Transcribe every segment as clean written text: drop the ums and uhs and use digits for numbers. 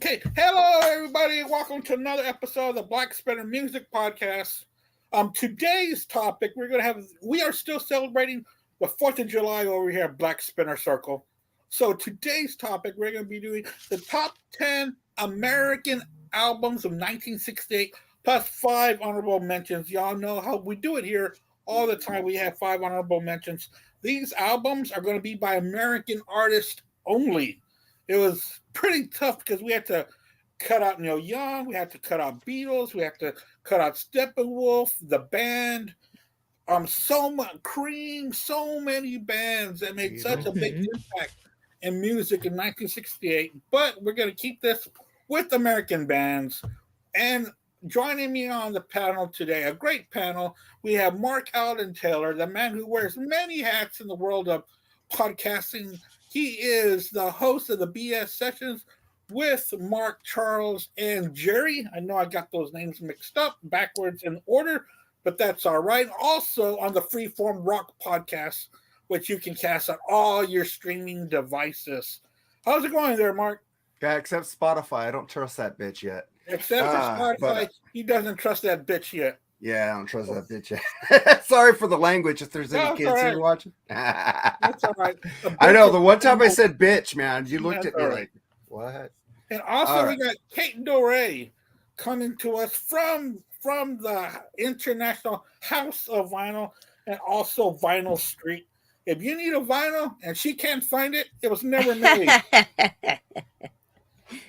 Okay, hello everybody. Welcome to another episode of the Black Spinner Music Podcast. Today's topic we are still celebrating the 4th of July over here at Black Spinner Circle. So today's topic, we're going to be doing the top 10 American albums of 1968 plus 5 honorable mentions. Y'all know how we do it here all the time. We have 5 honorable mentions. These albums are going to be by American artists only. It was pretty tough because we had to cut out Neil Young, we had to cut out Beatles, we had to cut out Steppenwolf, the band, so much Cream, so many bands that made such a big impact in music in 1968. But we're going to keep this with American bands. And joining me on the panel today, a great panel, we have Mark Alden Taylor, the man who wears many hats in the world of podcasting. He is the host of the BS Sessions with Mark, Charles, and Jerry. I know I got those names mixed up backwards in order, but that's all right. Also on the Freeform Rock Podcast, which you can cast on all your streaming devices. How's it going there, Mark? Yeah, except Spotify. I don't trust that bitch yet. Except for Spotify, he doesn't trust that bitch yet. Yeah, I don't trust that bitch yet. Sorry for the language if there's any kids here watching. That's all right. I know, the one time I said bitch, man, you looked at me like, what? And also we got Kate Doré coming to us from the International House of Vinyl and also Vinyl Street. If you need a vinyl and she can't find it, it was never made.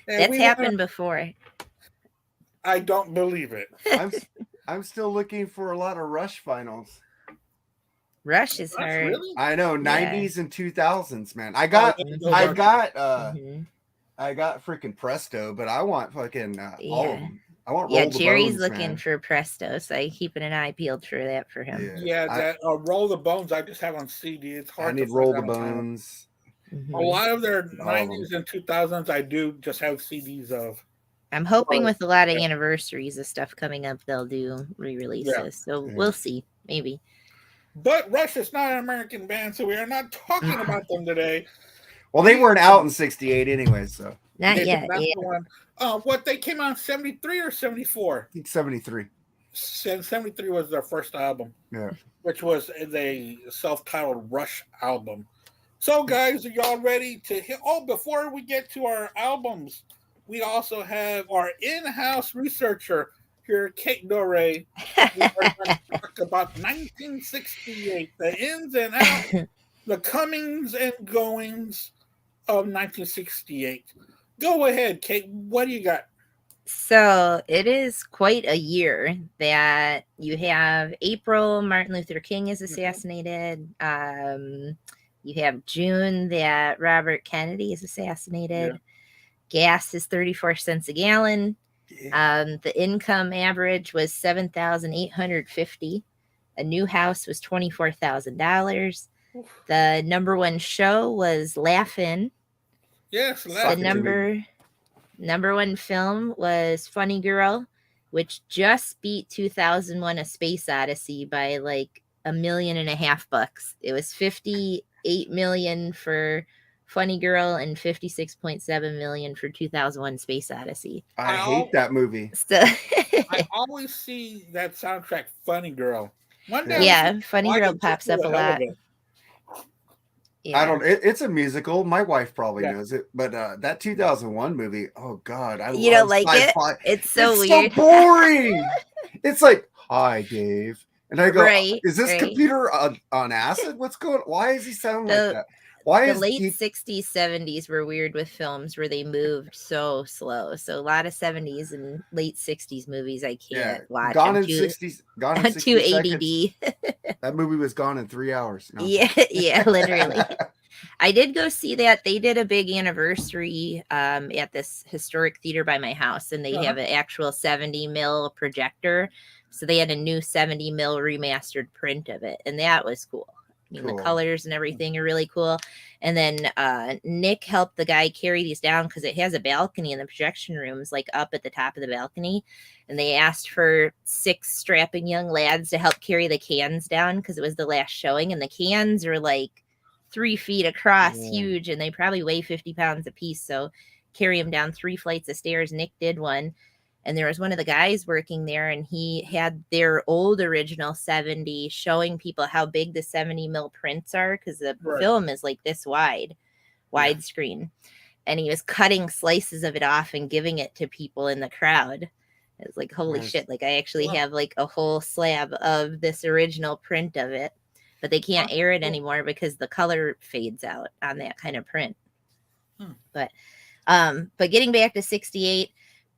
That's happened before. I don't believe it. I'm still looking for a lot of Rush vinyls. Rush is hard. Really? I know, 90s and 2000s, man. I got freaking Presto, but I want fucking all of them. I want Roll the Jerry's Bones, looking man. for Presto, so I'm keeping an eye peeled for that for him. Yeah, Roll the Bones I just have on CD. It's hard. I need Roll the Bones. A lot of their 90s and 2000s I do just have CDs of. I'm hoping with a lot of anniversaries of stuff coming up, they'll do re-releases. Yeah. So we'll see, maybe. But Rush is not an American band, so we are not talking about them today. Well, they weren't out in 68 anyway, so. Not yet. What, they came out in 73 or 74? I think 73. 73 was their first album. Yeah. Which was a self-titled Rush album. So, guys, are y'all ready to hit? Oh, before we get to our albums, we also have our in-house researcher here, Kate Doré. We are going to talk about 1968, the ins and outs, the comings and goings of 1968. Go ahead, Kate. What do you got? So it is quite a year that you have April, Martin Luther King is assassinated. You have June that Robert Kennedy is assassinated. Gas is 34 cents a gallon. The income average was $7,850. A new house was $24,000. The number one show was Laugh-In. Yes, The number one film was Funny Girl, which just beat 2001: A Space Odyssey by like $1.5 million. It was $58 million for Funny Girl and $56.7 million for 2001: Space Odyssey. I hate that movie. So I always see that soundtrack, Funny Girl. One day Funny Girl pops up a lot. Yeah. I don't. It's a musical. My wife probably knows it, but that 2001 movie. Oh God, you don't like sci-fi. It's so weird. So boring. It's like, hi, Dave, and I go, is this computer on acid? What's going? Why does he sound like that? Why the late 60s, 70s were weird with films where they moved so slow. So a lot of 70s and late 60s movies I can't watch. Gone in 60s. Gone in 60 too ADD. That movie was gone in 3 hours. No. Yeah, literally. I did go see that. They did a big anniversary at this historic theater by my house, and they have an actual 70 mil projector. So they had a new 70 mil remastered print of it, and that was cool. I mean, the colors and everything are really cool. And then Nick helped the guy carry these down because it has a balcony, and the projection room's like up at the top of the balcony. And they asked for 6 strapping young lads to help carry the cans down because it was the last showing. And the cans are like 3 feet across, huge, and they probably weigh 50 pounds a piece. So carry him down 3 flights of stairs. Nick did one. And there was one of the guys working there, and he had their old original 70 showing people how big the 70 mil prints are, because the film is like this widescreen. And he was cutting slices of it off and giving it to people in the crowd. It's like, holy shit. Like, I actually have like a whole slab of this original print of it, but they can't air it anymore because the color fades out on that kind of print. But getting back to 68,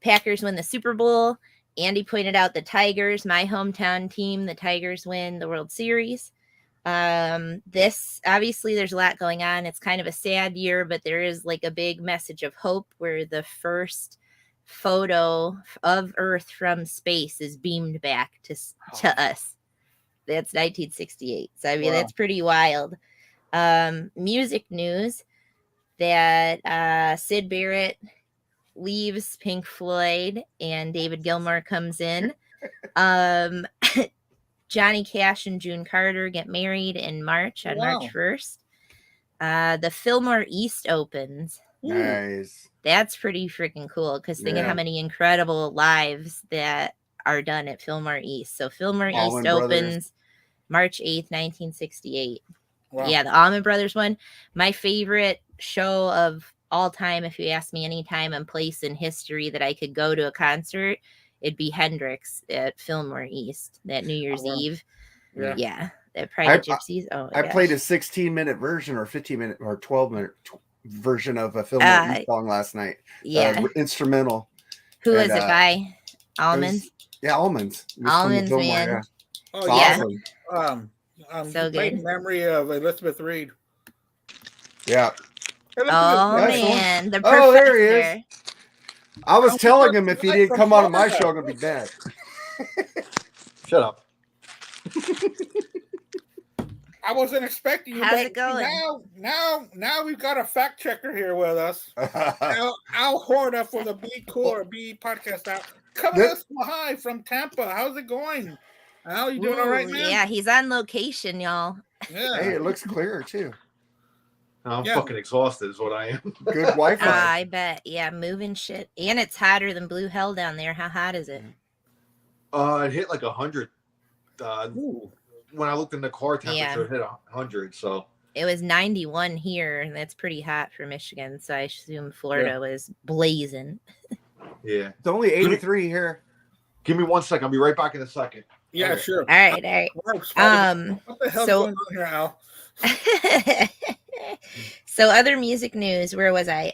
Packers win the Super Bowl. Andy pointed out the Tigers, my hometown team. The Tigers win the World Series. This, obviously, there's a lot going on. It's kind of a sad year, but there is like a big message of hope where the first photo of Earth from space is beamed back to us. That's 1968. So, I mean, that's pretty wild. Music news that Syd Barrett leaves Pink Floyd and David Gilmour comes in. Johnny Cash and June Carter get married in March on March 1st. The Fillmore East opens. Nice. That's pretty freaking cool, because think of how many incredible lives that are done at Fillmore East. So Fillmore East opens March 8th, 1968. Wow. Yeah, the Allman Brothers one. My favorite show of all time, if you ask me any time and place in history that I could go to a concert, it'd be Hendrix at Fillmore East that New Year's Eve. Yeah. That Pride of Gypsies. I played a 16-minute version or 15-minute or 12-minute version of a Fillmore East song last night. Instrumental. Who was it by? Almonds? Almonds. Almonds, man. Yeah. Oh, awesome. So good. Memory of Elizabeth Reed. Yeah. Oh, man. The professor. There he is. I was telling him if he didn't come on my show, I'm going to be bad. Shut up. I wasn't expecting you. How's it going? Now we've got a fact checker here with us. Al Horta for the Be Cool or Be Podcast out. Coming us hi from Tampa. How's it going? Al, you doing all right, man? Yeah, he's on location, y'all. Yeah. Hey, it looks clear, too. I'm fucking exhausted is what I am. Good Wi-Fi. I bet. Yeah, moving shit. And it's hotter than blue hell down there. How hot is it? It hit like 100. When I looked in the car temperature, it hit 100. So it was 91 here, and that's pretty hot for Michigan. So I assume Florida was blazing. Yeah. It's only 83 here. Give me 1 second. I'll be right back in a second. Yeah, sure. All right. What the hell's going on here, Al? So other music news, where was I?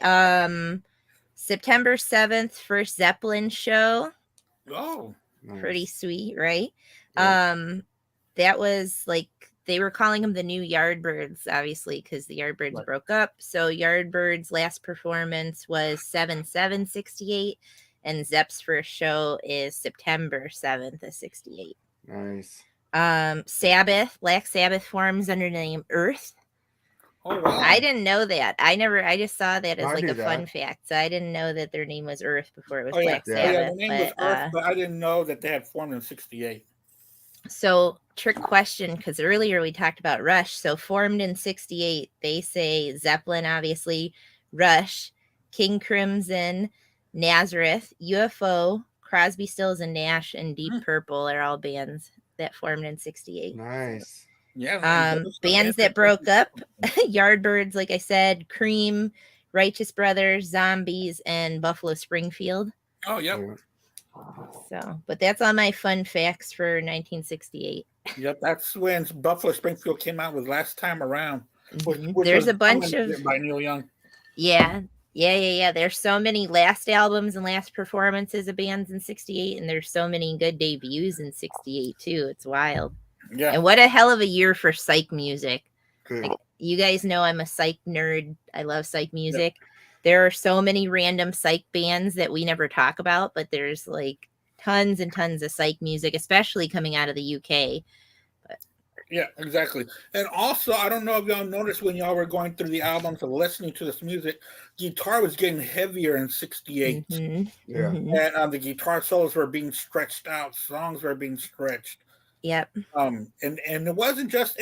September 7th, first Zeppelin show. Oh, pretty sweet, right? Yeah. That was like, they were calling them the new Yardbirds, obviously, because the Yardbirds broke up. So Yardbirds' last performance was 7/7/68, and Zepp's first show is September 7th of 68. Nice. Sabbath, Black Sabbath forms under the name Earth. Oh, wow. I didn't know that. I just saw that as like a fun fact. So I didn't know that their name was Earth before it was Black Sabbath. Yeah, their name was Earth, but I didn't know that they had formed in 68. So, trick question, because earlier we talked about Rush. So, formed in 68, they say Zeppelin, obviously, Rush, King Crimson, Nazareth, UFO, Crosby, Stills, and Nash, and Deep Purple are all bands that formed in 68. Nice. Yeah. Bands that broke up, Yardbirds, like I said, Cream, Righteous Brothers, Zombies, and Buffalo Springfield. Oh, yep. So, but that's all my fun facts for 1968. Yep, that's when Buffalo Springfield came out with Last Time Around. Which there's a bunch of by Neil Young. Yeah. There's so many last albums and last performances of bands in 68, and there's so many good debuts in 68 too. It's wild. Yeah. And what a hell of a year for psych music. Like, you guys know I'm a psych nerd. I love psych music. Yep. There are so many random psych bands that we never talk about, but there's like tons and tons of psych music, especially coming out of the UK. Yeah, exactly. And also, I don't know if y'all noticed when y'all were going through the albums and listening to this music, guitar was getting heavier in 68. Yeah. And the guitar solos were being stretched out. Songs were being stretched. Yep. And it wasn't just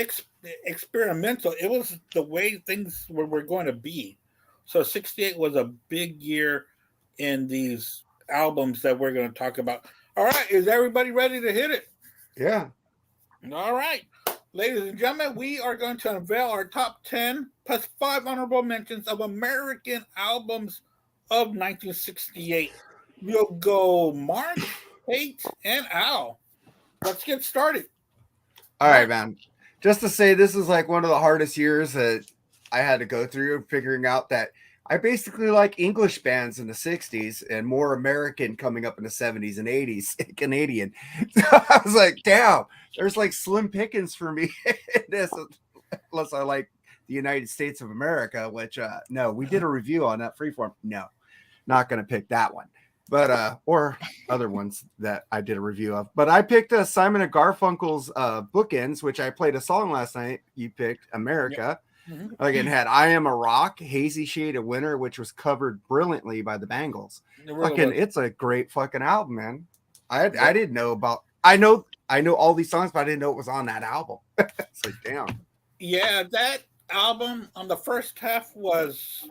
experimental. It was the way things were going to be. So 68 was a big year in these albums that we're going to talk about. All right, is everybody ready to hit it? Yeah. All right. Ladies and gentlemen, we are going to unveil our top 10 plus 5 honorable mentions of American albums of 1968. We'll go Mark, Kate, and Al. Let's get started. All right, man. Just to say, this is like one of the hardest years that I had to go through, figuring out that I basically like English bands in the 60s and more American coming up in the 70s and 80s, Canadian. So I was like, damn, there's like slim pickings for me in this, unless I like the United States of America, which, no, we did a review on that, Freeform. No, not going to pick that one. But, or other ones that I did a review of. But I picked Simon and Garfunkel's Bookends, which I played a song last night. You picked America. Yep. Mm-hmm. Again, had I Am a Rock, Hazy Shade of Winter, which was covered brilliantly by the Bangles. It's a great fucking album, man. I didn't know about. I know all these songs, but I didn't know it was on that album. It's like, damn. Yeah, that album on the first half was,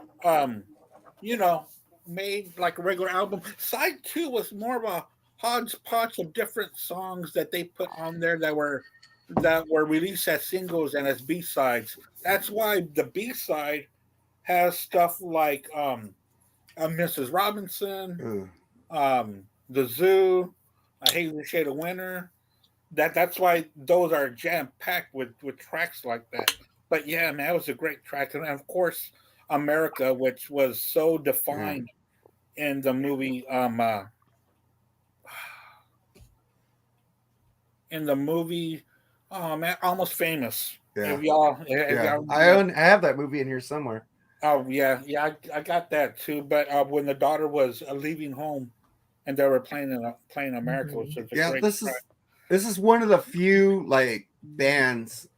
made like a regular album. Side 2 was more of a hodgepodge of different songs that they put on there that were released as singles and as B-sides. That's why the B-side has stuff like Mrs. Robinson, The Zoo, A Hazy Shade of Winter. That's why those are jam-packed with tracks like that. But yeah, man, that was a great track. And of course, America, which was so defined in the movie oh man, Almost Famous. Yeah. I have that movie in here somewhere. Oh yeah, I got that too. But when the daughter was leaving home and they were playing America, which was a great track. This is one of the few like bands,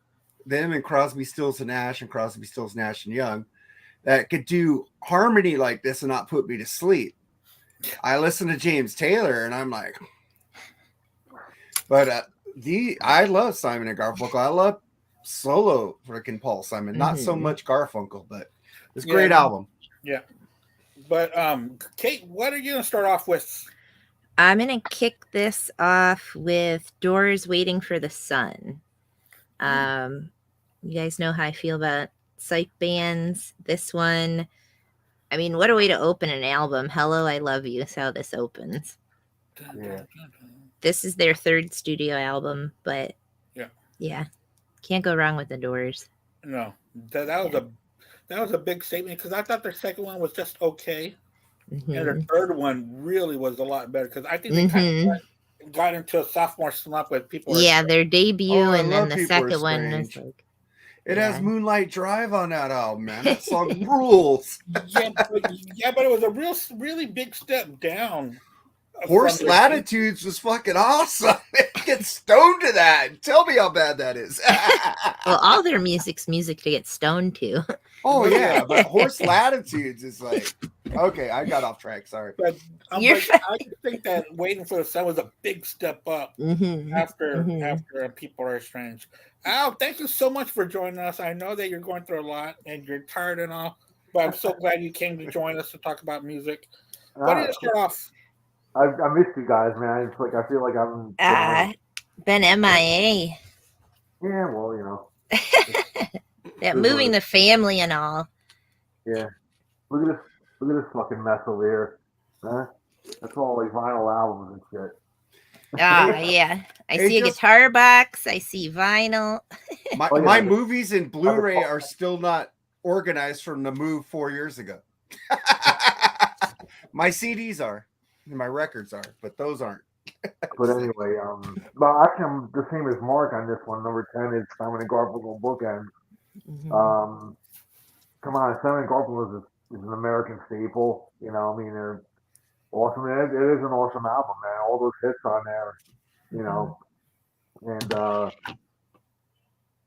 them and Crosby, Stills and Nash and Crosby, Stills, Nash and Young, that could do harmony like this and not put me to sleep. I listen to James Taylor and I'm like, but I love Simon and Garfunkel. I love solo freaking Paul Simon, not so much Garfunkel, but it's a great album. Yeah. But Kate, what are you gonna start off with? I'm gonna kick this off with Doors' Waiting for the Sun. You guys know how I feel about psych bands. This one, I mean, what a way to open an album. Hello, I Love You is how this opens. Yeah. This is their third studio album, but yeah, can't go wrong with the Doors. No, that was a big statement because I thought their second one was just okay, and their third one really was a lot better because I think they kind of got into a sophomore slump with people. Yeah, their debut and then the second one is like. It has Moonlight Drive on that album, man. That song rules. But it was a really big step down. Horse Latitudes was fucking awesome. Get stoned to that. Tell me how bad that is. Well, all their music's music to get stoned to. Oh yeah, but Horse Latitudes is like, okay, I got off track. Sorry. But I think that Waiting for the Sun was a big step up after People Are Strange. Al, thank you so much for joining us. I know that you're going through a lot and you're tired and all, but I'm so glad you came to join us to talk about music. What did you start off? I missed you guys, man. It's like I feel like I'm been MIA. Yeah, well, you know. That moving the family and all. Yeah. Look at this fucking mess over here. Huh? That's all like vinyl albums and shit. Oh yeah. I see a guitar box, I see vinyl. My movies in Blu-ray are still not organized from the move 4 years ago. My CDs are. My records are, but those aren't. But anyway, well, actually, I'm the same as Mark on this one. Number 10 is Simon and Garfunkel Bookends. Come on, Simon and Garfunkel is an American staple. You know, I mean, they're awesome. It is an awesome album, man. All those hits on there, you know. And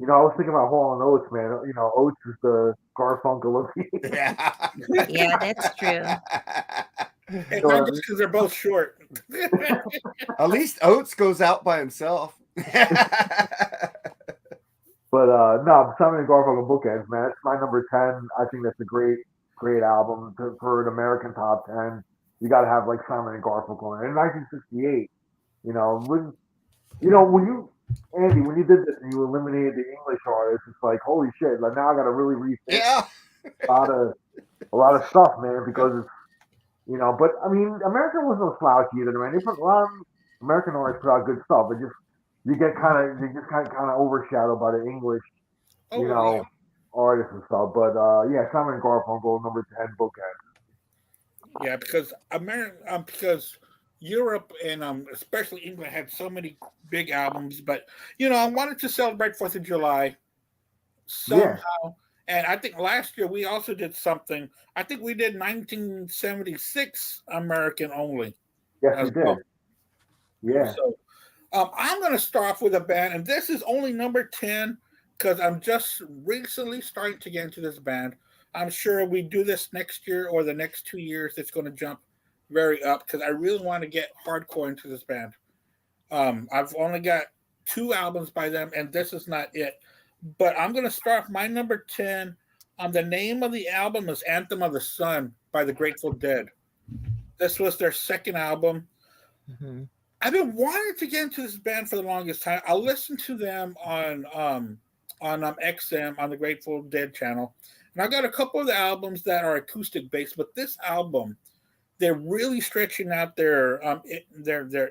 you know, I was thinking about Hall and Oates, man. You know, Oates is the Garfunkel of the Yeah, that's true. And not just because they're both short. At least Oates goes out by himself. But no, Simon and Garfunkel Bookends, man. It's my number 10. I think that's a great great album for an American top 10. You got to have like Simon and Garfunkel. In 1968, when you Andy, when you did this and you eliminated the English artists, it's like holy shit! Like now I got to really rethink a lot of stuff, man, because it's But I mean, America was no slouch either, man. They put a lot of American artists put out good stuff, but you get kind of overshadowed by the English, artists and stuff. But Simon and Garfunkel, number 10, Bookend. Yeah, because because Europe and especially England had so many big albums, but I wanted to celebrate 4th of July somehow. Yeah. And I think last year we also did something. I think we did 1976 American only. Yes, we did. Yeah. So I'm going to start off with a band, and this is only number 10 because I'm just recently starting to get into this band. I'm sure we do this next year or the next 2 years, it's going to jump very up because I really want to get hardcore into this band. I've only got 2 albums by them, and this is not it. But I'm going to start my number 10. The name of the album is Anthem of the Sun by the Grateful Dead. This was their second album. Mm-hmm. I've been wanting to get into this band for the longest time. I listened to them on XM on the Grateful Dead channel. And I got a couple of the albums that are acoustic based, but this album, they're really stretching out their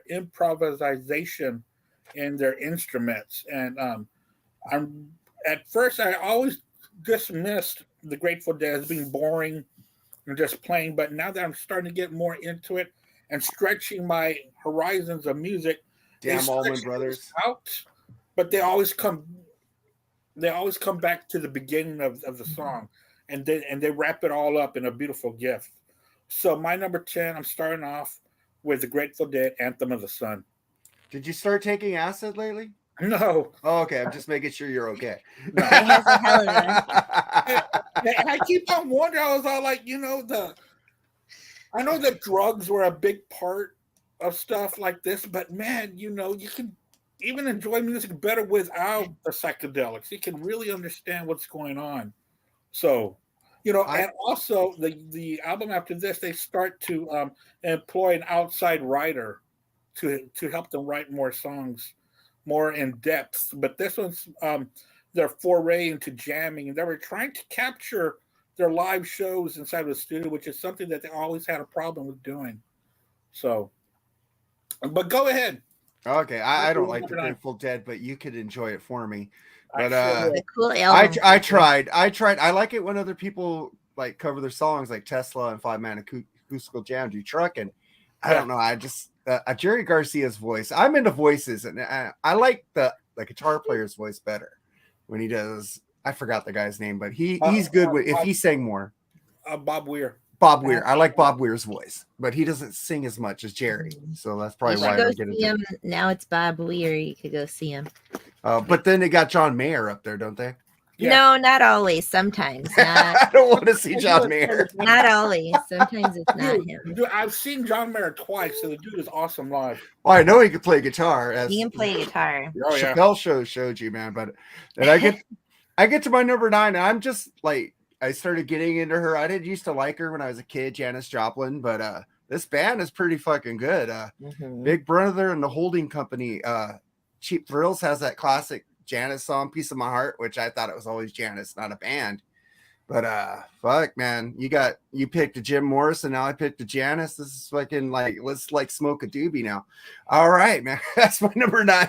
improvisation in their instruments. And at first, I always dismissed the Grateful Dead as being boring and just playing, but now that I'm starting to get more into it and stretching my horizons of music, damn Allman Brothers out, but they always come back to the beginning of the song, and they wrap it all up in a beautiful gift. So my number 10, I'm starting off with the Grateful Dead, Anthem of the Sun. Did you start taking acid lately? No. Oh, okay. I'm just making sure you're okay. No. And I keep on wondering. I was all like, I know that drugs were a big part of stuff like this, but man, you can even enjoy music better without the psychedelics. You can really understand what's going on. So, and also the album after this, they start to employ an outside writer to help them write more songs, more in depth. But this one's their foray into jamming, and they were trying to capture their live shows inside of the studio, which is something that they always had a problem with doing. So, but go ahead. Okay, I don't like the Grateful Dead, but you could enjoy it for me. But the cool album. I tried. I like it when other people like cover their songs, like Tesla and Five Man Acoustical Jam do Truck, and I don't know. I just Jerry Garcia's voice. I'm into voices, and I like the guitar player's voice better when he does. I forgot the guy's name, but he's good with if he sang more. Bob Weir. Bob Weir. I like Bob Weir's voice, but he doesn't sing as much as Jerry, so that's probably why I don't get into him. Now it's Bob Weir. You could go see him. But then they got John Mayer up there, don't they? Yeah. No, not always. Sometimes. I don't want to see John Mayer. Not always. Sometimes it's not him. Dude, I've seen John Mayer twice, so the dude is awesome live. Well, I know he can play guitar. He can play guitar. Oh, yeah. Chappelle Show showed you, man. But then I get to my number 9, and I'm just like, I started getting into her. I didn't used to like her when I was a kid, Janis Joplin, but this band is pretty fucking good. Big Brother and the Holding Company. Cheap Thrills has that classic Janis song, Piece of My Heart, which I thought it was always Janis, not a band. But fuck, man, you picked a Jim Morrison, now I picked a Janis. This is fucking like, let's smoke a doobie now. All right, man, that's my number 9.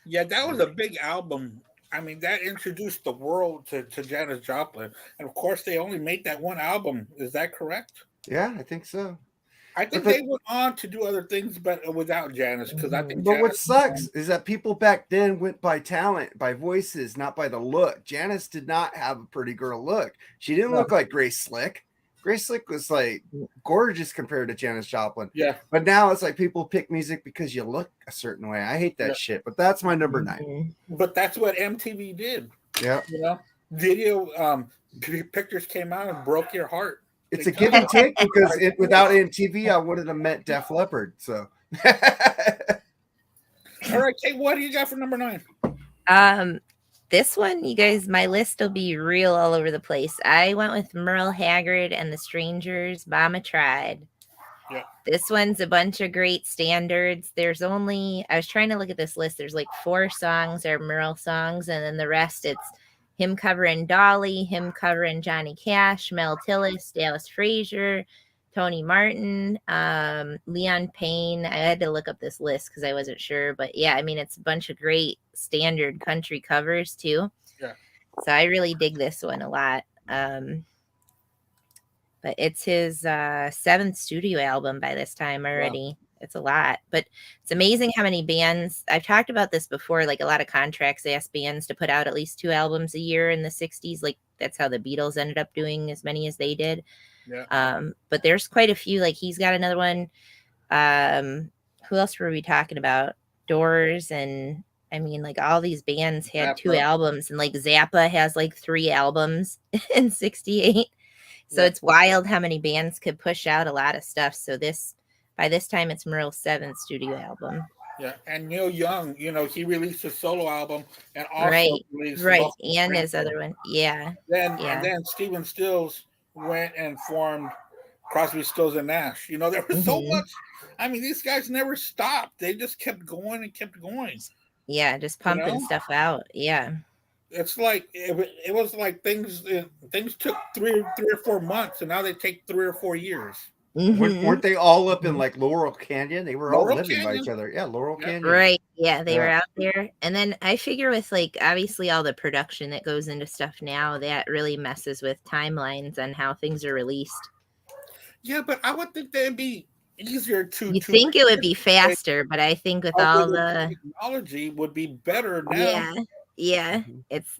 Yeah, that was a big album. I mean, that introduced the world to Janis Joplin, and of course, they only made that one album. Is that correct? Yeah, I think so. I think they went on to do other things, but without Janis, because I think. But what sucks is that people back then went by talent, by voices, not by the look. Janis did not have a pretty girl look. She didn't look like Grace Slick. Grace Slick was like gorgeous compared to Janis Joplin. Yeah. But now it's like people pick music because you look a certain way. I hate that shit. But that's my number 9. But that's what MTV did. Yeah. Video pictures came out and broke your heart. It's a give and take because without MTV, I wouldn't have met Def Leppard. So, all right, Kate, what do you got for number 9? This one, you guys, my list will be real all over the place. I went with Merle Haggard and the Strangers, Mama Tried. Yeah. This one's a bunch of great standards. I was trying to look at this list. There's like 4 songs are Merle songs, and then the rest it's him covering Dolly, him covering Johnny Cash, Mel Tillis, Dallas Frazier, Tony Martin, Leon Payne. I had to look up this list because I wasn't sure, but yeah, I mean, it's a bunch of great standard country covers too. Yeah. So I really dig this one a lot. But it's his 7th studio album by this time already. Wow. It's a lot, but it's amazing how many bands. I've talked about this before. Like a lot of contracts, they ask bands to put out at least 2 albums a year in the 60s. Like that's how the Beatles ended up doing as many as they did. Yeah. But there's quite a few. Like he's got another one. Who else were we talking about? Doors, and I mean, like all these bands had Zappa. 2 albums, and like Zappa has like 3 albums in '68. So it's wild how many bands could push out a lot of stuff. So by this time, it's Merle's 7th studio album. Yeah, and Neil Young, he released a solo album and also released and his other one, And then Stephen Stills went and formed Crosby, Stills and Nash. There was so much. I mean, these guys never stopped. They just kept going and kept going. Yeah, just pumping stuff out. Yeah. It's like it was like things took 3 or 4 months, and now they take 3 or 4 years. Weren't they all up in like Laurel Canyon? They were all living by each other. Yeah, Laurel Canyon. Right. Yeah, they were out there. And then I figure with like obviously all the production that goes into stuff now, that really messes with timelines and how things are released. Yeah, but I would think that'd be easier to. You think it would be faster, but I think with all the technology would be better now. Yeah. It's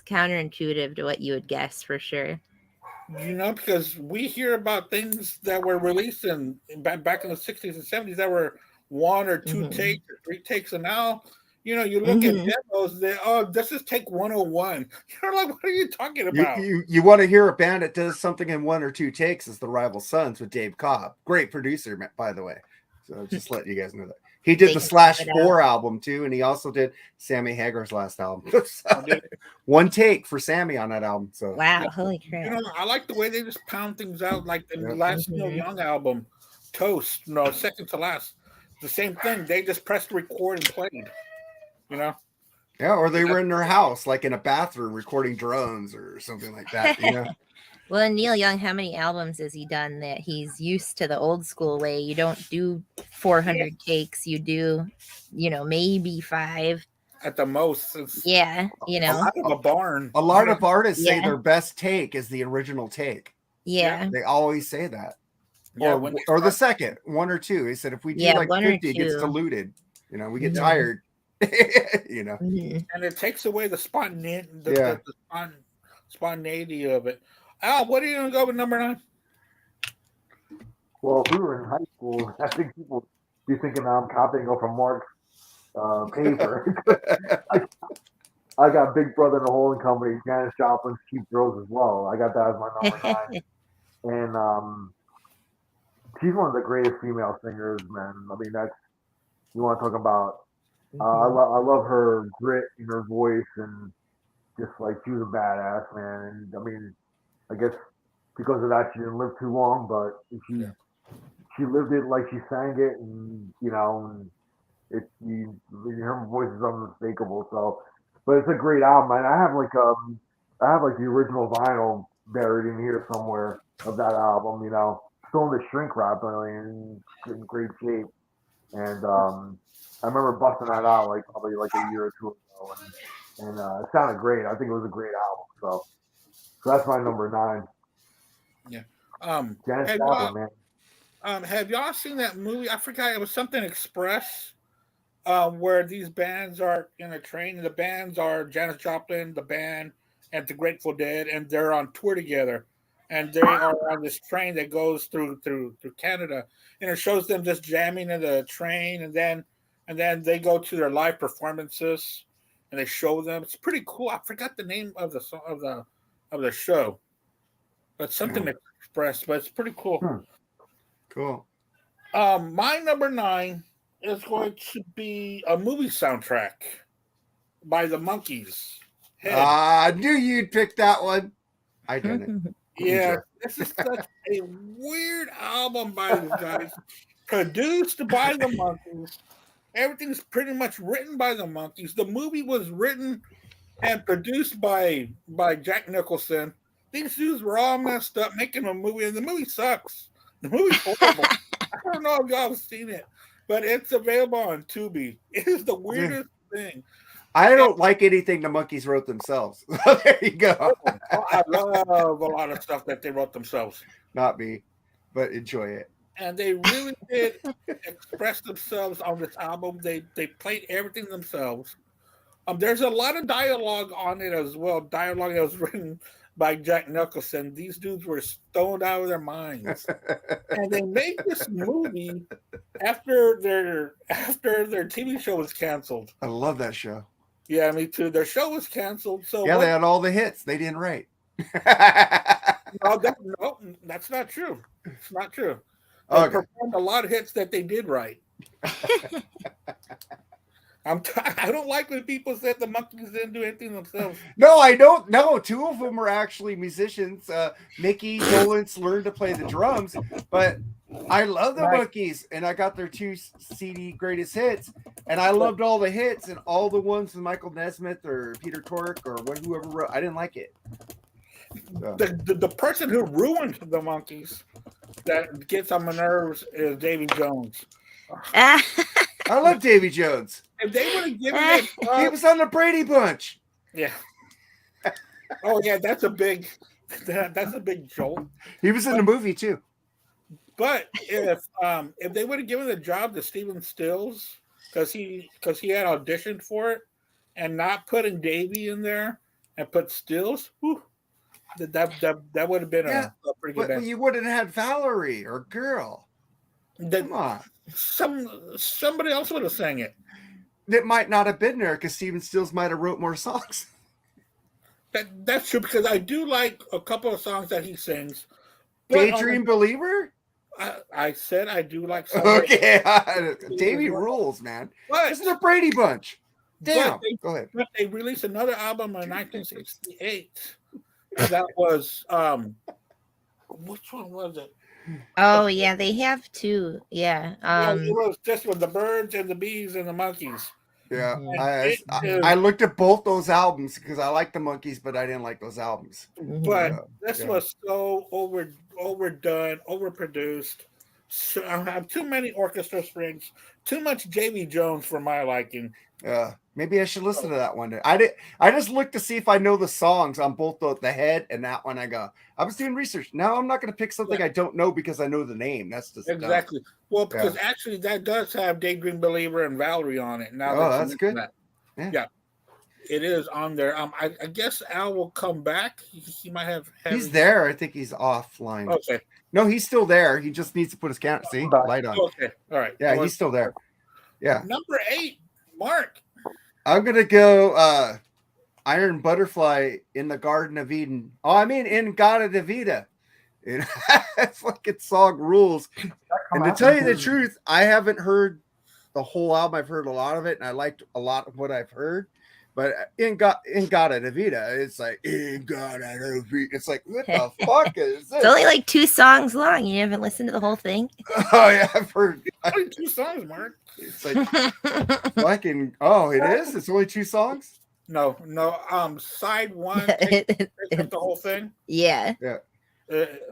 counterintuitive to what you would guess for sure. Because we hear about things that were released back in the 60s and 70s that were 1 or 2 takes or 3 takes, and now you look at demos. This is take 101. You're like, what are you talking about? You want to hear a band that does something in 1 or 2 takes? Is the Rival Sons with Dave Cobb, great producer, by the way. So just letting you guys know that. He did the /4 album too, and he also did Sammy Hagar's last album. 1 take for Sammy on that album. So wow, holy crap! I like the way they just pound things out, like the last Neil Young album, Toast. Second to last, the same thing. They just pressed record and played. Yeah, or they were in their house, like in a bathroom, recording drones or something like that. Well, Neil Young, how many albums has he done that he's used to the old school way? You don't do 400 takes. You do, maybe 5 at the most. A lot of a barn. A lot of artists say their best take is the original take. Yeah. They always say that. Or the second 1 or 2. He said if we do like 50, it gets diluted. We get tired. And it takes away the spontaneity of it. Al, what are you going to go with number 9? Well, if we were in high school, I think people would be thinking I'm copying off from Mark's paper. I got Big Brother and the Holding Company, Janis Joplin's Cheap Thrills as well. I got that as my number 9. And she's one of the greatest female singers, man. I mean, you want to talk about, I love her grit in her voice, and just like she was a badass, man. And I mean, I guess because of that, she didn't live too long, but she lived it like she sang it, and her voice is unmistakable. So, but it's a great album, and I have the original vinyl buried in here somewhere of that album. Still in the shrink wrap, in great shape, and I remember busting that out probably a year or 2 ago, and it sounded great. I think it was a great album. So that's my number 9. Yeah. Janis Joplin, man. Have y'all seen that movie? I forgot. It was something Express, where these bands are in a train. And the bands are Janis Joplin, the band, and the Grateful Dead, and they're on tour together. And they are on this train that goes through Canada, and it shows them just jamming in the train, and then they go to their live performances, and they show them. It's pretty cool. I forgot the name of the song of the show, but something Express. But it's pretty cool. Cool. My number 9 is going to be a movie soundtrack by the Monkees. Head. I knew you'd pick that one. I didn't. Yeah, this is such a weird album by these guys. Produced by the Monkees. Everything's pretty much written by the Monkees. The movie was written and produced by Jack Nicholson. These dudes were all messed up making a movie, and the movie sucks. The movie's horrible. I don't know if y'all have seen it, but it's available on Tubi. It is the weirdest thing. I don't like anything the Monkees wrote themselves. There you go. I love a lot of stuff that they wrote themselves. Not me, but enjoy it. And they really did express themselves on this album. They played everything themselves. There's a lot of dialogue on it as well. Dialogue that was written by Jack Nicholson. These dudes were stoned out of their minds. And they made this movie after their TV show was canceled. I love that show. Yeah, me too. Their show was canceled. So Yeah, they had all the hits. They didn't write. No, that's not true. It's not true. They Okay. performed a lot of hits that they did write. I don't like when people said the Monkees didn't do anything themselves. No, I don't know. Two of them were actually musicians. Mickey Dolenz learned to play the drums, but I love the Monkees, and I got their 2 CD greatest hits, and I loved all the hits and all the ones with Michael Nesmith or Peter Tork or whoever wrote. I didn't like it. So. The person who ruined the Monkees that gets on my nerves is Davy Jones. I love Davy Jones. If they would have given it, He was on the Brady Bunch. yeah. Oh yeah, that's a big jolt. He was in the movie too. But if they would have given the job to Steven Stills because he had auditioned for it and not putting Davy in there and put Stills, whew, that would have been a pretty good But band. you wouldn't have had Valerie or Girl. Come on. Somebody else would have sang it. It might not have been there because Steven Stills might have wrote more songs. That's true because I do like a couple of songs that he sings. But Daydream Believer? I said I do like songs. Okay. Davey rules, man. But, This is the Brady Bunch. Damn. Go ahead. But they released another album in 1968. That was which one was it? Oh yeah, they have 2. Yeah. It was just with the Birds and the Bees and the Monkeys. Yeah. Mhm. I looked at both those albums because I like the Monkees, but I didn't like those albums. But Yeah, this yeah. was so overdone, overproduced. So I have too many orchestra strings, too much Davy Jones for my liking. Maybe I should listen to that one day. I just looked to see if I know the songs on both the Head and that one. I was doing research. Now I'm not going to pick something I don't know because I know the name. That's just Exactly. Well, because actually that does have Daydream Believer and Valerie on it. Now that's good. That. Yeah. It is on there. I guess Al will come back. He might have. He's there. I think he's offline. Okay. No, he's still there. He just needs to put his camera. See, light on. Okay. All right. Yeah, he's still there. Yeah. Number 8, Mark. I'm gonna go Iron Butterfly in the Garden of Eden. Oh, I mean in Gata de Vida. That fucking song rules. And to tell you the truth, I haven't heard the whole album. I've heard a lot of it, and I liked a lot of what I've heard. But in Gata de Vida, it's like in Gata de Vida. It's like, what the fuck is this? It's only like 2 songs long. You haven't listened to the whole thing? Oh yeah, I've heard. Only 2 songs, Mark. It's like fucking. Oh, it is. It's only 2 songs. No. Side 1 takes up the whole thing. Yeah.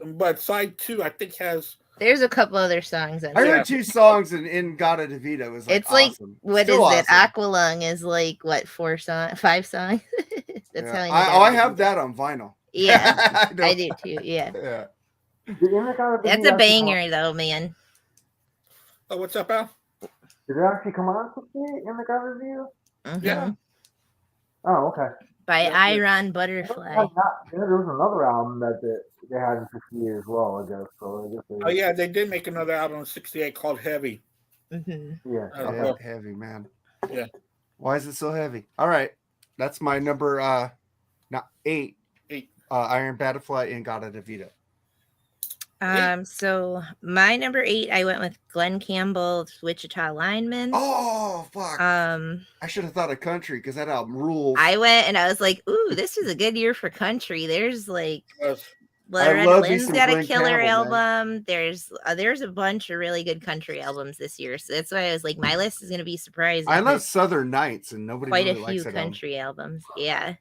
But side 2, I think has. There's a couple other songs. I heard 2 songs in Gata de Vida. Was like It's like awesome. what Still is it? awesome. Aqualung is like what 5 songs? That's Yeah. how you I have that on vinyl. Yeah, I know. I do too. Yeah, Yeah. that's a banger though, man. Oh, what's up, Al? Did it actually come out in the cover review? Mhm. Yeah. Oh, okay. By Yeah, Iron Butterfly. There was another album that they had in 68 as well, I guess. So I guess they, Oh yeah, they did make another album in '68 called Heavy. Mhm. yeah. Oh, Heavy, man. Yeah. Why is it so heavy? All right. That's my number not 8. 8. Iron Butterfly in Gata de Vida. So my number 8, I went with Glenn Campbell's Wichita Lineman. Oh fuck! I should have thought of country because that album rules. I went and I was like, ooh, this is a good year for country. There's like Yes. Loretta love me Lynn's some got a Glenn killer Campbell, album. There's a bunch of really good country albums this year. So that's why I was like, my list is gonna be surprising. I love Southern Nights, and nobody quite really a likes few that country albums. Yeah.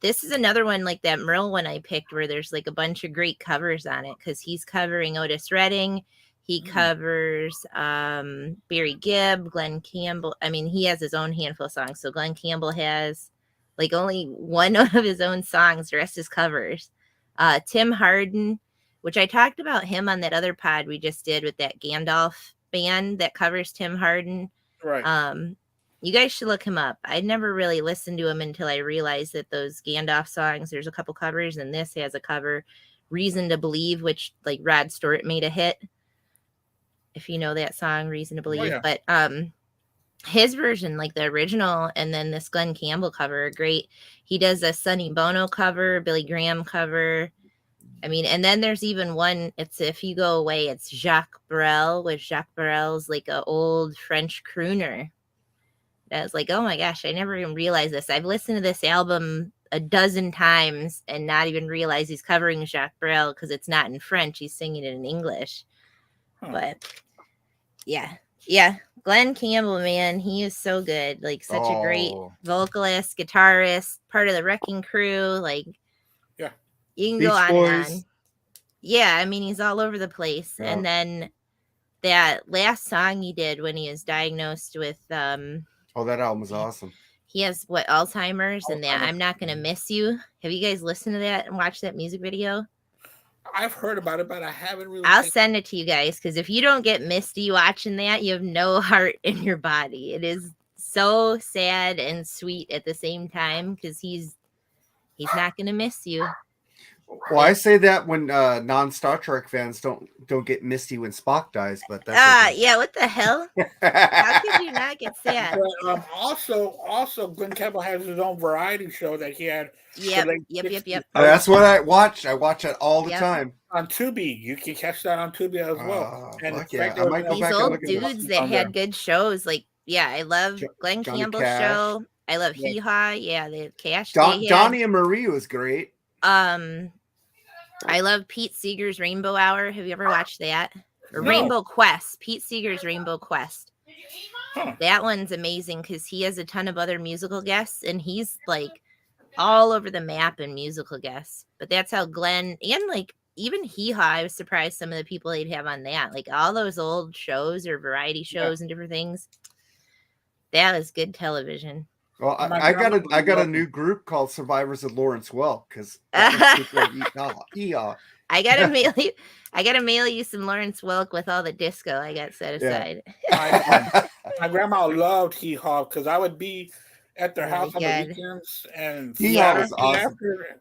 This is another one like that Merle one I picked where there's like a bunch of great covers on it because he's covering Otis Redding. He covers Barry Gibb, Glenn Campbell. I mean, he has his own handful of songs. So Glenn Campbell has like only one of his own songs, the rest is covers. Tim Hardin, which I talked about him on that other pod we just did with that Gandalf band that covers Tim Hardin. Right. You guys should look him up. I never really listened to him until I realized that those Gandalf songs, there's a couple covers, and this has a cover, Reason to Believe, which like Rod Stewart made a hit. If you know that song, Reason to Believe. yeah. But his version, like the original, and then this Glenn Campbell cover are great. He does a Sonny Bono cover, Billy Graham cover. I mean, and then there's even one, it's If You Go Away, it's Jacques Brel, which Jacques Brel's like an old French crooner. I was like, oh my gosh, I never even realized this. I've listened to this album a dozen times and not even realize he's covering Jacques Brel because it's not in French. He's singing it in English. But yeah. Glenn Campbell, man, he is so good. Like such a great vocalist, guitarist, part of the Wrecking Crew. Like, yeah, you can Beach go on Boys. and on. Yeah, I mean, he's all over the place. Yeah. And then that last song he did when he was diagnosed with that album was awesome. he has Alzheimer's and that I'm Not Gonna Miss You. Have you guys listened to that and watched that music video? I've heard about it, but I haven't really. I'll send it to you guys because if you don't get misty watching that, you have no heart in your body. It is so sad and sweet at the same time because he's not gonna miss you. Well, I say that when non-Star Trek fans don't get misty when Spock dies, but that's okay. Yeah, what the hell? How could you not get sad? But, also, Glenn Campbell has his own variety show that he had. Yep. Oh, that's what I watch. I watch it all the time on Tubi. You can catch that on Tubi as well. And I might go these back old and look dudes that had good shows. Like, yeah, I love Glenn Campbell's show. I love Hee Haw. Yeah, the Cash. Donnie and Marie was great. I love Pete Seeger's Rainbow Hour. Have you ever watched that? Or Rainbow Quest. Pete Seeger's Rainbow Quest. That one's amazing because he has a ton of other musical guests and he's like all over the map in musical guests. But that's how Glenn and like even Hee Haw, I was surprised some of the people they'd have on that. Like all those old shows or variety shows and different things. That was good television. Well, I got a new group called Survivors of Lawrence Welk because I gotta mail you some Lawrence Welk with all the disco I got set aside. My grandma loved Hee Haw because I would be at their house on the weekends and Hee Haw was awesome.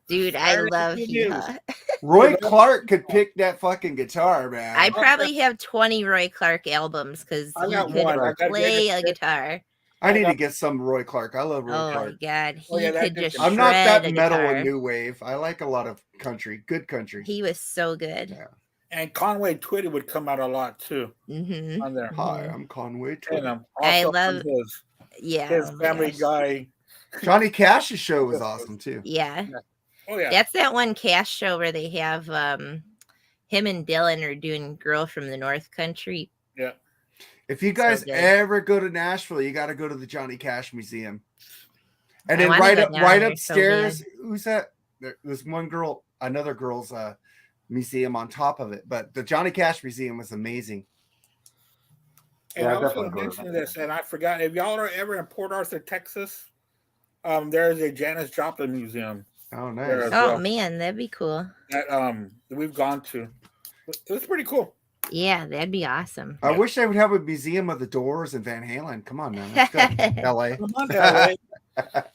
Dude, I love Hee Haw. Roy Clark could pick that fucking guitar, man. I probably have 20 Roy Clark albums because he could play a guitar. I need to get some Roy Clark. I love Roy Clark. Oh my god, he could just. I'm not that metal and new wave. I like a lot of country, good country. He was so good. Yeah. And Conway Twitty would come out a lot too on there. Hi, I'm Conway Twitty. I love his Family Guy. Johnny Cash's show was awesome too. Yeah. Oh yeah. That's that one Cash show where they have him and Dylan are doing Girl from the North Country. Yeah. If you guys ever go to Nashville, you got to go to the Johnny Cash Museum. And then right upstairs, who's that? There's one girl, another girl's museum on top of it. But the Johnny Cash Museum was amazing. And I also mentioned this, and I forgot. If y'all are ever in Port Arthur, Texas, there's a Janis Joplin Museum. Oh, nice. Oh, man, that'd be cool. That we've gone to. It was pretty cool. Yeah, that'd be awesome. I wish they would have a museum of the Doors and Van Halen. Come on, man. Let's go. LA. Come on, LA.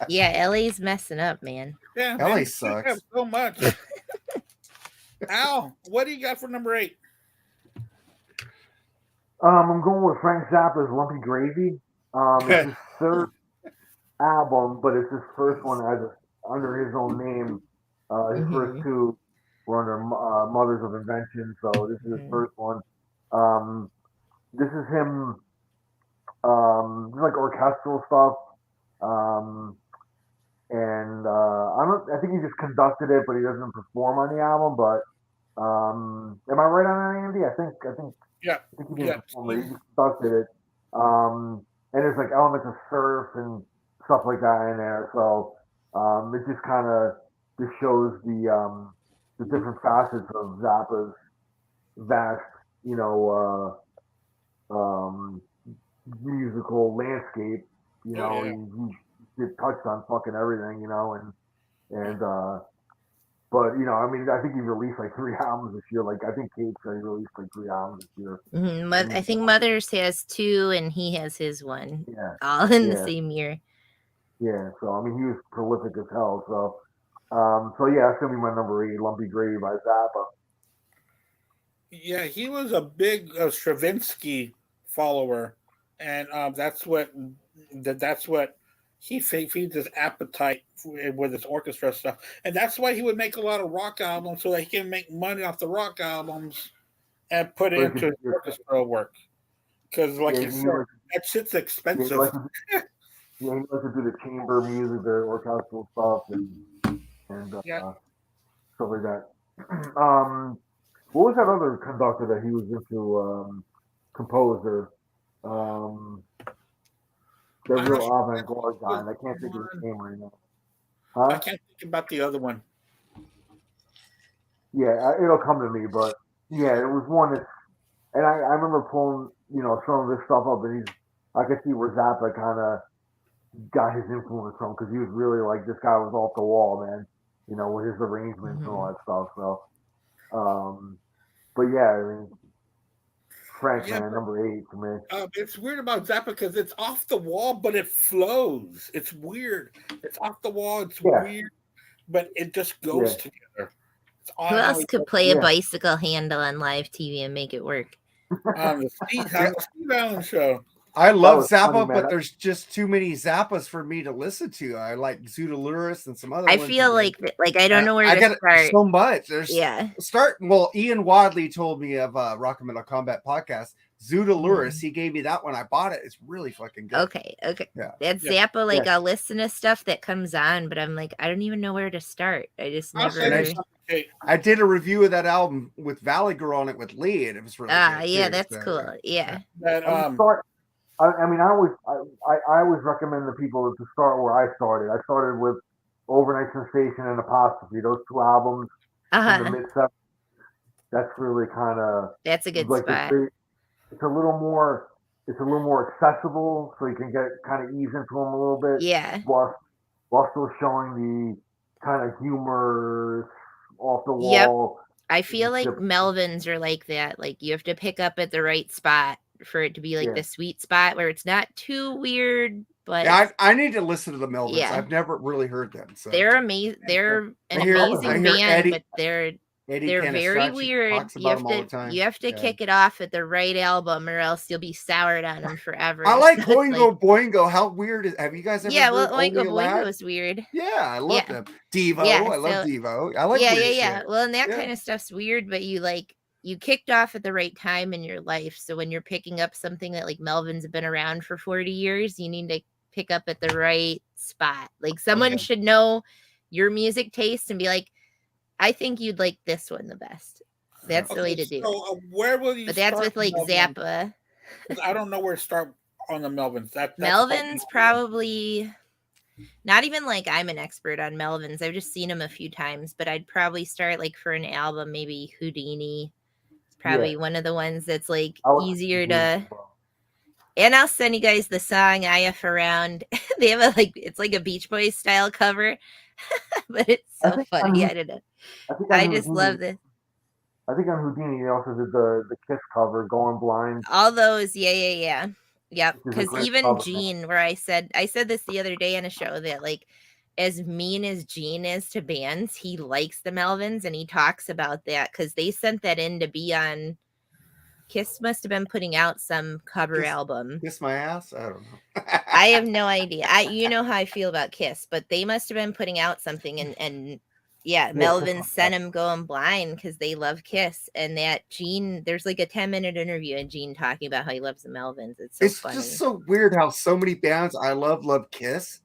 Yeah, LA's messing up, man. Yeah, LA sucks. So much. Al, what do you got for number 8? I'm going with Frank Zappa's Lumpy Gravy. It's his third album, but it's his first one under his own name. His first two were under Mothers of Invention. So this is his first one. This is him, like orchestral stuff. And I think he just conducted it, but he doesn't perform on the album. But am I right on that, Andy? I think Yeah. I think he didn't perform it. He just conducted it. And there's like elements of surf and stuff like that in there. So it just kind of just shows the different facets of Zappa's vast, musical landscape. He touched on fucking everything, but I mean, I think he released like 3 albums this year. Like I think Kate said he released like 3 albums this year. I think Mothers has 2 and he has his 1. Yeah. All in the same year. Yeah, so I mean he was prolific as hell. So yeah, that's gonna be my number 8, Lumpy Gravy by Zappa. Yeah, he was a big Stravinsky follower, and that's what he feeds his appetite with his orchestra stuff, and that's why he would make a lot of rock albums so that he can make money off the rock albums and put it into his orchestra work. Because, like you said, that shit's expensive. He likes to do the chamber music, the orchestral stuff, and stuff like that. What was that other conductor that he was into? Composer. The real avant-garde guy, and I can't think of his name right now. I can't think about the other one. Yeah, it'll come to me, but yeah, it was one that, and I remember pulling, some of this stuff up, and I could see where Zappa kind of got his influence from, because he was really like, this guy was off the wall, man, with his arrangements and all that stuff. So, but yeah, I mean, Frank, man, number 8 for me. It's weird about Zappa because it's off the wall, but it flows. It's weird. It's off the wall. It's weird, but it just goes together. Who else could play a bicycle handle on live TV and make it work? The Steve Allen Show. I love Zappa, but there's just too many Zappas for me to listen to. I like Zutaluris and some other. I feel like I don't know where to start. So much. There's start. Well, Ian Wadley told me of Rock and Metal Combat podcast. Zutaluris, he gave me that one. I bought it. It's really fucking good. Okay. Yeah. That's Zappa. Like I'll listen to stuff that comes on, but I'm like, I don't even know where to start. I just never. I did a review of that album with Valley Girl on it with Lee, and it was really good yeah, that's cool. Yeah. I mean, I always recommend the people to start where I started. I started with Overnight Sensation and Apostrophe, those 2 albums in the mid-70s. That's really kind of that's a good spot. It's a little more accessible, so you can get kind of ease into them a little bit. Yeah. While still showing the kind of humor off the wall. Yep. I feel like Melvins are like that. Like you have to pick up at the right spot for it to be like the sweet spot where it's not too weird, but I need to listen to the Melvins. Yeah. I've never really heard them. So they're amazing. They're an amazing band, but they're very weird. You have to kick it off at the right album, or else you'll be soured on them forever. I like Oingo Boingo. How weird is? Have you guys ever? Yeah, well, Oingo Boingo is weird. Yeah, I love them. Devo, I love Devo. I like. Yeah. Well, and that kind of stuff's weird, but you kicked off at the right time in your life. So when you're picking up something that like Melvin's have been around for 40 years, you need to pick up at the right spot. Like someone should know your music taste and be like, I think you'd like this one the best. That's the way to do it. So where will you? But that's with like Zappa. I don't know where to start on the Melvins. Melvins probably not even like I'm an expert on Melvins. I've just seen them a few times, but I'd probably start like for an album, maybe Houdini. It's probably one of the ones that's like easier to. And I'll send you guys the song "IF Around." They have it's like a Beach Boys style cover, but it's so funny. I don't know. I just love this. I think on Houdini, they also did the Kiss cover, "Going Blind." All those, yeah. Because even Gene, where I said this the other day on a show that like, as mean as Gene is to bands, he likes the Melvins, and he talks about that because they sent that in to be on. Kiss must have been putting out some cover album. Kiss My Ass? I don't know. I have no idea. You know how I feel about Kiss, but they must have been putting out something, and Yeah, Yeah, Melvin Kiss sent him going blind because they love Kiss. And that Gene, there's like a 10-minute interview and Gene talking about how he loves the Melvins. It's so It's funny. just so weird how so many bands I love Kiss.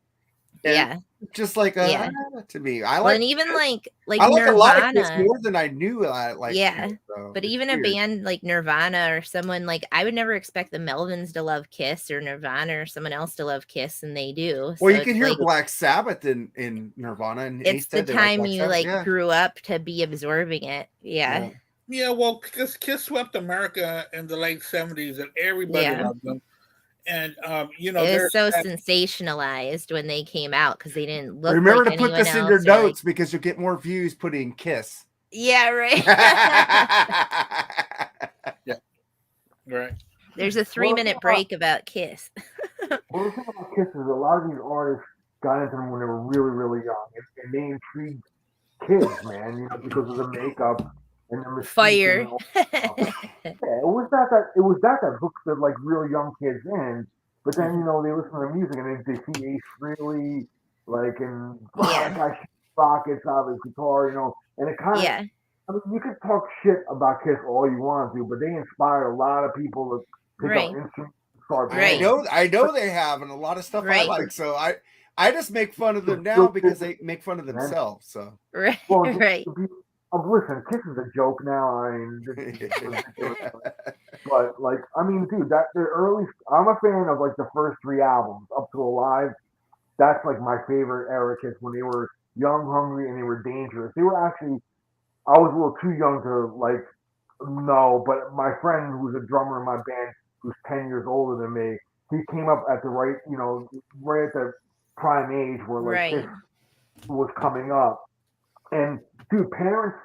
And Yeah. just like Yeah. to me, I Well, like. and even like I like a lot of Kiss Nirvana. more than I knew. I like. Yeah. Kiss, so But it's even weird. a band like Nirvana or someone like, I would never expect the Melvins to love Kiss or Nirvana or someone else to love Kiss, and they do. Well, So you can it's hear like, Black Sabbath in Nirvana, and he it's the said they like time Black you Sabbath. like Yeah. grew up to be absorbing it. Yeah. Yeah, well, Kiss swept America in the late 70s, and everybody Yeah. loved them. And you know, It there's was so that- sensationalized when they came out because they didn't look Remember like to put anyone this in your else, or, like- notes because you'll get more views putting Kiss. Yeah, right. right. There's a 3-minute break about Kiss. Well, the thing about Kiss is a lot of these artists got into them when they were really, really young, and they intrigued kids, man. You know, because of the makeup and the mystique Fire. and all that stuff. Yeah, it was that hooked the like real young kids in. But then you know they listen to the music and they see Ace Frehley, like, and wow, Yeah. that guy shoots rockets out of his guitar, you know, and it kind of. Yeah. I mean, you can talk shit about Kiss all you want to, but they inspired a lot of people to pick Right. up instruments, and start Right. bands. I know they have, and a lot of stuff I Right. like. So I just make fun of them now because they make fun of themselves. So Right. Well, Right. listen, Kiss is a joke now. I mean, it's ridiculous. But like, I mean, dude, I'm a fan of like the first 3 albums up to Alive. That's like my favorite era Kiss when they were young, hungry, and they were dangerous. They were actually, I was a little too young to like know, but my friend who's a drummer in my band, who's 10 years older than me, he came up at the right, you know, right at the prime age where like Right. Kiss was coming up. And dude, parents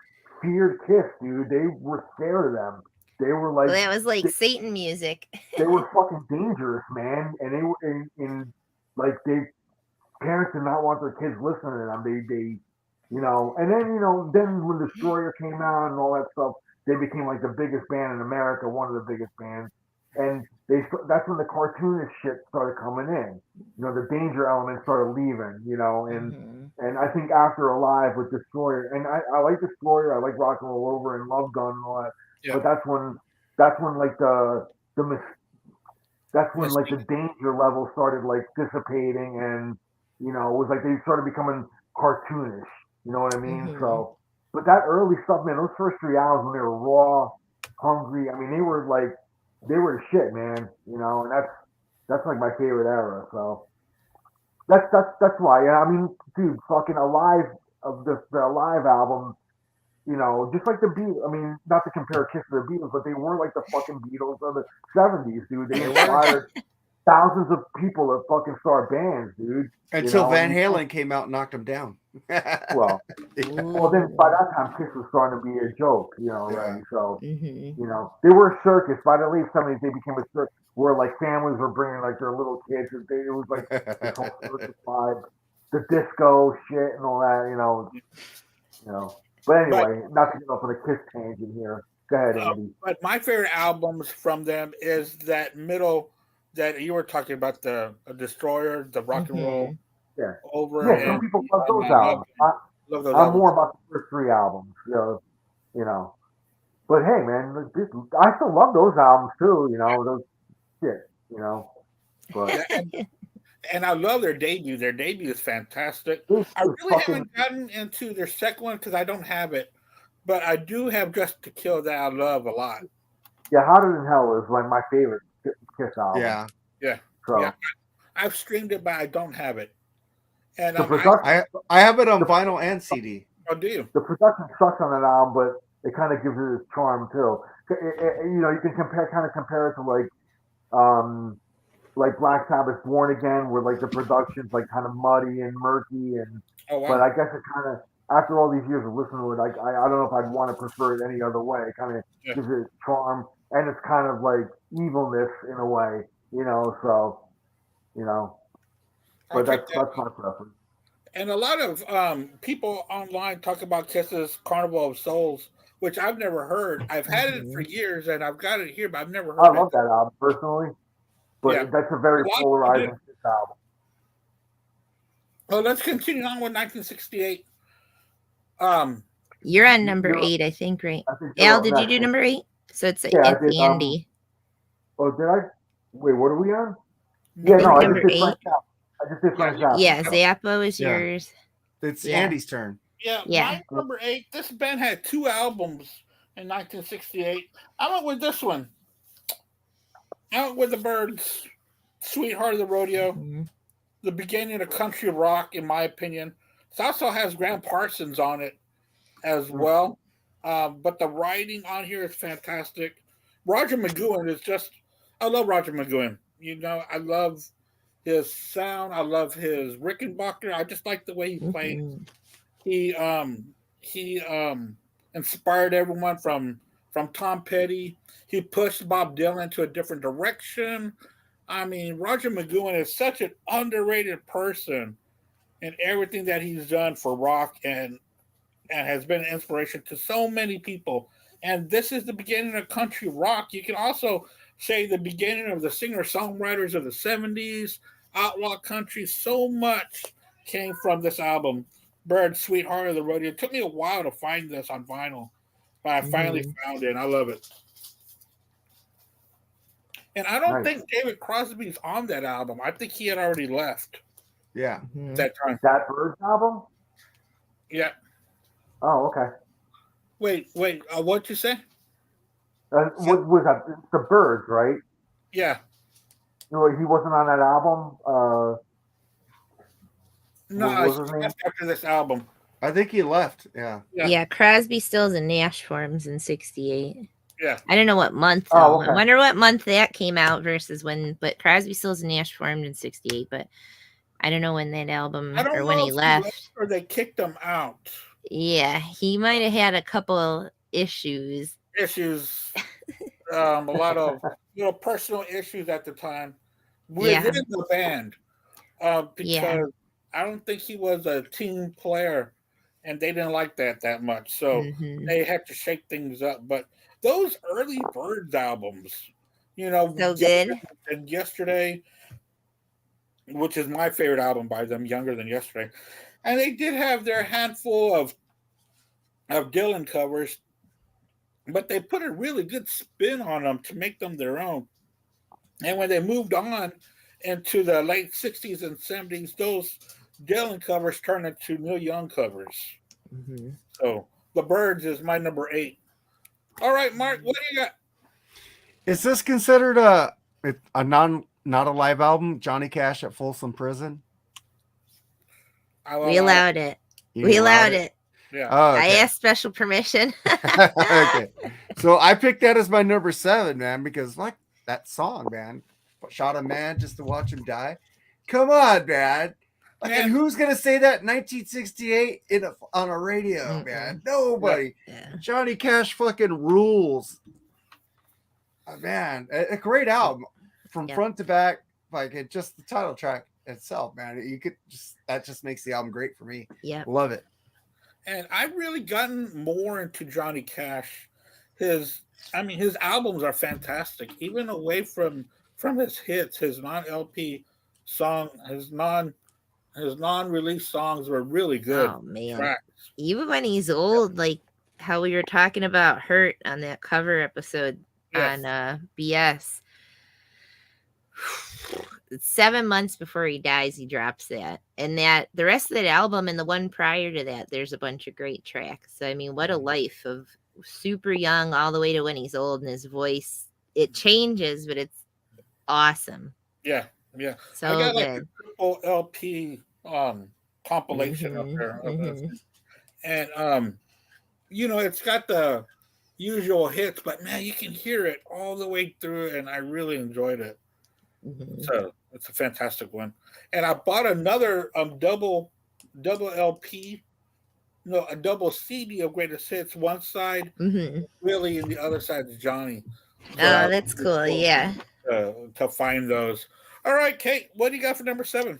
feared Kiss, dude. They were scared of them. They were like, Well, that was like Satan music. they were fucking dangerous, man. And they were in like parents did not want their kids listening to them. They you know, and then you know, then when Destroyer came out and all that stuff, they became like the biggest band in America, one of the biggest bands. And that's when the cartoonish shit started coming in. You know, the danger element started leaving, you know, and Mhm. and I think after Alive with Destroyer, and I like Destroyer, I like Rock and Roll Over and Love Gun and all that. Yeah. But that's when like that's when like the danger level started like dissipating, and you know, it was like they started becoming cartoonish. You know what I mean? Mhm. So, but that early stuff, man, those first 3 albums when they were raw, hungry. I mean, they were the shit, man. You know, and that's like my favorite era. So that's why. Yeah, I mean, dude, fucking Alive of the Alive album. You know, just like the Beatles. I mean, not to compare Kiss to the Beatles, but they were like the fucking Beatles of the '70s, dude. They inspired thousands of people to fucking start bands, dude. until know, Van and- Halen came out and knocked them down. Well, then by that time, Kiss was starting to be a joke, you know, already. So, Mhm. you know, they were a circus. By the late '70s, they became a circus where like families were bringing like their little kids. And it was like this whole circus vibe, the disco shit and all that, you know. But anyway, not to get off on a Kiss tangent here. Go ahead, Andy. But my favorite albums from them is that middle that you were talking about, the Destroyer, the Rock and Roll Yeah. Over. Yeah, some and people love those I love albums. love those I'm albums. more about the first 3 albums, you know. But hey, man, I still love those albums too, you know. Those shit, you know. But And I love their debut. Their debut is fantastic. this I is really fucking haven't gotten into their second one because I don't have it, but I do have Just to Kill that I love a lot. yeah. Hotter Than Hell is like my favorite Kiss album. Yeah, So Yeah. I've streamed it, but I don't have it. And the I production, I have it on vinyl and CD. do. the production sucks on that album, but it kind of gives it its charm too. You know, you can compare it to like Black Sabbath Born Again, where like the production's like kind of muddy and murky, and Oh wow. but I guess it kind of after all these years of listening to it, like I don't know if I'd want to prefer it any other way. It kind of Yeah. gives it its charm, and it's kind of like evilness in a way, you know. So, you know, I'll but check that's that my out. preference. And a lot of people online talk about Kiss's Carnival of Souls, which I've never heard. I've had it for years, and I've got it here, but I've never heard I it. love that album personally, but Yeah. that's a very A lot of people polarizing do. Kiss album. Well, let's continue on with 1968. You're on number You're- 8, I think, right? I think you're Al, up did you next. do number 8? So it's Yeah, I it's did, Andy. Oh, did I? Wait, what are we on? No, Yeah, think no, I number just did 8. Frank Zappa. I just did Frank Zappa. Yeah, Zappa is Yeah. yours. It's Yeah. Andy's turn. Yeah, Yeah. my number 8. This band had 2 albums in 1968. I went with this one. I went with the Byrds, "Sweetheart of the Rodeo," Mhm. the beginning of country rock, in my opinion. It also has Graham Parsons on it as well. But the writing on here is fantastic. Roger McGowan is just, I love Roger McGowan. You know, I love his sound. I love his Rickenbacker. I just like the way he plays. Mhm. He inspired everyone from Tom Petty. He pushed Bob Dylan to a different direction. I mean, Roger McGowan is such an underrated person in everything that he's done for rock and has been an inspiration to so many people. And this is the beginning of country rock. You can also say the beginning of the singer-songwriters of the 70s, outlaw country. So much came from this album, Bird, "Sweetheart of the Rodeo." It took me a while to find this on vinyl, but I finally found it, and I love it. And I don't Nice. think David Crosby's on that album. I think he had already left Yeah. Mhm. that time. That Birds album? Yeah. Oh, okay. Wait. What'd you say? What was that? It's the Birds, right? Yeah. No, he wasn't on that album. No, What was he his name? left after this album. I think he left. Yeah. Yeah. Yeah, Crosby, Stills, and Nash forms in 68. Yeah. I don't know what month, Oh, though. okay. I wonder what month that came out versus when, but Crosby, Stills, and Nash formed in 68, but I don't know when that album I don't or know when if he left. or they kicked him out. Yeah, he might have had a couple issues. Issues, a lot of personal issues at the time Yeah. within the band, because Yeah. I don't think he was a team player, and they didn't like that much. So Mhm. they had to shake things up. But those early Birds albums, So good. and Yesterday, which is my favorite album by them, Younger Than Yesterday, and they did have their handful of Dylan covers, but they put a really good spin on them to make them their own. And when they moved on into the late 60s and 70s, those Dylan covers turned into Neil Young covers. Mhm. So the Birds is my number 8. All right, Mark, what do you got? Is this considered a not a live album? Johnny Cash at Folsom Prison. We allowed it. You We allowed it. Yeah. Oh, I okay. asked special permission. Okay. So I picked that as my number 7, man, because like that song, man. Shot a man just to watch him die. Come on, man. Like, and who's gonna say that in 1968 on a radio, man? Nobody. Yeah. Johnny Cash fucking rules. Man, a great album from front to back. Like it just the title track itself, man. You could that just makes the album great for me. Yeah. Love it. And I've really gotten more into Johnny Cash. His albums are fantastic, even away from his hits. His non-LP song, his non-release songs were really good. Oh man. tracks. Even when he's old, like how we were talking about Hurt on that cover episode Yes. on BS. 7 months before he dies, he drops that. And that the rest of that album and the one prior to that, there's a bunch of great tracks. I mean, what a life of super young all the way to when he's old, and his voice, it changes, but it's awesome. Yeah. So I got like good. a triple LP compilation up there of this. And it's got the usual hits, but man, you can hear it all the way through, and I really enjoyed it. Mhm. So it's a fantastic one. And I bought another double LP, a double CD of greatest hits. One side Mhm. Willie, and the other side is Johnny. So Oh, that's cool. Yeah. To find those. All right, Kate, what do you got for number 7?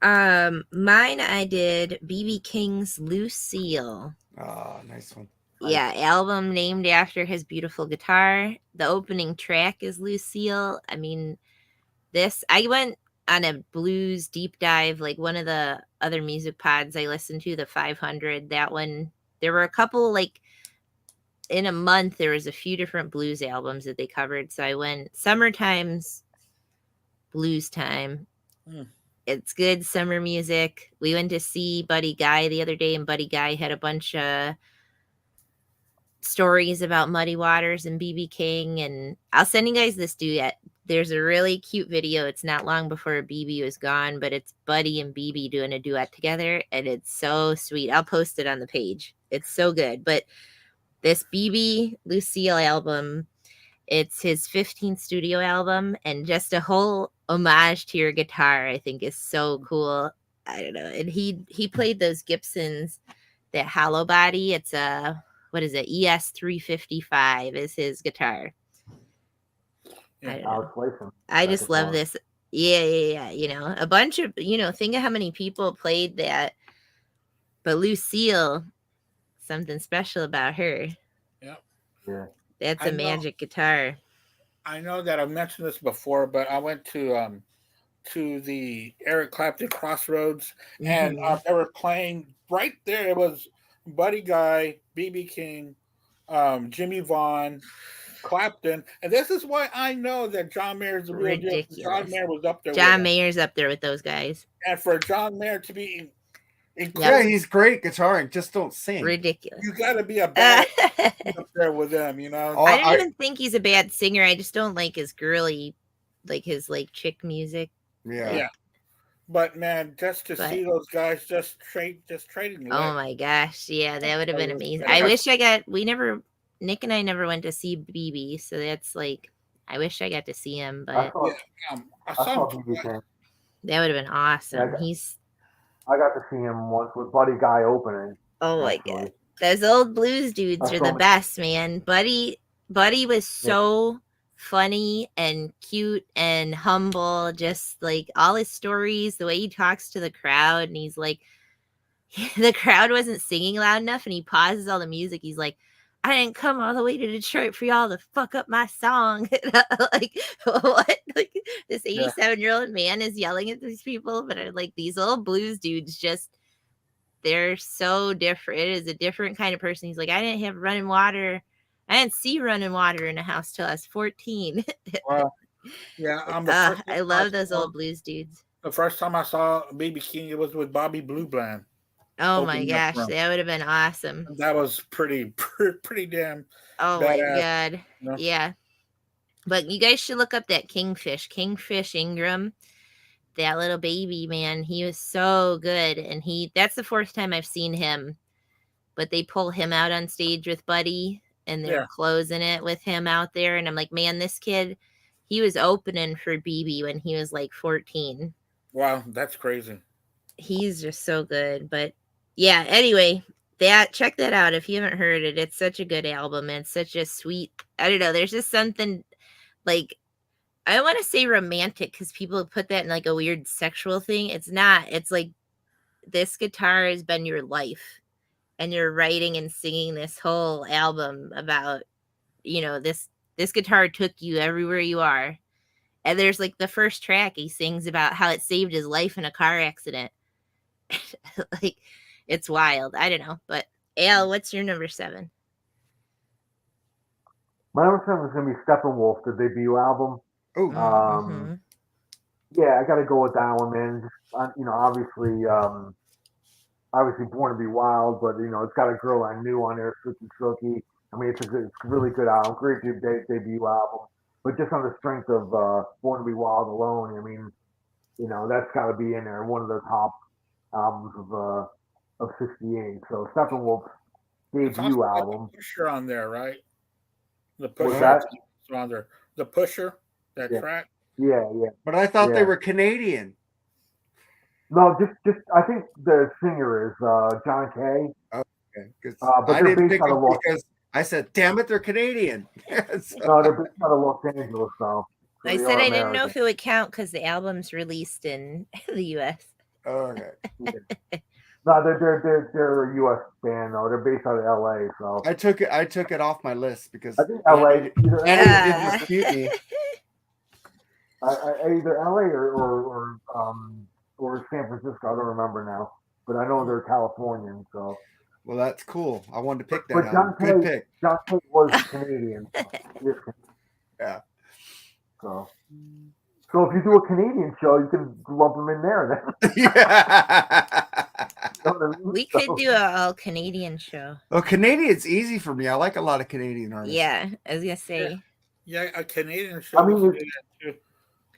Mine I did BB King's Lucille. Oh, nice one. Yeah, album named after his beautiful guitar. The opening track is Lucille. I mean, I went on a blues deep dive, like one of the other music pods I listened to, the 500, that one, there were a couple, like in a month, there was a few different blues albums that they covered. So I went Summertime's Blues Time. It's good summer music. We went to see Buddy Guy the other day, and Buddy Guy had a bunch of stories about Muddy Waters and BB King. And I'll send you guys this duet. There's a really cute video. It's not long before BB was gone, but it's Buddy and BB doing a duet together, and it's so sweet. I'll post it on the page. It's so good. But this BB Lucille album, it's his 15th studio album, and just a whole homage to your guitar, I think, is so cool. I don't know. And he played those Gibsons, that hollow body. It's a, what is it? ES 355 is his guitar. I just love this. Yeah. You know, a bunch of, you know, think of how many people played that. But Lucille, something special about her. Yeah. That's a magic guitar. I know that I've mentioned this before, but I went to the Eric Clapton Crossroads, and they were playing right there. It was Buddy Guy, BB King, Jimmy Vaughn, Clapton, and this is why I know that John Mayer's the real deal. John Mayer was up there. John Mayer's up there with those guys. And for John Mayer to be yeah, he's great guitaring, just don't sing. Ridiculous. You got to be a bad up there with them, you know. I don't even think he's a bad singer. I just don't like his girly, like his like chick music. Yeah. But man, just to see those guys just trading. Oh my gosh, yeah, that would have been amazing. I wish Nick and I never went to see BB, so that's like, I wish I got to see him, but I saw BB. That would have been awesome. Yeah, I got to see him once with Buddy Guy opening. Oh my god, those old blues dudes are the best, man. Buddy was so funny and cute and humble, just like all his stories, the way he talks to the crowd, and he's like, the crowd wasn't singing loud enough, and he pauses all the music. He's like, I didn't come all the way to Detroit for y'all to fuck up my song. Like, what? Like, this 87-year-old man is yelling at these people, but like these little blues dudes, just, they're so different. It is a different kind of person. He's like, I didn't have running water. I didn't see running water in a house till I was 14. Wow. Yeah, I love those old blues dudes. The first time I saw BB King, it was with Bobby Blue Bland. Oh my gosh, that would have been awesome. That was pretty damn. Oh badass, my god, you know? Yeah. But you guys should look up that Kingfish Ingram. That little baby, man, he was so good, and that's the fourth time I've seen him. But they pull him out on stage with Buddy, and they're closing it with him out there, and I'm like, man, this kid, he was opening for BB when he was like 14. Wow, that's crazy. He's just so good. But yeah, anyway, check that out if you haven't heard it. It's such a good album. It's such a sweet, I don't know, there's just something like, I don't want to say romantic because people put that in like a weird sexual thing. It's not. It's like, this guitar has been your life, and you're writing and singing this whole album about, you know, this guitar took you everywhere you are. And there's like the first track, he sings about how it saved his life in a car accident. Like, it's wild. I don't know. But Al, what's your number 7? My number 7 is going to be Steppenwolf, the debut album. Oh, yeah, I got to go with that one, man. Just, you know, obviously Born to Be Wild, but you know, it's got a girl I knew on there, Suki. I mean, it's a really good album, great debut album. But just on the strength of Born to Be Wild alone, I mean, you know, that's got to be in there, one of the top albums of '68. So Steppenwolf's debut album. The Pusher on there, right? The Pusher on there. The Pusher, that track. Yeah. But I thought they were Canadian. No, just I think the singer is John Kay. Okay, but I didn't pick up because I said, "Damn it, they're Canadian." No, they're based out of Los Angeles, so. I said I didn't know if it would count because the album's released in the U.S. Okay. No, they're a U.S. band though. They're based out of L.A. So I took it off my list because I think L.A. didn't dispute me. Either L.A. or or San Francisco. I don't remember now, but I know they're Californian. So, Well, that's cool. I wanted to pick that but album. Good pick. John Tate was Canadian. So he is Canadian. Yeah. So if you do a Canadian show, you can lump them in there. Then. Yeah. You know what I mean? We could do a all Canadian show. Well, Canadian's easy for me. I like a lot of Canadian artists. Yeah, I was gonna say. Yeah, a Canadian show. I mean, we could do that too.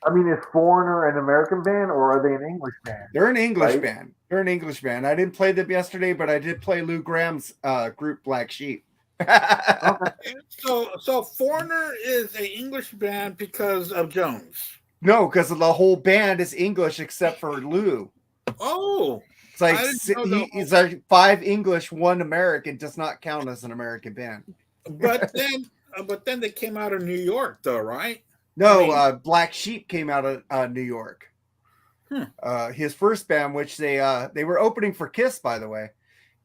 I mean, is Foreigner an American band or are they an English band? They're an English Right? band. They're an English band. I didn't play them yesterday, but I did play Lou Graham's group Black Sheep. Okay. So Foreigner is an English band because of Jones. No, because the whole band is English except for Lou. Oh, It's like I didn't know it's like 5 English, 1 American. Does not count as an American band. but then they came out of New York, though, right? No, I mean- Black Sheep came out of New York. His first band, which they were opening for Kiss, by the way,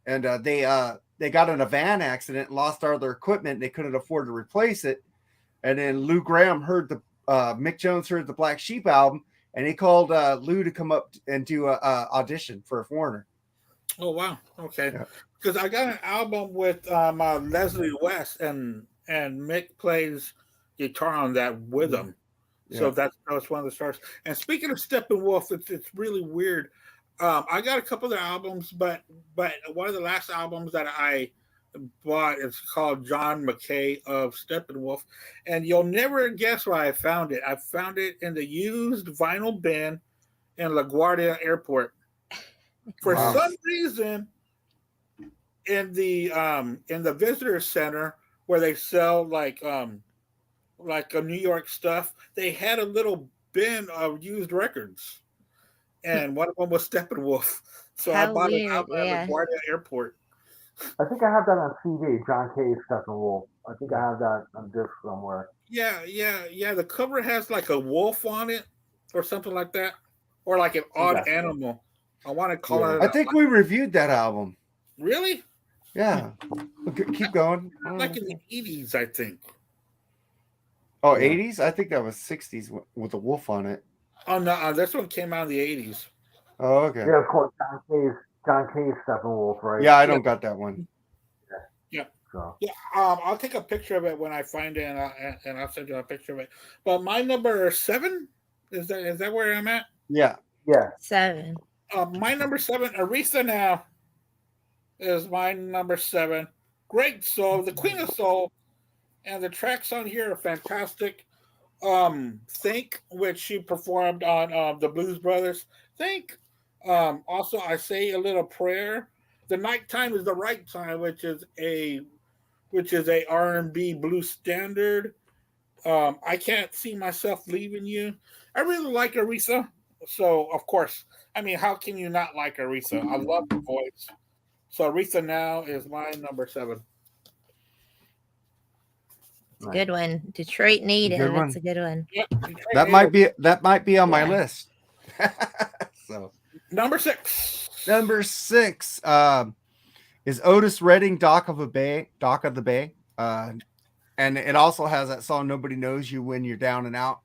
and they got in a van accident, and lost all their equipment, and they couldn't afford to replace it. And then Lou Graham heard Mick Jones heard the Black Sheep album, and he called Lou to come up and do a audition for a Foreigner. Oh wow, okay. Yeah. Because I got an album with Leslie West, and Mick plays guitar on that with him. So Yeah. that's one of the stars. And speaking of Steppenwolf, it's really weird. I got a couple of their albums, but one of the last albums that I bought is called John McKay of Steppenwolf, and you'll never guess where I found it. I found it in the used vinyl bin in LaGuardia Airport. For Wow. some reason, in the visitor center where they sell like a New York stuff, they had a little bin of used records, and one of them was Steppenwolf. So I How bought weird, it out yeah. at LaGuardia Airport. I think I have that on CD, John Cage, Steppenwolf. I think I have that on disc somewhere. Yeah. The cover has like a wolf on it, or something like that, or like an odd Okay. animal. I want to call Yeah. it. I think we reviewed that album. Really Yeah. Okay, keep going. like in the 80s, I think. Oh, Yeah. 80s? I think that was 60s with a wolf on it. Oh no, this one came out in the 80s. Oh, okay. Yeah, of course, John Cage, Steppenwolf, right? Yeah, I don't got that one. So Yeah, I'll take a picture of it when I find it, and I'll send you a picture of it. But my number 7 is that where I'm at? Yeah. yeah, 7. My number 7, Aretha Now, is my number 7. Great soul, the Queen of Soul, and the tracks on here are fantastic. Think, which she performed on the Blues Brothers. Think. Also, I Say a Little Prayer. The Nighttime is the Right Time, which is a R&B blues standard. I Can't See Myself Leaving You. I really like Aretha. So, of course, I mean, how can you not like Aretha? I love her voice. So, Aretha Now is my number 7. Good one. Detroit native. Good one. That's a good one. Yep. That might be on my Yeah. list. So Number 6. number 6 is Otis Redding, Dock of the Bay. And it also has that song Nobody Knows You When You're Down and Out.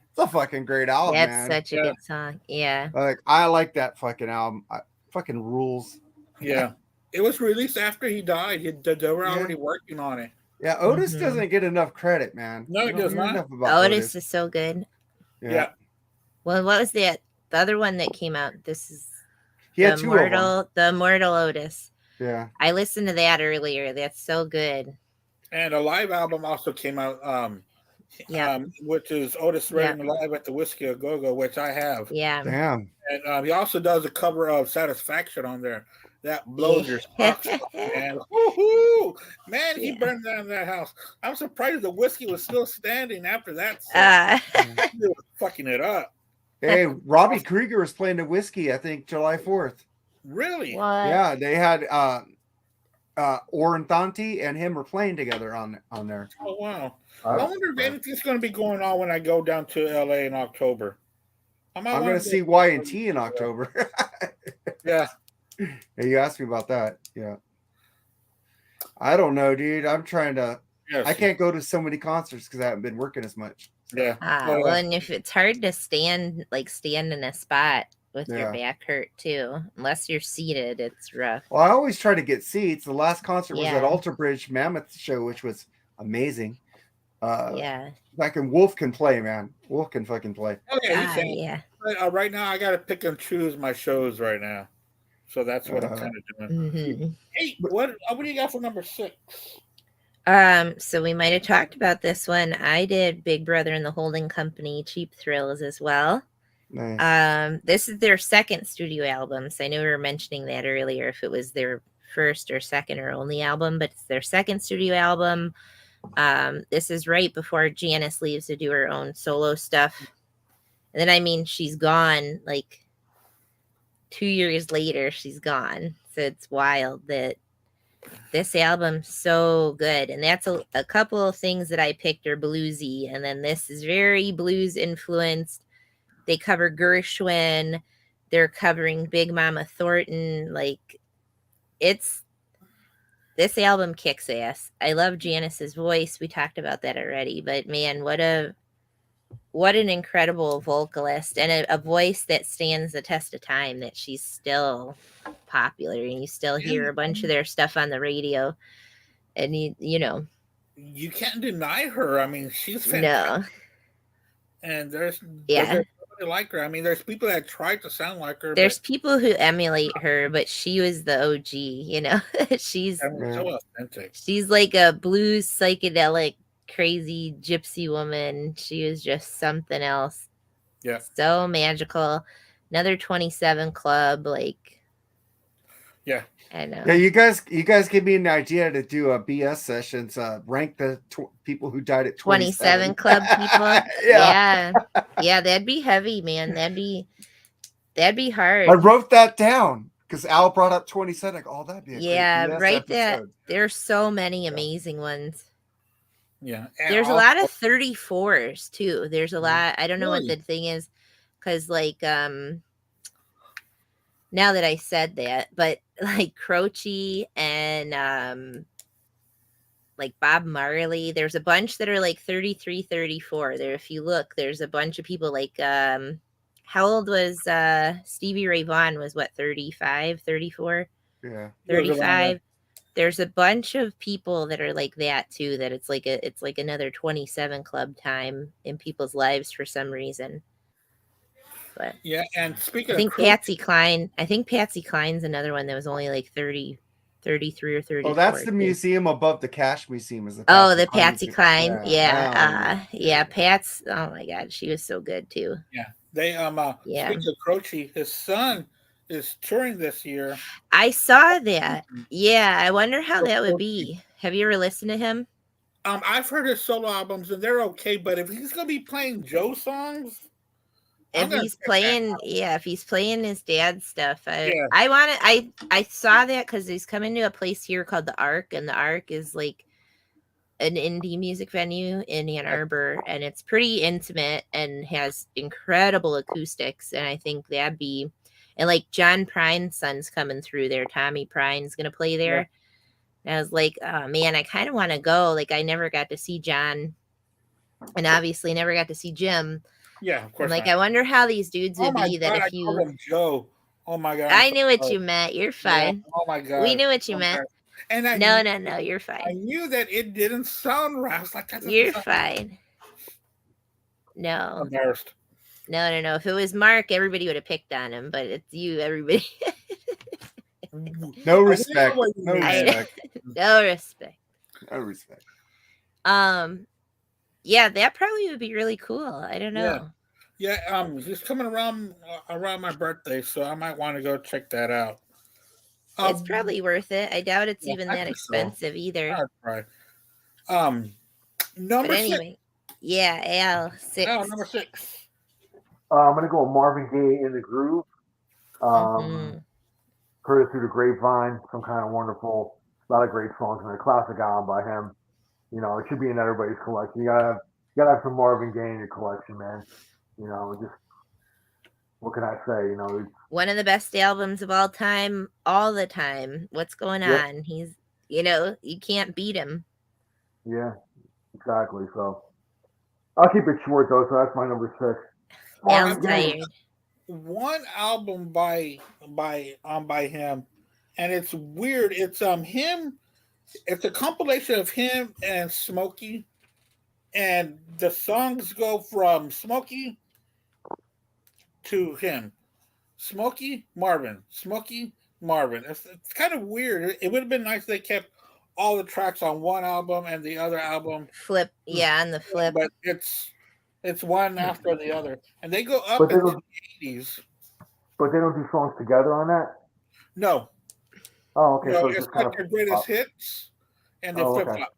It's a fucking great album, That's man. such a Yeah. good song. Yeah. Like, I like that fucking album. Fucking rules. Yeah. It was released after he died. They were Yeah. already working on it. Yeah, Otis Mhm. doesn't get enough credit, man. No, he You don't does hear not. enough about Otis is so good. Yeah. Well, what was the other one that came out? This is He had 2 of them. the Immortal Otis. Yeah. I listened to that earlier. That's so good. And a live album also came out, Yeah. which is Otis Redding live at the Whiskey a Go Go, which I have. Yeah. Damn. And he also does a cover of Satisfaction on there. That blows your socks off, man. Woo-hoo! Man, he Yeah. burned down that house. I'm surprised the whiskey was still standing after that. So he was fucking it up. Hey, Robbie Krieger was playing the Whiskey, I think, July 4th. Really? what? Yeah, they had Oren Thante and him were playing together on there. Oh, wow. I wonder if anything's going to be going on when I go down to LA in October. I'm going to see Y&T in October. Yeah. Hey, you asked me about that. Yeah. I don't know, dude. I'm trying to. Yes. I can't go to so many concerts because I haven't been working as much. Yeah. Well, and if it's hard to stand in a spot with your back hurt too. Unless you're seated, it's rough. Well, I always try to get seats. The last concert was at Yeah. Alter Bridge Mammoth show, which was amazing. Yeah. Fucking Wolf can play, man. Wolf can fucking play. Oh yeah, he can. Yeah. But, right now, I got to pick and choose my shows right now, so that's what I'm kind of doing. Mm-hmm. Hey, what do you got for number 6? So we might have talked about this one. I did Big Brother and the Holding Company, Cheap Thrills as well. Nice. This is their second studio album. So I know we were mentioning that earlier, if it was their first or second or only album, but it's their second studio album. This is right before Janice leaves to do her own solo stuff. And then, I mean, she's gone like 2 years later, she's gone. So it's wild that this album's so good. And that's a couple of things that I picked are bluesy. And then this is very blues influenced. They cover Gershwin. They're covering Big Mama Thornton. Like, this album kicks ass. I love Janice's voice. We talked about that already. But man, what an incredible vocalist, and a voice that stands the test of time, that she's still popular and you still hear a bunch of their stuff on the radio, and you know you can't deny her. I mean, she's fantastic. No. And there's nobody like her. I mean, there's people that try to sound like her. There's people who emulate her, but she was the OG, you know. She's so authentic. She's like a blues psychedelic crazy gypsy woman. She was just something else. Yeah. So magical. Another 27 Club, like. Yeah. I know. Yeah, you guys give me an idea to do a BS sessions. Rank the people who died at 27 Club people. Yeah, that'd be heavy, man. That'd be hard. I wrote that down because Al brought up 27. Like, that'd be a great BS that. episode. There's so many amazing ones. Yeah. There's a lot of 34s too. There's a lot. I don't know what the thing is, because like now that I said that, but like Croce and like Bob Marley, there's a bunch that are like 33, 34. There, if you look, there's a bunch of people like how old was Stevie Ray Vaughan? Was what, 35, 34? Yeah. 35. There's a bunch of people that are like that too, that it's like another 27 Club time in people's lives for some reason. But yeah, and speaking I think Patsy Cline's another one that was only like 30, 33 or 34. Oh, that's the museum above the Cash Museum. Is the Patsy Cline. Yeah. Pat's, oh my God, she was so good too. Yeah. They speaking of Croce, his son is touring this year. I saw that. Yeah, I wonder how that would be. Have you ever listened to him? I've heard his solo albums and they're okay, but if he's gonna be playing Joe songs, if he's playing his dad's stuff, I saw that because he's coming to a place here called the Ark, and the Ark is like an indie music venue in Ann Arbor, and it's pretty intimate and has incredible acoustics, and I think that'd be. And like John Prine's son's coming through there. Tommy Prine's gonna play there. Yeah. And I was like, oh man, I kind of want to go. Like, I never got to see John, and obviously never got to see Jim. Yeah, of course. Like, I wonder how these dudes would be that if you. I called him Joe. Oh my God. I knew what you meant. You're fine. Yeah. Oh my God. We knew what you meant. And no, you're fine. I knew that it didn't sound right. I was like, you're fine. No. Embarrassed. No. If it was Mark, everybody would have picked on him, but it's you, everybody. No respect. No respect. No respect. No respect. Yeah, that probably would be really cool. I don't know. Yeah, he's coming around my birthday, so I might want to go check that out. It's probably worth it. I doubt it's even that expensive either. Right. Number anyway, 6. Yeah, Al, 6. Al, number 6. I'm gonna go with Marvin Gaye, In the Groove. Heard it through the grapevine. Some kind of wonderful, a lot of great songs, and a classic album by him. You know, it should be in everybody's collection. You gotta have some Marvin Gaye in your collection, man. You know, just what can I say? You know, one of the best albums of all time, all the time. What's going on? He's, you know, you can't beat him. Yeah, exactly. So I'll keep it short though. So that's my number 6. Al's tired. one album by him, and it's weird. It's him. It's a compilation of him and Smokey, and the songs go from Smokey to him. Smokey Marvin. Smokey Marvin. It's kind of weird. It would have been nice if they kept all the tracks on one album and the other album. Flip, yeah, on the flip. But it's one after the other. And they go up But they into don't- the 80s. But they don't do songs together on that. No. Oh, okay. No, So it's just kind like their of. greatest hits and they flip okay. flop.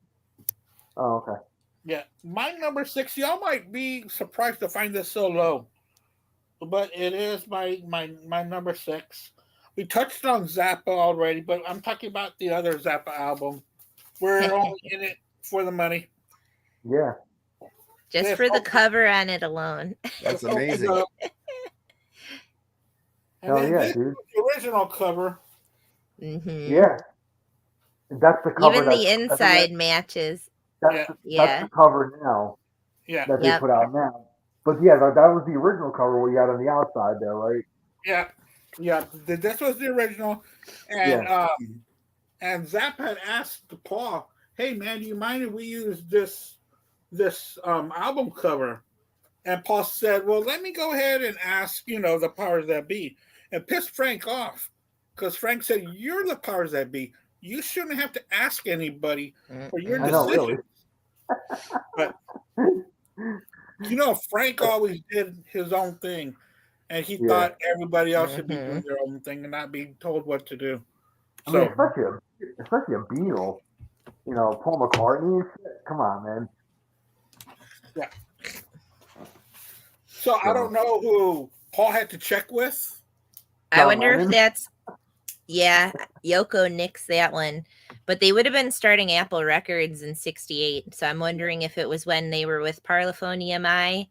Oh, okay. Yeah. My number 6, y'all might be surprised to find this so low. But it is my number 6. We touched on Zappa already, but I'm talking about the other Zappa album. We're only in it for the money. Yeah. Just Yeah, for the folks. cover on it alone. That's amazing. And Hell then yeah, this dude. was the original cover. Mhm. Yeah. That's the cover. Even the that's- inside matches. That's Yeah. the cover now Yeah. that they Yep. put out now. But yeah, that was the original cover we got on the outside there, right? Yeah. Yeah. This was the original. And and Zapp had asked Paul, hey man, do you mind if we use this album cover? And Paul said, well, let me go ahead and ask, the powers that be. And pissed Frank off. Because Frank said, you're the powers that be. You shouldn't have to ask anybody for your I know, decision. really. But Frank always did his own thing, and he Yeah. thought everybody else should be Mhm. doing their own thing and not being told what to do. I mean, So especially a Beatle, Paul McCartney and shit. Come on, man. I don't know who Paul had to check with. I John wonder Lennon? if that's Yoko nixed that one. But they would have been starting Apple Records in 68. So I'm wondering if it was when they were with Parlophone EMI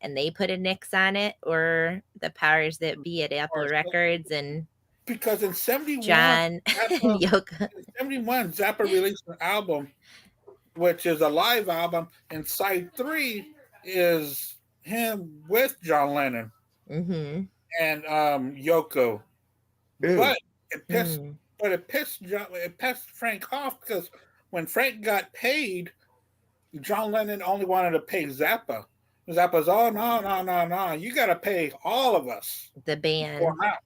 and they put a nix on it, or the powers that be at Apple Records and Because in 71, John Zappa, Yoko. in 71, Zappa released an album, which is a live album, and side 3 is him with John Lennon Mm-hmm. and Yoko. Ew. But it pissed Mm. But it pissed Frank off because when Frank got paid, John Lennon only wanted to pay Zappa. Zappa's, oh no, you got to pay all of us The band. or out,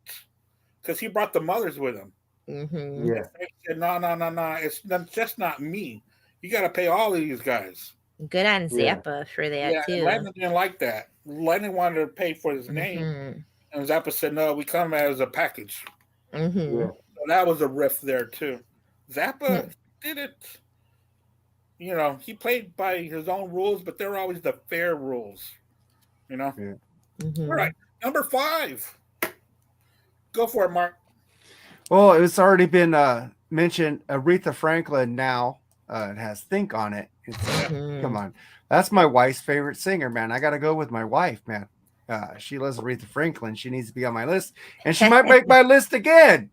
because he brought the mothers with him. Mm-hmm. Yeah. Frank said, no, just not me. You got to pay all of these guys. Good on Yeah. Zappa for that Yeah, too. Lennon didn't like that. Lennon wanted to pay for his name, Mhm. and Zappa said, no, we come as a package. Mhm. Yeah. So that was a riff there too. Zappa did it. He played by his own rules, but they're always the fair rules. Mhm. All right, number 5. Go for it, Mark. Well, it's already been mentioned. Aretha Franklin now it has "Think" on it. It's, Mhm. come on, that's my wife's favorite singer, man. I got to go with my wife, man. She loves Aretha Franklin. She needs to be on my list, and she might make my list again.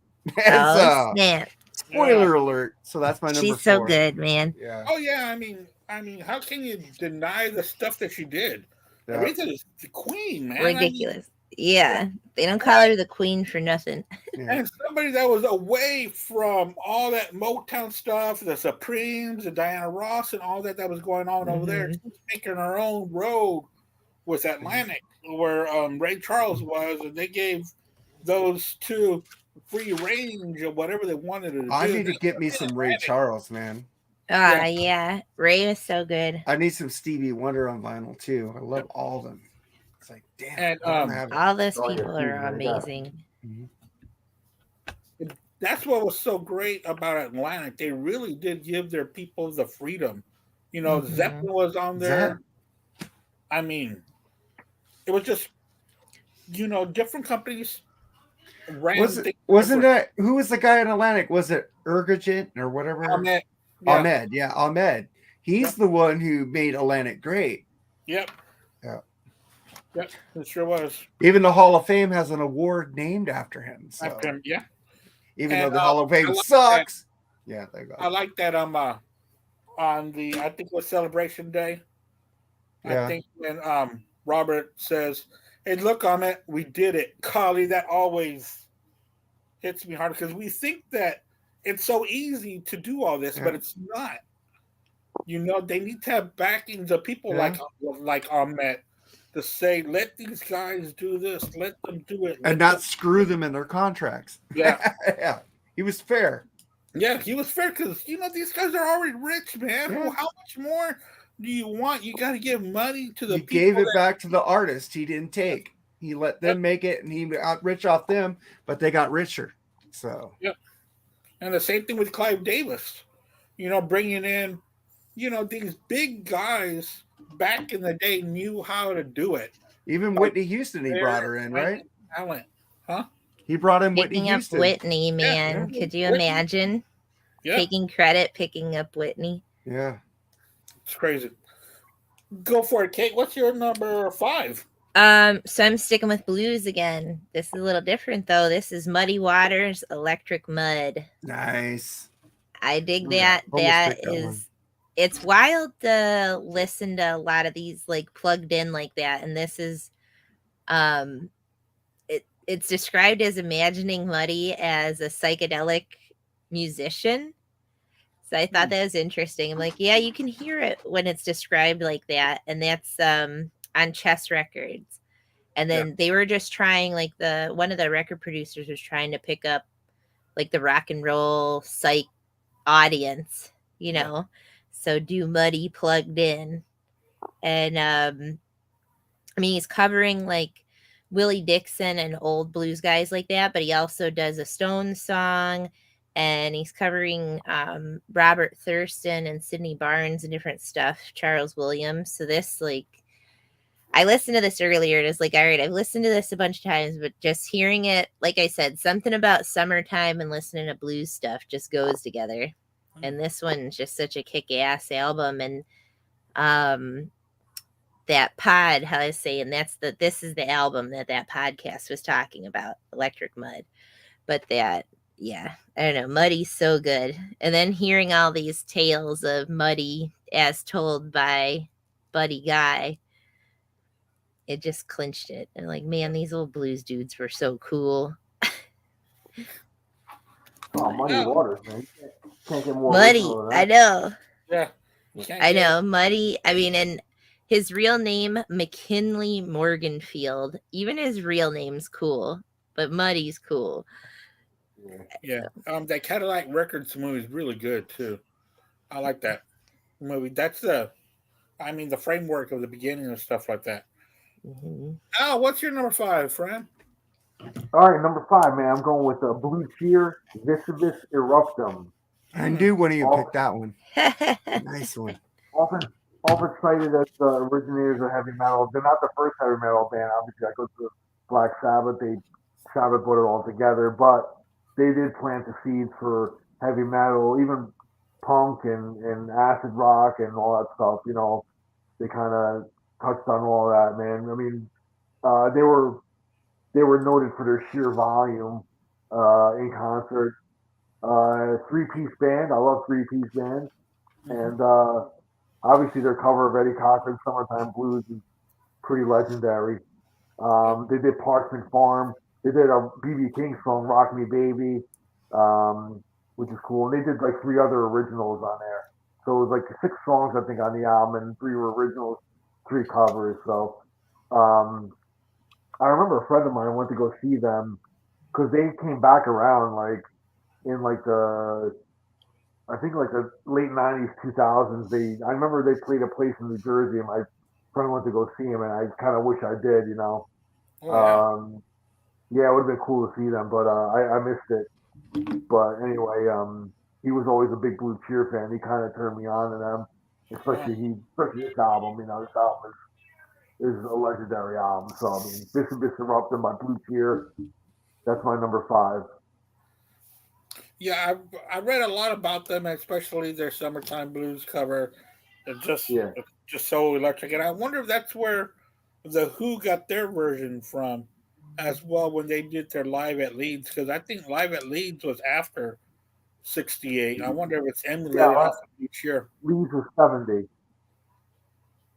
Oh, snap. Spoiler alert! So that's my number. She's so 4. good, man. Yeah. Oh yeah, I mean, how can you deny the stuff that she did? Yeah. Aretha is the queen, man. I mean, Ridiculous. Yeah. They don't call her the queen for nothing. Yeah. and somebody that was away from all that Motown stuff, the Supremes, the Diana Ross, and all that was going on over there. She was making her own road with Atlantic, where Ray Charles was, and they gave those two free range of whatever they wanted to do. I need to get me some Ray Charles, man. Yeah. Ray is so good. I need some Stevie Wonder on vinyl too. I love all of them. It's like, damn. And, I don't have it. All those Oh, yeah, people are yeah. amazing. That's what was so great about Atlantic. They really did give their people the freedom. Mhm. Zeppelin was on there. I mean, it was just, different companies ran things Wasn't different. that who was the guy in Atlantic? Was it Ergogent or whatever? Ahmed. Yeah. Ahmed, yeah, Ahmed. He's the one who made Atlantic great. Yep. Yeah. Yep. It sure was. Even the Hall of Fame has an award named after him. So After him, yeah. even And, though the Hall of Fame I like sucks. Yeah, there you go. I like that on the I think it was Celebration Day. Yeah. I think when Robert says, And look on it, we did it. Golly, that always hits me hard because we think that it's so easy to do all this, but it's not. They need to have backings of people like Ahmet to say, let these guys do this, let them do it, and not screw them in their contracts. Yeah. Yeah. He was fair. Yeah, he was fair because these guys are already rich, man. Yeah. How much more do you want? You got to give money to the He people. gave it back to the artist. He didn't take. He let them make it, and he got rich off them, but they got richer. So yeah, and the same thing with Clive Davis. Bringing in, these big guys back in the day knew how to do it. Even Whitney Houston, he brought her in, right? Talent, huh? He brought in Whitney Picking up Houston. Whitney, man. Yeah. Could you Whitney. imagine Yeah, taking credit, picking up Whitney? Yeah. it's crazy. Go for it, Kate. What's your number 5? So I'm sticking with blues again. This is a little different though. This is Muddy Waters, Electric Mud. Nice. I dig that. That is, it's wild to listen to a lot of these like plugged in like that. And this is, it's described as imagining Muddy as a psychedelic musician. So I thought that was interesting. I'm like, yeah, you can hear it when it's described like that. And that's on Chess Records. And then they were just trying, like, one of the record producers was trying to pick up like the rock and roll psych audience, so do Muddy plugged in. And I mean, he's covering like Willie Dixon and old blues guys like that, but he also does a Stones song, and he's covering Robert Thurston and Sidney Barnes and different stuff, Charles Williams. So this, like, I listened to this earlier and it's like, all right, I've listened to this a bunch of times, but just hearing it, like I said, something about summertime and listening to blues stuff just goes together. And this one's just such a kick-ass album. And that pod, how I say, and this is the album that podcast was talking about, Electric Mud. But that, yeah, I don't know, Muddy's so good. And then hearing all these tales of Muddy as told by Buddy Guy, it just clinched it. And like, man, these old blues dudes were so cool. Oh, Muddy Waters, man. Can't get more Muddy, original than that. I know. Yeah. I know, Muddy. I mean, and his real name, McKinley Morganfield. Even his real name's cool, but Muddy's cool. Yeah. That Cadillac Records movie is really good too. I like that movie. That's the framework of the beginning and stuff like that. Mm-hmm. Oh, what's your number 5, Fran? All right, number 5, man. I'm going with Blue Cheer, Visibus Eruptum. I knew when you picked that one. Nice one. Often cited as the originators of heavy metal. They're not the first heavy metal band. Obviously, I go to Black Sabbath. Sabbath put it all together, but they did plant the seeds for heavy metal, even punk and acid rock and all that stuff. They kind of touched on all that, man. I mean, they were noted for their sheer volume in concert. 3-piece band. I love 3-piece bands. And obviously their cover of Eddie Cochran's Summertime Blues is pretty legendary. They did Parchment Farm. They did a B.B. King song, Rock Me Baby, which is cool. And they did like 3 other originals on there. So it was like 6 songs, I think, on the album, and 3 were originals, 3 covers. So I remember a friend of mine went to go see them because they came back around like in like the late 90s, 2000s. I remember they played a place in New Jersey, and my friend went to go see him, and I kind of wish I did, Oh, yeah. Yeah, it would have been cool to see them, but I missed it. But anyway, he was always a big Blue Cheer fan. He kind of turned me on to them, especially this album. This album is a legendary album. So I mean, Visibus Eruptum by Blue Cheer. That's my number 5. Yeah, I read a lot about them, especially their Summertime Blues cover. It's just so electric. And I wonder if that's where the Who got their version from as well when they did their Live at Leeds, because I think Live at Leeds was after 68. I wonder if it's emulated off of each year. Leeds was 70.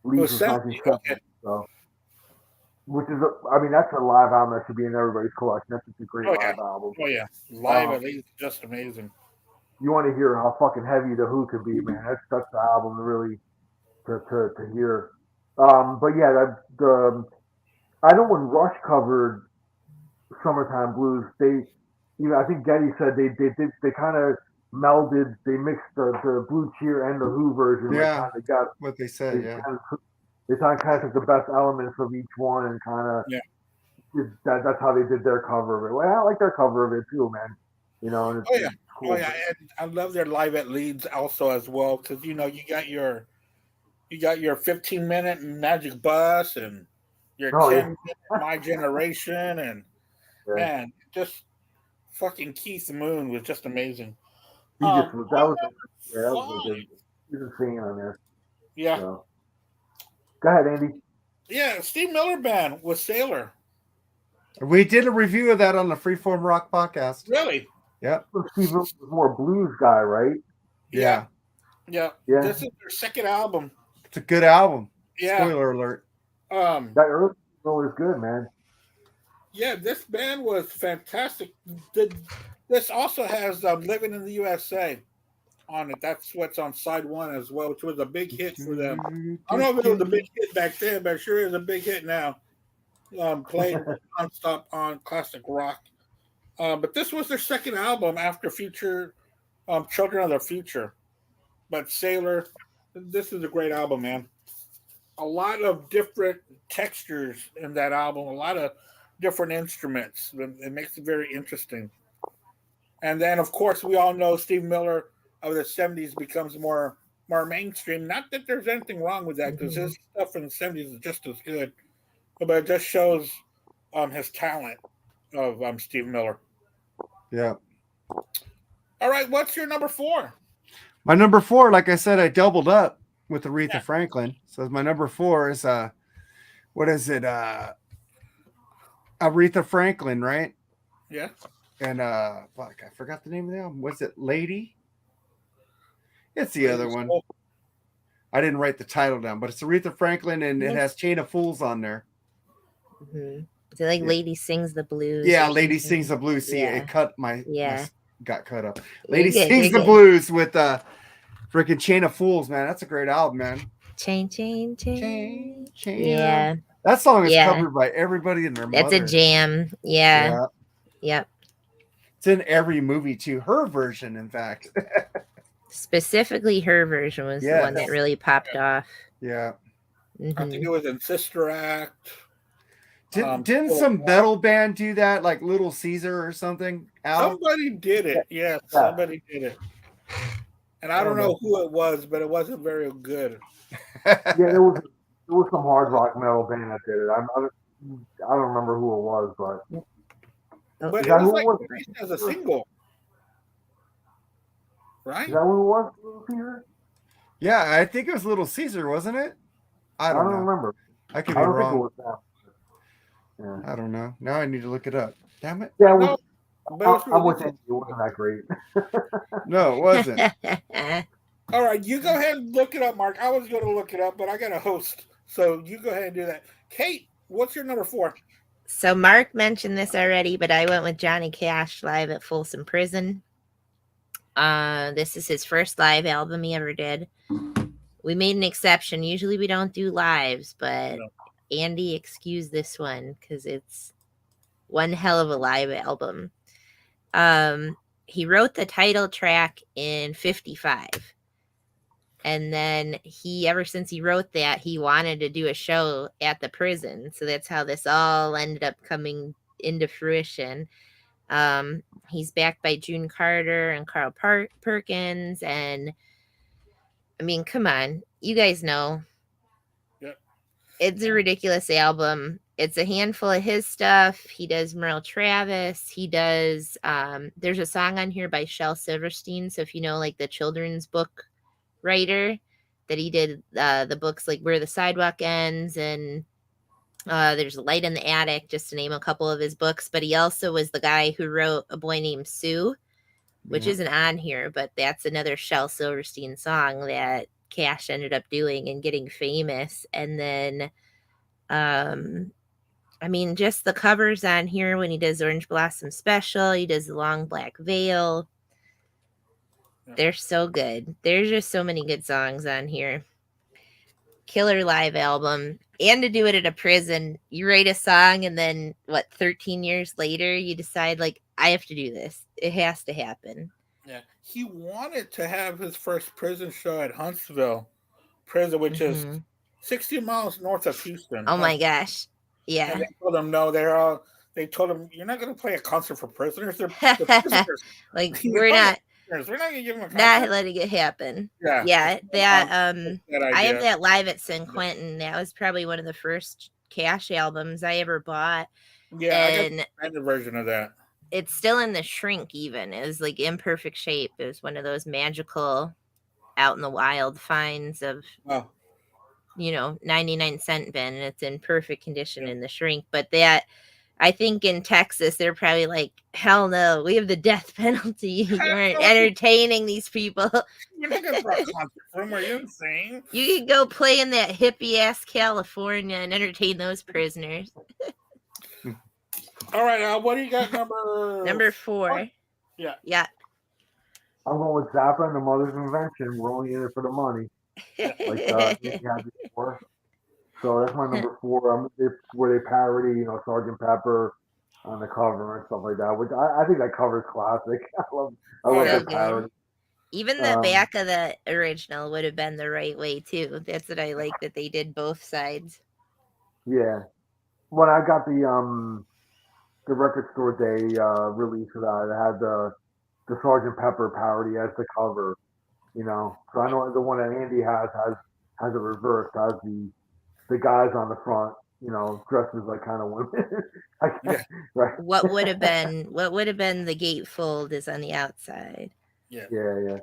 Leeds was 70. 1970. Okay. So. which is, I mean, that's a live album that should be in everybody's collection. That's just a great Oh yeah, live album. oh yeah, live Um, at least just amazing. You want to hear how fucking heavy the Who can be, man. That's the album to really to hear. But yeah, I know when Rush covered "Summertime Blues," I think Getty said they kind of melded, they mixed the Blue Cheer and the Who version. Yeah, Like, got what they said. Yeah. They kind of took the best elements of each one and kind of that's how they did their cover of it. Well, I like their cover of it too, man. And it's, Oh yeah, it's cool. oh yeah, and I love their live at Leeds also as well because you got your 15-minute Magic Bus and your 10-minute My Generation and man, just fucking Keith Moon was just amazing. He was insane on there. Yeah. So. Go ahead, Andy. Yeah, Steve Miller Band with Sailor. We did a review of that on the Freeform Rock podcast. Really? Yep. Steve was more blues guy, right? Yeah. This is their second album. It's a good album. Yeah. Spoiler alert. That early was good, man. Yeah, this band was fantastic. This also has "Living in the USA" on it. That's what's on side one as well, which was a big hit for them. I don't know if it was a big hit back then, but sure is a big hit now. Played nonstop on classic rock. But this was their second album after Future, Children of the Future. But Sailor, this is a great album, man. A lot of different textures in that album, a lot of different instruments. It makes it very interesting. And then, of course, we all know Steve Miller of the 70s becomes more mainstream. Not that there's anything wrong with that, because his stuff from the 70s is just as good. But it just shows his talent of Steve Miller. Yeah. All right, what's your number 4? My number 4, like I said, I doubled up with Aretha Franklin. So my number 4 is what is it? Aretha Franklin, right? Yeah. And fuck, I forgot the name of the album. Was it Lady? It's the other one. I didn't write the title down, but it's Aretha Franklin, and it has Chain of Fools on there. Mm-hmm. Is it like Lady Sings the Blues? Yeah, Lady Sings the Blues. See, it cut my got cut up. Lady Sings the Blues with freaking Chain of Fools, man. That's a great album, man. Chain. Yeah. That song is covered by everybody and their mother. That's a jam. Yeah. Yep. It's in every movie too. Her version, in fact. Specifically, her version was the one that really popped off. Yeah. Mm-hmm. I think it was in Sister Act. Didn't some metal band do that, like Little Caesar or something? Somebody did it. Yeah, somebody did it. And I don't know who it was, but it wasn't very good. Yeah, it was some hard rock metal band that did it. I don't remember who it was, but it was like released as a single, right? Is that who it was? Little Caesar? Yeah, I think it was Little Caesar, wasn't it? I don't know. Remember. I could be wrong. Think it was that. Yeah. I don't know. Now I need to look it up. Damn it. Yeah, I was thinking it wasn't that great. No, it wasn't. All right, you go ahead and look it up, Mark. I was going to look it up, but I got a host, so you go ahead and do that. Kate, what's your number 4? So Mark mentioned this already, but I went with Johnny Cash live at Folsom Prison. This is his first live album he ever did. We made an exception. Usually we don't do lives, but Andy excused this one because it's one hell of a live album. He wrote the title track in 1955. And then ever since he wrote that, he wanted to do a show at the prison. So that's how this all ended up coming into fruition. He's backed by June Carter and Carl Perkins. And I mean, come on, you guys know. Yep. It's a ridiculous album. It's a handful of his stuff. He does Merle Travis. He does, there's a song on here by Shel Silverstein. So if you know, like the children's book writer, that he did the books like Where the Sidewalk Ends and there's a Light in the Attic, just to name a couple of his books. But he also was the guy who wrote A Boy Named Sue, which isn't on here, but that's another Shel Silverstein song that Cash ended up doing and getting famous. And then I mean, just the covers on here when he does Orange Blossom Special, he does the Long Black Veil. They're so good. There's just so many good songs on here. Killer live album. And to do it at a prison, you write a song and then 13 years later you decide like I have to do this. It has to happen. Yeah. He wanted to have his first prison show at Huntsville prison, which is 60 miles north of Houston. Oh my gosh. Yeah. And they told him no, they told him you're not gonna play a concert for prisoners. They're prisoners. Like we're not gonna give them a concert. Not letting it happen. Yeah. That I have that live at San Quentin. That was probably one of the first Cash albums I ever bought. Yeah, and I got the version of that. It's still in the shrink even. It was like in perfect shape. It was one of those magical out in the wild finds of 99-cent bin, and it's in perfect condition in the shrink. But that I think in Texas, they're probably like, hell no, we have the death penalty. You aren't entertaining these people. You're not going to play a concert from where you're insane. You can go play in that hippie ass California and entertain those prisoners. All right, what do you got? Number 4. Yeah. Yeah. I'm going with Zappa and the Mother's Invention. We're only in it for the money. Like you had before. So that's my number 4. It's where they parody, Sgt. Pepper on the cover and stuff like that. Which I think that cover's classic. I love the parody. Even the back of the original would have been the right way too. That's what I like, that they did both sides. Yeah. When I got the record store day release of that, it had the Sgt. Pepper parody as the cover. So I know the one that Andy has it reversed, has the guys on the front, dressed as like kind of women. Right. What would have been the gatefold is on the outside. Yeah. Yeah.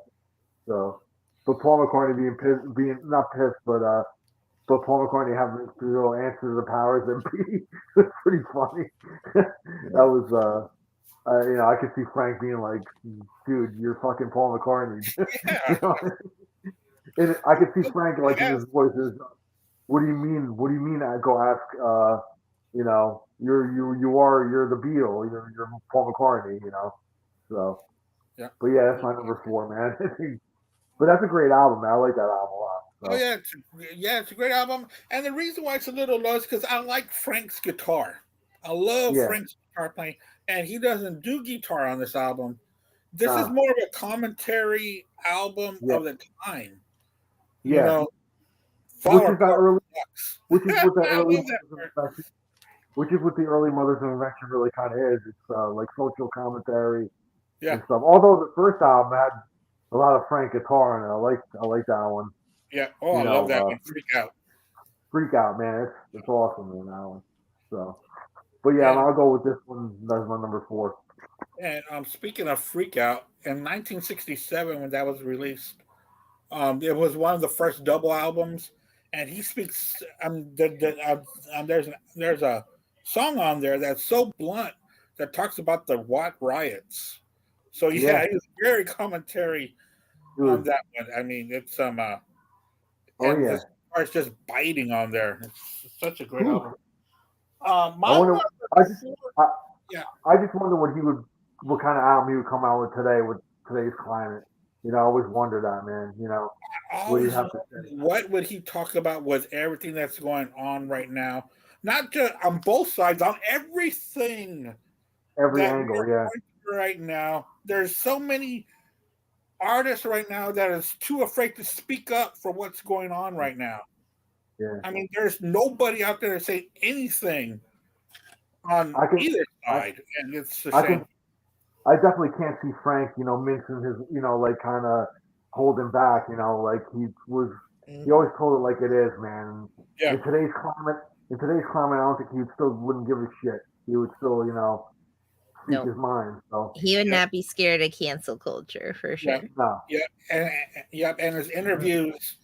So, but Paul McCartney being not pissed, but Paul McCartney having to go answer the powers that be was pretty funny. That was I could see Frank being like, dude, you're fucking Paul McCartney. And I could see Frank like in his voice is, what do you mean? What do you mean? I go ask, you're the Beatle, you're Paul McCartney, So, yeah. But yeah, that's my number 4, man. But that's a great album, man. I like that album a lot. So. Oh yeah, it's a great album, and the reason why it's a little low is because I like Frank's guitar. I love Frank's guitar playing, and he doesn't do guitar on this album. This is more of a commentary album of the time. Yeah. Which is what the early Mothers of Invention really kind of is. It's like social commentary and stuff. Although the first album had a lot of Frank guitar in it. I like that one. Yeah. Oh, I love that one. Freak Out, man. It's awesome, man, that one. So, but yeah, I'll go with this one. That's my number 4. And speaking of Freak Out, in 1967 when that was released, it was one of the first double albums, and he speaks. There's a song on there that's so blunt that talks about the Watt riots. So he was very commentary on that one. I mean, it's it's just biting on there. It's such a great album. I just wonder what kind of album he would come out with today with today's climate. I always wonder that, man. What would he talk about with everything that's going on right now? Not just on both sides, on everything. Every angle, yeah. Right now, there's so many artists right now that is too afraid to speak up for what's going on right now. Yeah. I mean, there's nobody out there to say anything on either side, and it's a shame. I definitely can't see Frank, mincing his, like kind of holding back, like he always told it like it is, man. Yeah. In today's climate, I don't think he wouldn't give a shit. He would still, speak his mind. So he would not be scared of cancel culture for sure. Yeah, and his interviews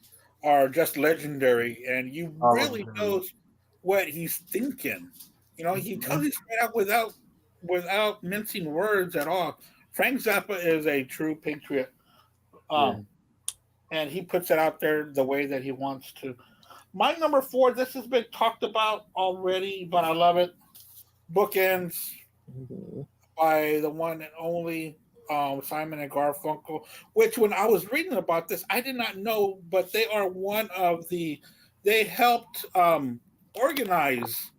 are just legendary, and you really knows what he's thinking. He tells you straight out without mincing words at all. Frank Zappa is a true patriot, and he puts it out there the way that he wants to. My number 4, this has been talked about already, but I love it. Bookends Mhm. by the one and only Simon and Garfunkel. Which, when I was reading about this, I did not know, but they are one of the. They helped organize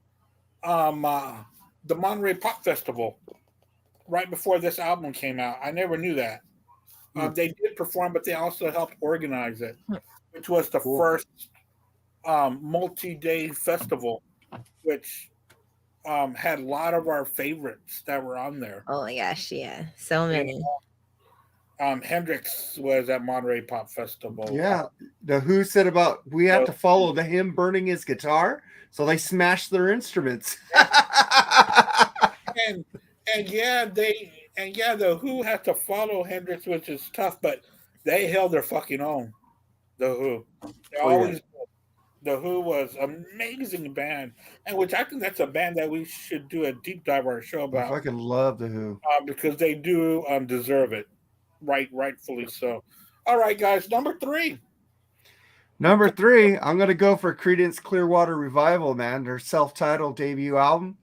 the Monterey Pop Festival right before this album came out. I never knew that. They did perform, but they also helped organize it, which was the Cool. first multi-day festival, which had a lot of our favorites that were on there. Oh my gosh, yeah, so many. Hendrix was at Monterey Pop Festival. Yeah. The Who said about we have to follow the him burning his guitar, so they smashed their instruments. and the Who had to follow Hendrix, which is tough, but they held their fucking own. The Who, they always. The Who was an amazing band, and which I think that's a band that we should do a deep dive on our show I about fucking love the Who. because they do deserve it, rightfully so. All right, guys, number 3. Number 3, I'm gonna go for Creedence Clearwater Revival, man. Their self-titled debut album.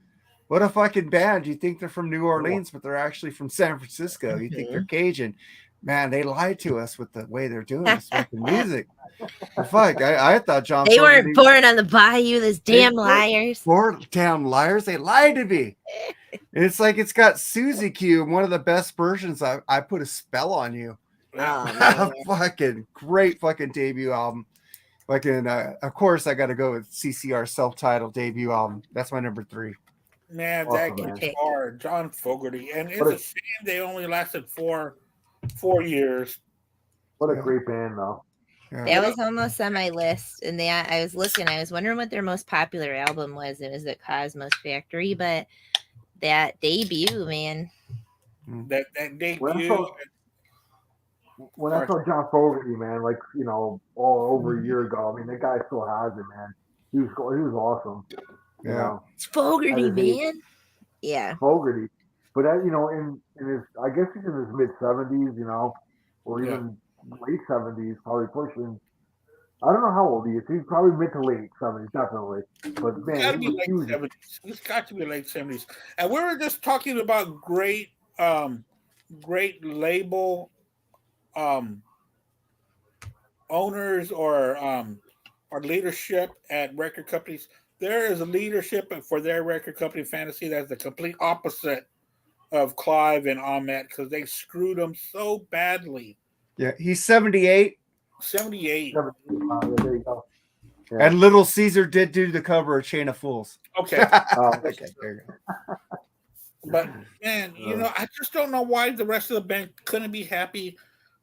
What a fucking band. You think they're from New Orleans, but they're actually from San Francisco. You think they're Cajun. Man, they lied to us with the way they're doing this fucking music. Well, fuck, I thought John They Fogerty weren't born on the bayou, those damn liars. Four damn liars. They lied to me. And it's like it's got Susie Q, one of the best versions. I Put a Spell on You. Oh, Fucking great fucking debut album. Fucking of course I gotta go with CCR's self-titled debut album. That's my number 3. Man, Awesome, that man. guitar, John Fogerty, and it's What a shame they only lasted 4 years. What a great band, though. Yeah. that was almost on my list. And I was looking, I was wondering what their most popular album was. It was at Cosmos Factory, but that debut, man. That debut. When I saw John Fogerty, man, like, you know, all over a year ago, I mean, that guy still has it, man. He was awesome. You Yeah. know, It's Fogerty, At his age. man. Yeah. Fogerty. But you know, in his, I guess he's in his mid 70s, you know, or even late 70s, probably pushing. I don't know how old he is. He's probably mid to late 70s, definitely. But It's man, got to he be was late huge. 70s. It's got to be late 70s. And we were just talking about great label owners or leadership at record companies. There is a leadership for their record company, Fantasy, that's the complete opposite of Clive and Ahmet because they screwed them so badly. Yeah, he's 78. 78. There you go. Yeah. And Little Caesar did do the cover of Chain of Fools. Okay. Okay, there you go. But man, you know, I just don't know why the rest of the band couldn't be happy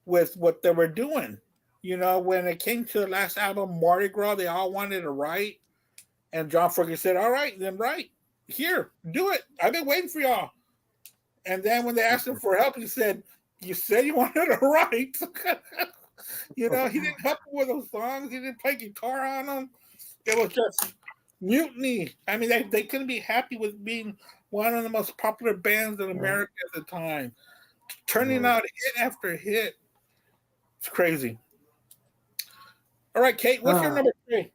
with what they were doing. You know, when it came to the last album, Mardi Gras, they all wanted to write. And John Fogerty said, all right, then write. Here, do it. I've been waiting for y'all. And then when they asked him for help, he said, you said you wanted to write. You know, he didn't help them with those songs. He didn't play guitar on them. It was just mutiny. I mean, they couldn't be happy with being one of the most popular bands in America at the time. Turning out hit after hit. It's crazy. All right, Kate, what's your number 3?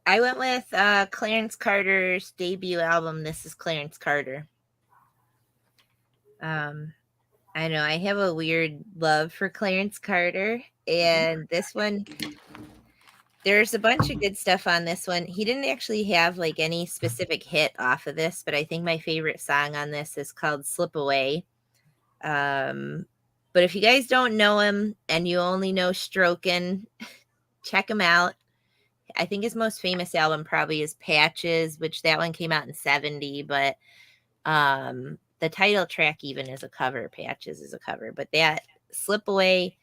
I went with Clarence Carter's debut album, This Is Clarence Carter. I know I have a weird love for Clarence Carter, and this one, there's a bunch of good stuff on this one. He didn't actually have like any specific hit off of this, but I think my favorite song on this is called Slip Away. But if you guys don't know him and you only know Strokin', check him out. I think his most famous album probably is Patches, which that one came out in 70, but the title track even is a cover. Patches is a cover, but that Slip Away,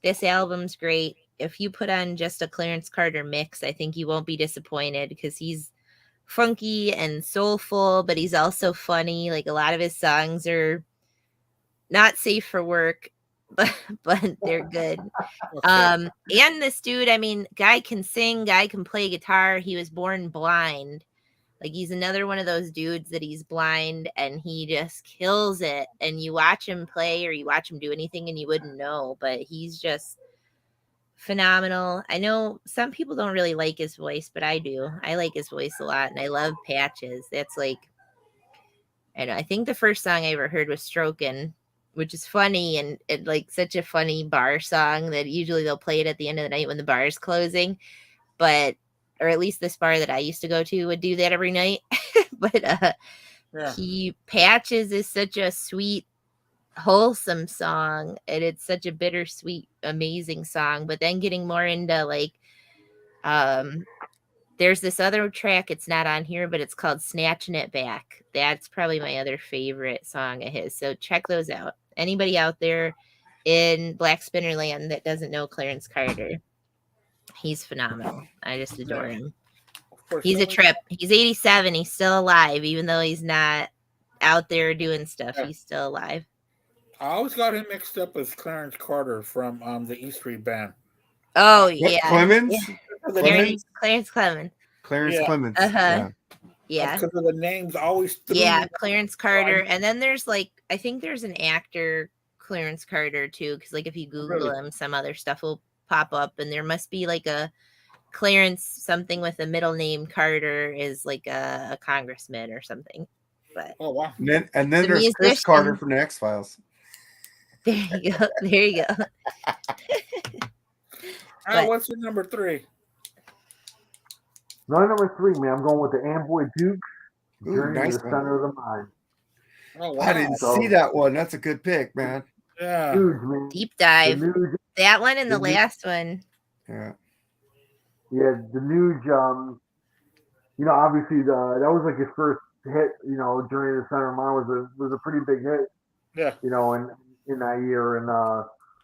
this album's great. If you put on just a Clarence Carter mix, I think you won't be disappointed because he's funky and soulful, but he's also funny. Like a lot of his songs are not safe for work, but they're good. And this dude, I mean, guy can sing, guy can play guitar. He was born blind. Like he's another one of those dudes that he's blind and he just kills it. And you watch him play or you watch him do anything and you wouldn't know, but he's just phenomenal. I know some people don't really like his voice, but I do. I like his voice a lot and I love Patches. That's like I know. I think the first song I ever heard was Strokin', which is funny and it like such a funny bar song that usually they'll play it at the end of the night when the bar is closing. But or at least this bar that I used to go to would do that every night. But Yeah. he Patches is such a sweet, wholesome song, and it's such a bittersweet, amazing song. But then getting more into like there's this other track, it's not on here, but it's called Snatching It Back. That's probably my other favorite song of his. So check those out. Anybody out there in Black Spinner land that doesn't know Clarence Carter, he's phenomenal. I just adore him. He's a trip. He's 87. He's still alive, even though he's not out there doing stuff. Yeah. He's still alive. I always got him mixed up with Clarence Carter from the E Street Band. Oh, What, yeah. Clemens? The Clemens? names, Clarence Clemens. Clarence Yeah. Clemens. Uh-huh. Yeah. because of the names always. threw Yeah, me. Clarence Carter. And then there's like, I think there's an actor, Clarence Carter, too. Because like if you Google Really? him, some other stuff will pop up. And there must be like a Clarence something with a middle name Carter is like a congressman or something. But Oh wow! And then The there's Chris Carter musician. from the X-Files. there you go. There you go. All right, But- what's your number 3? My number 3, man, I'm going with the Amboy Dukes. Ooh, Journey nice to the one. Center of the Mind. Oh wow! I didn't So- see that one. That's a good pick, man. Yeah. Huge, man. Deep The dive. Nuge, That one and the the new- last one. Yeah. yeah, the Nuge, you know, obviously that was like his first hit. You know, Journey to the Center of the Mind was a pretty big hit. Yeah. You know, in that year, and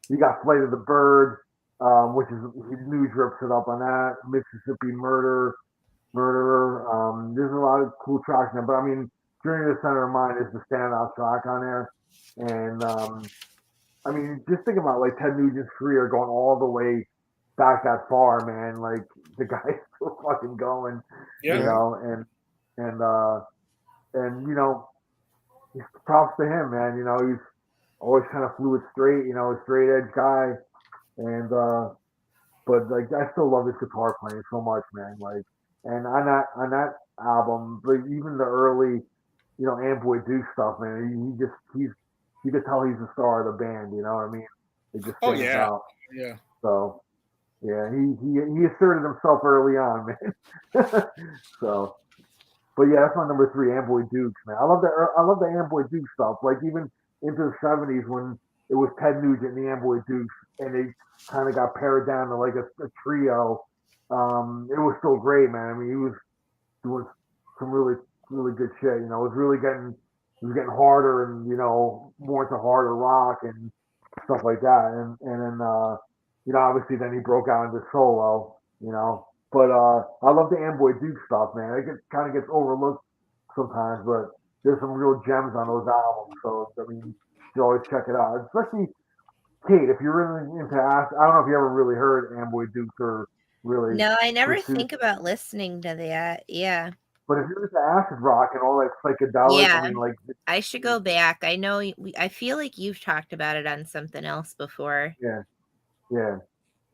you got Flight of the Bird, which is Nuge rips it up on that. Mississippi Murderer. There's a lot of cool tracks in there, but I mean, Journey to the Center of Mind is the standout track on there, and I mean, just think about like Ted Nugent's career going all the way back that far, man. Like the guy's still fucking going, Yeah. you know, and you know, props to him, man. You know, he's always kind of flew it straight, you know, a straight edge guy, and but like I still love his guitar playing so much, man. Like, and on that album, but even the early, you know, Amboy Duke stuff, man, you could tell he's the star of the band. You know what I mean? It just Oh, stands yeah. out. Yeah. So yeah, he asserted himself early on, man. So, but yeah, that's my number 3, Amboy Dukes, man. I love the Amboy Duke stuff. Like even into the '70s when it was Ted Nugent and the Amboy Dukes, and they kind of got pared down to like a trio. It was still great, man. I mean, he was doing some really good shit. You know, it was getting harder and, you know, more into harder rock and stuff like that. And then you know, obviously then he broke out into solo, you know. But I love the Amboy Duke stuff, man. It kind of gets overlooked sometimes, but there's some real gems on those albums. So I mean, you should always check it out. Especially Kate, if you're really into acid. I don't know if you ever really heard Amboy Dukes or really. No, I never pursued- think about listening to that. Yeah. But if you're into acid rock and all that psychedelic, Yeah. I mean, like, I should go back. I know I feel like you've talked about it on something else before. yeah,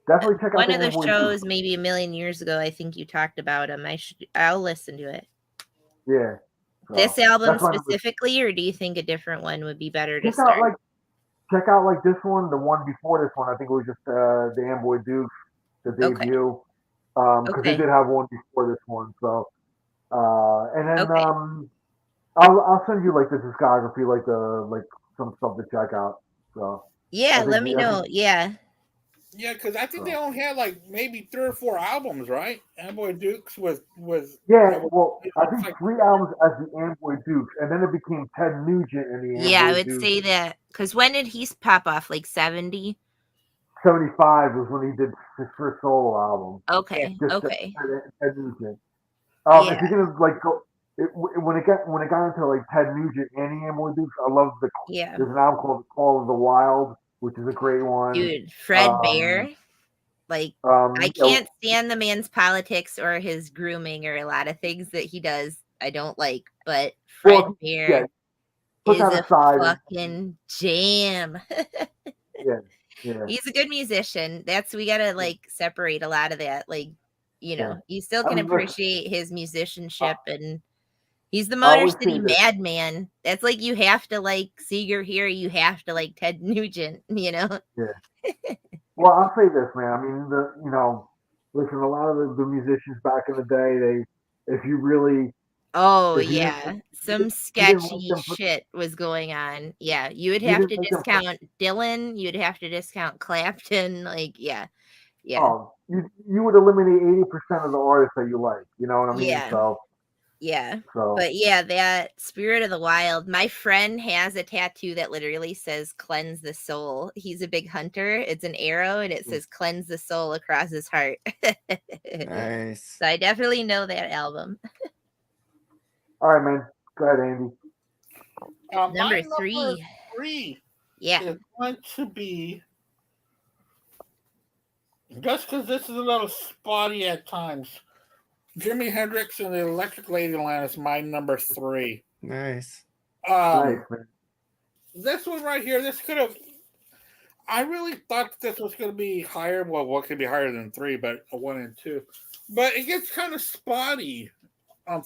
definitely check out One of the Amboy shows Dukes. maybe a million years ago, I think you talked about him. I'll listen to it. Yeah. So, This album that's my number- specifically, or do you think a different one would be better to check out like this one, the one before this one. I think it was just the Amboy Dukes, the Okay. debut, because they Okay. did have one before this one. So, and then Okay. I'll send you like the discography, like some stuff to check out. So Yeah, think let me the- I know. Yeah. Yeah, because I think they only had like maybe 3 or 4 albums, right? Amboy Dukes was yeah, was- well, I it's think like- 3 albums as the Amboy Dukes, and then it became Ted Nugent and the Amboy Yeah, I would Dukes. say that because when did he pop off? Like 70? 75 was when he did his first solo album. Okay. Just Okay. Ted Nugent. Yeah. If you're gonna like go, when it got into like Ted Nugent and the Amboy Dukes, I love Yeah. There's an album called Call of the Wild, which is a great one. Dude, Fred Um, Bear. Like, I I can't stand the man's politics or his grooming or a lot of things that he does. I don't like, but Fred Well, Bear put is that a aside. fucking jam. Yeah, He's a good musician. We gotta like separate a lot of that. Like, you know, you still I can mean, listen, appreciate his musicianship and He's the I Motor always City say this. madman. That's like you have to like Seeger here, you have to like Ted Nugent, you know? Well, I'll say this, man. I mean, listen, a lot of the musicians back in the day, if you really, Oh if you didn't, yeah. Some you didn't like sketchy them, shit was going on. Yeah. You would you have didn't to like them. discount Dylan, you'd have to discount Clapton, like yeah. Yeah. Oh, you would eliminate 80% of the artists that you like. You know what I mean? Yeah. Yeah. So But yeah, that Spirit of the Wild. My friend has a tattoo that literally says cleanse the soul. He's a big hunter. It's an arrow and it says cleanse the soul across his heart. Nice. So I definitely know that album. all right, man. Go ahead, Andy. Number My three. three Yeah. is going to be, just because this is a little spotty at times, Jimi Hendrix and the Electric Ladyland is my number 3. Nice. Nice, man. This one right here, this could have. I really thought this was going to be higher. Well, what could be higher than 3, but a 1 and 2. But it gets kind of spotty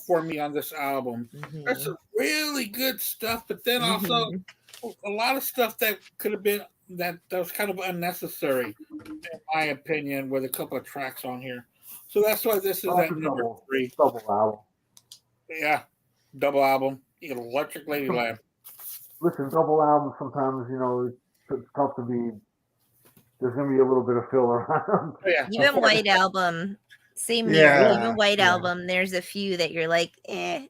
for me on this album. There's some really good stuff, but then also a lot of stuff that could have been that was kind of unnecessary, in my opinion, with a couple of tracks on here. So that's why this is at number 3. Double album. Yeah, double album, Electric Ladyland. Listen, double album. Sometimes it's tough to be. There's gonna be a little bit of filler around. Yeah, Even White Album. Same here. Yeah, Even White Album, there's a few that you're like, eh.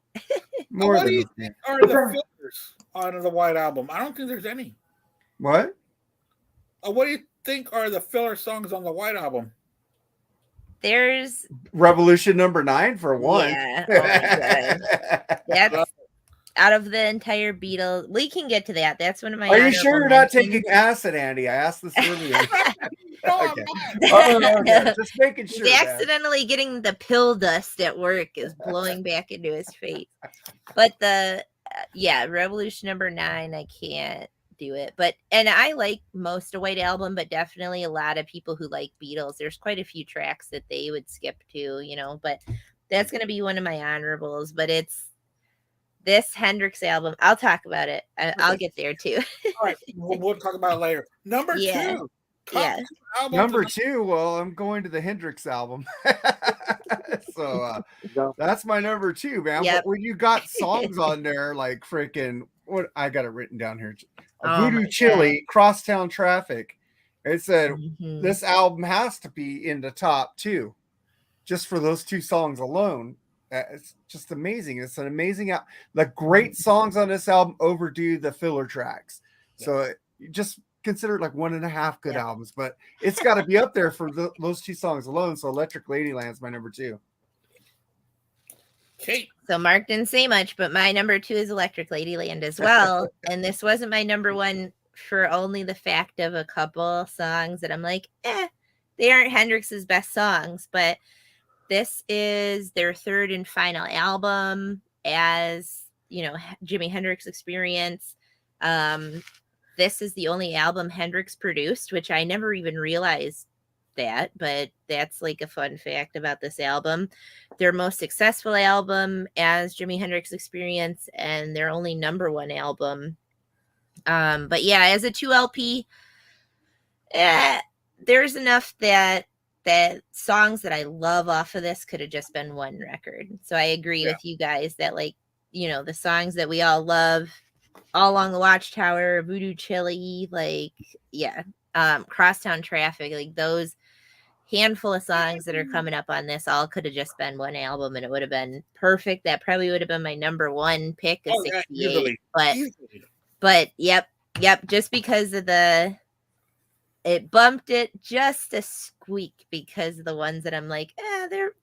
More what do than you think are the fillers on the White Album? I don't think there's any. what? What do you think are the filler songs on the White Album? There's Revolution number 9 for one. Yeah. Oh my God. That's out of the entire Beatles. We can get to that. That's one of my. Are you sure you're not mentions. taking acid, Andy? I asked this earlier. No, Okay. I'm not. Okay. Just making sure. He's man. accidentally getting the pill dust at work is blowing back into his face. But Revolution number 9, I can't do it. And I like most of White Album, but definitely a lot of people who like Beatles, there's quite a few tracks that they would skip to, but that's going to be one of my honorables. But it's this Hendrix album. I'll talk about it. I'll get there too. All right, we'll talk about it later. Number 2. Yeah. Number 2, well, I'm going to the Hendrix album. So that's my number 2, man. Yep. But when you got songs on there like freaking what I got it written down here. Oh Voodoo Chili, Crosstown Traffic. It said this album has to be in the top 2 just for those 2 songs alone. It's just amazing. It's an amazing album. The great songs on this album overdo the filler tracks. So you just consider it like 1.5 good albums, but it's got to be up there for those 2 songs alone. So Electric Ladyland's my number 2. Kate. So Mark didn't say much, but my number 2 is Electric Ladyland as well. And this wasn't my number 1 for only the fact of a couple songs that I'm like, they aren't Hendrix's best songs, but this is their 3rd and final album as, Jimi Hendrix Experience. This is the only album Hendrix produced, which I never even realized that, but that's like a fun fact about this album. Their most successful album as Jimi Hendrix Experience and their only number 1 album. But yeah, as a 2 LP, there's enough that songs that I love off of this could have just been 1 record. So I agree with you guys that the songs that we all love, All Along the Watchtower, Voodoo Chili, Crosstown Traffic, like those handful of songs that are coming up on this all could have just been 1 album and it would have been perfect. That probably would have been my number 1 pick of 68. But yep, just because of it bumped it just a squeak because of the ones that I'm like,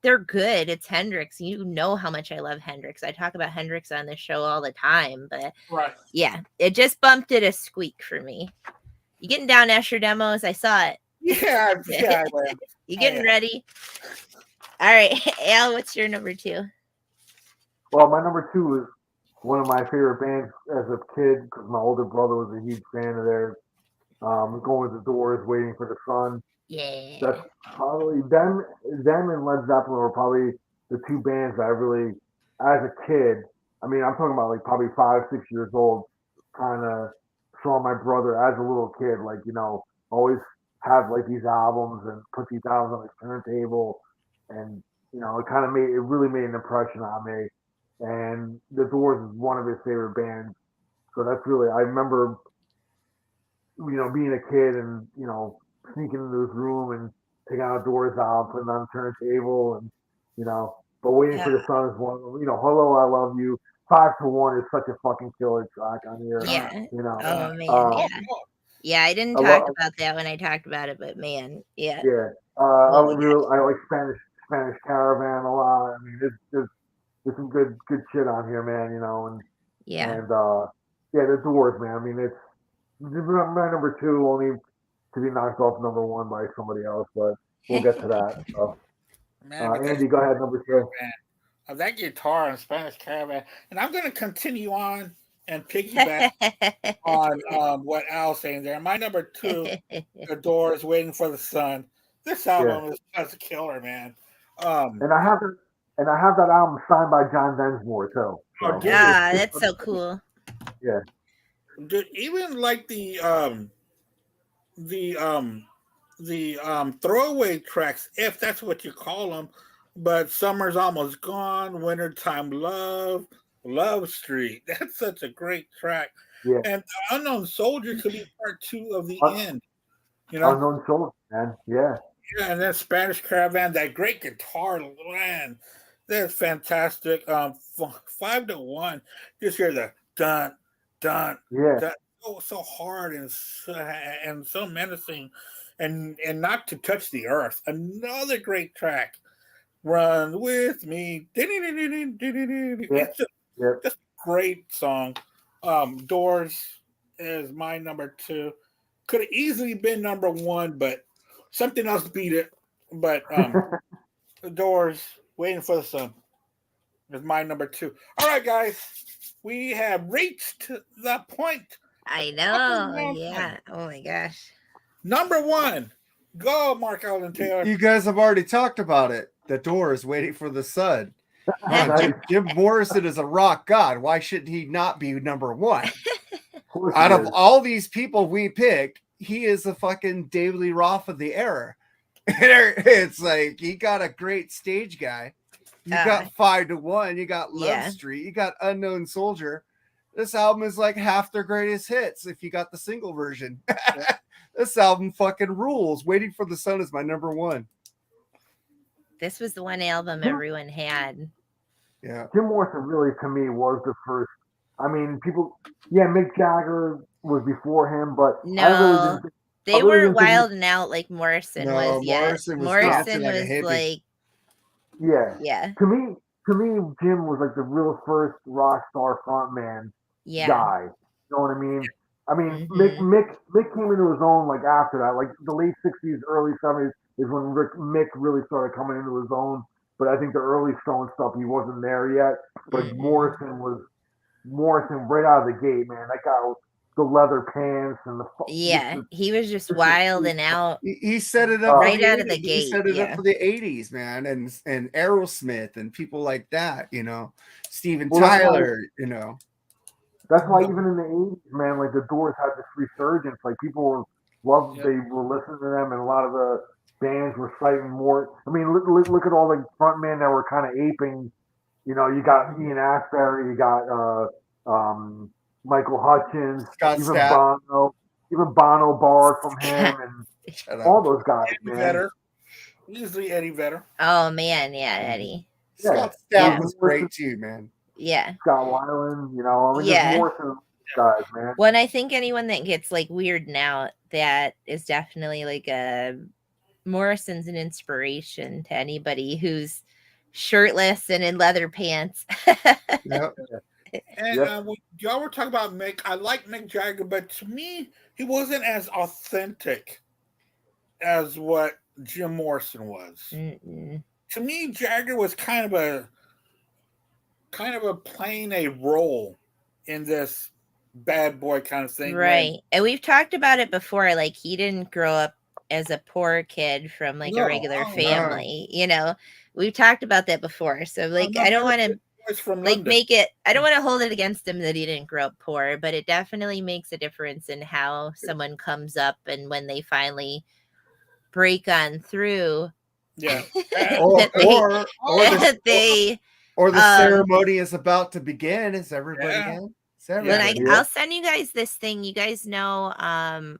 they're good. It's Hendrix. You know how much I love Hendrix. I talk about Hendrix on this show all the time, but it just bumped it a squeak for me. You getting down Escher demos? I saw it. Yeah. You getting ready? All right, Al, what's your number 2? Well, my number 2 is one of my favorite bands as a kid because my older brother was a huge fan of theirs. Going to the Doors, Waiting for the Sun. Yeah. That's probably them and Led Zeppelin were probably the 2 bands that I really, as a kid, I mean, I'm talking about like probably 5, 6 years old, trying to show my brother as a little kid, like, always have like these albums and put these albums on his turntable. And, it really made an impression on me. And The Doors is one of his favorite bands. So that's really, I remember, being a kid and, sneaking into his room and taking out Doors out, putting it on the turntable and, but Waiting for Yeah. the Sun is one, Hello, I Love You. 5 to 1 is such a fucking killer track on here. Yeah. You know, Oh man, uh, yeah. Yeah, I didn't I talk love, about that when I talked about it, but man, yeah. yeah. Oh my gosh. I like Spanish Caravan a lot. I mean, there's some good shit on here, man. Yeah. And yeah, The Doors, man. I mean, it's my number two, only to be knocked off number one by somebody else, but we'll get to that. So, Man, but Andy, go ahead, number two. of that guitar in Spanish Caravan, and I'm going to continue on and piggyback on what Al's saying there. My number two, The Doors, Waiting for the Sun. This album is just a killer, man. And I have that album signed by John Densmore too. So. Ah, that's so cool. Yeah. Dude, even like the throwaway tracks, if that's what you call them, but Summer's Almost Gone, Wintertime Love, Love Street. That's such a great track. Yeah. And Unknown Soldier could be part two of the end. Unknown Soldier, man. Yeah. Yeah, and then Spanish Caravan, that great guitar, man. That's fantastic. 5 to 1. Just hear the dun dun. Yeah. Dun. So hard and so menacing, and not to touch the earth. Another great track. Run with me. It's just a great song. Doors is my number two. Could have easily been number one, but something else beat it. But The Doors, Waiting for the Sun is my number two. All right, guys. We have reached the point. I know. Yeah. Oh my gosh. Number one. Go, Mark Alden Taylor. You guys have already talked about it. The Doors, Waiting for the Sun. Jim Morrison is a rock god. Why should he not be number one? Out of all these people we picked, he is the fucking David Lee Roth of the era. It's like he got a great stage guy. You got 5 to 1. You got Love Street. You got Unknown Soldier. This album is like half their greatest hits if you got the single version. This album fucking rules. Waiting for the Sun is my number one. This was the one album everyone had. Yeah. Jim Morrison really, to me, was the first. I mean, Mick Jagger was before him, but no, they were Wild and Out like Morrison was. Morrison was like, yeah. To me, Jim was like the real first rock star frontman guy. You know what I mean? I mean, Mick came into his own like after that, like the late '60s, early '70s is when Mick really started coming into his own. But I think the early Stone stuff, he wasn't there yet. But Morrison right out of the gate, man. That guy with the leather pants and the he was just wild and out. He set it up right out of the gate. He set it up for the '80s, man, and Aerosmith and people like that. Steven Tyler. That's why even in the '80s, man, like the Doors had this resurgence. Like people they were listening to them, and a lot of the bands were citing more. I mean, look at all the frontmen that were kind of aping. You got Ian Astbury, you got Michael Hutchins, Scott even Stapp. even Bono borrowed from him, and all those guys, Eddie Vedder. Easily Eddie Vedder. Oh man, yeah, Eddie. Scott Stapp was great too, man. Yeah. Scott Weiland, Morrison guys, man. When I think anyone that gets like weird now, that is definitely like Morrison's an inspiration to anybody who's shirtless and in leather pants. Yep. And y'all were talking about Mick. I like Mick Jagger, but to me, he wasn't as authentic as what Jim Morrison was. Mm-mm. To me, Jagger was kind of playing a role in this bad boy kind of thing. Right. And we've talked about it before. Like he didn't grow up as a poor kid from like a regular family. We've talked about that before. So like I don't want to boys from like London. make it. I don't want to hold it against him that he didn't grow up poor, but it definitely makes a difference in how someone comes up and when they finally break on through. Yeah. Or that they, the, they or the ceremony is about to begin. Is everybody Yeah. in? Is everybody in? I'll send you guys this thing. You guys know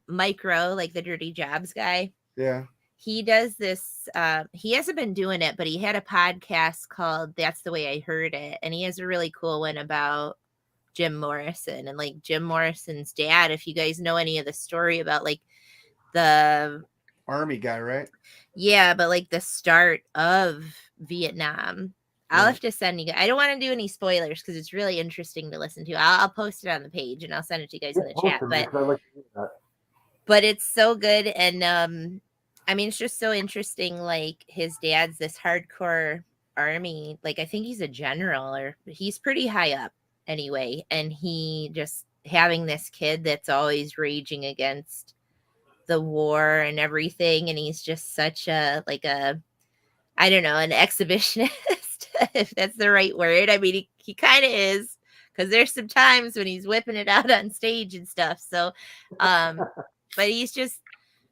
Micro, like the Dirty Jobs guy. Yeah. He does this. He hasn't been doing it, but he had a podcast called That's the Way I Heard It. And he has a really cool one about Jim Morrison and like Jim Morrison's dad. If you guys know any of the story about like the Army guy, right? Yeah, but like the start of Vietnam. I'll have to send you. I don't want to do any spoilers because it's really interesting to listen to. I'll post it on the page and I'll send it to you guys in the chat. But it's so good, and I mean, it's just so interesting. Like his dad's this hardcore army. Like I think he's a general, or he's pretty high up anyway. And he just having this kid that's always raging against the war and everything, and he's just such a I don't know, an exhibitionist, if that's the right word. I mean, he kind of is, because there's some times when he's whipping it out on stage and stuff. So, but he's just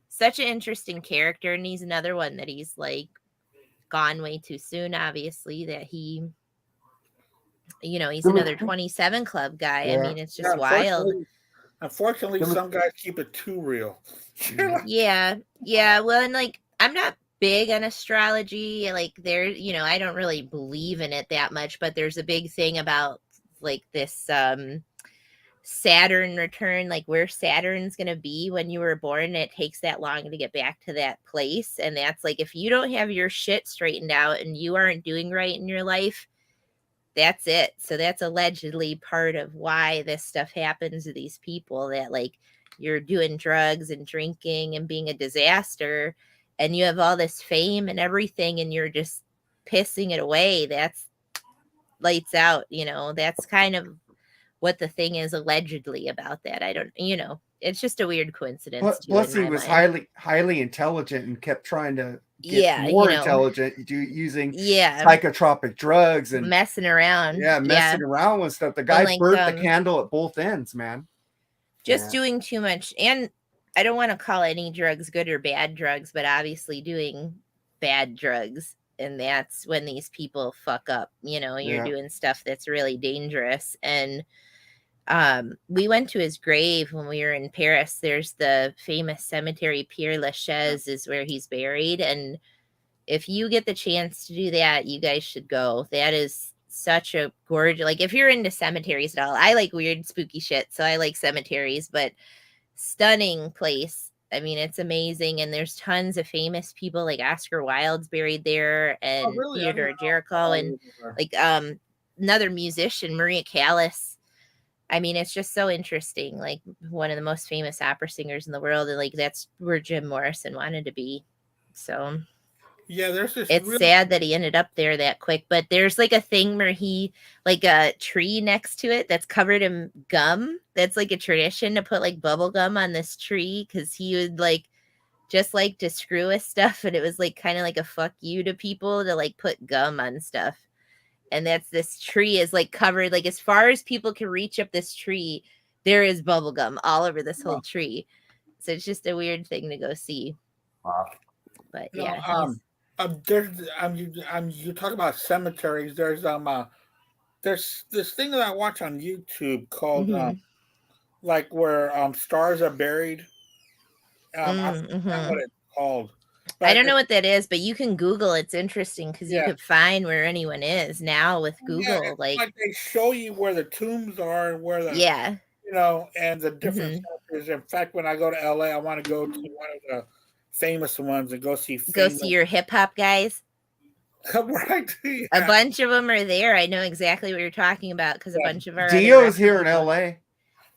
such an interesting character, and he's another one that he's like gone way too soon, obviously, that he, you know, he's another 27 Club guy. Yeah. I mean, it's just wild. Unfortunately, some guys keep it too real. Yeah. Well, and like, I'm not big on astrology. Like, there, you know, I don't really believe in it that much, but there's a big thing about like this Saturn return, like where Saturn's going to be when you were born. It takes that long to get back to that place. And that's like, if you don't have your shit straightened out and you aren't doing right in your life, that's it. So that's allegedly part of why this stuff happens to these people, that like you're doing drugs and drinking and being a disaster and you have all this fame and everything and you're just pissing it away. That's lights out, you know. That's kind of what the thing is allegedly about that. I don't, you know, it's just a weird coincidence. Plus, he was highly intelligent and kept trying to get more intelligent using psychotropic drugs and messing around. Messing around with stuff. The guy burnt the candle at both ends, man. Just doing too much. And I don't want to call any drugs good or bad drugs, but obviously doing bad drugs. And that's when these people fuck up. You know, you're doing stuff that's really dangerous. And we went to his grave when we were in Paris. There's the famous cemetery, Père Lachaise is where he's buried. And if you get the chance to do that, you guys should go. That is such a gorgeous, like if you're into cemeteries at all, I like weird spooky shit, so I like cemeteries, but stunning place. I mean, it's amazing. And there's tons of famous people, like Oscar Wilde's buried there, and Theodore Jericho, and like another musician, Maria Callas. I mean, it's just so interesting. Like one of the most famous opera singers in the world, and like that's where Jim Morrison wanted to be. So yeah, there's this. It's sad that he ended up there that quick, but there's like a thing where he, like a tree next to it that's covered in gum. That's like a tradition to put like bubble gum on this tree, because he would like just like to screw with stuff, and it was like kind of like a fuck you to people to like put gum on stuff. And that's, this tree is like covered, like as far as people can reach up this tree, there is bubble gum all over this whole tree. So it's just a weird thing to go see. But yeah. You talk about cemeteries. There's this thing that I watch on YouTube called like where stars are buried. I forgot what it's called. But I don't know what that is, but you can Google. It's interesting because you could find where anyone is now with Google. Like they show you where the tombs are, where the you know, and the different cemeteries. In fact, when I go to LA, I want to go to one of the famous ones and go see your hip hop guys. Right. A bunch of them are there. I know exactly what you're talking about because a bunch of our Dio's here in LA.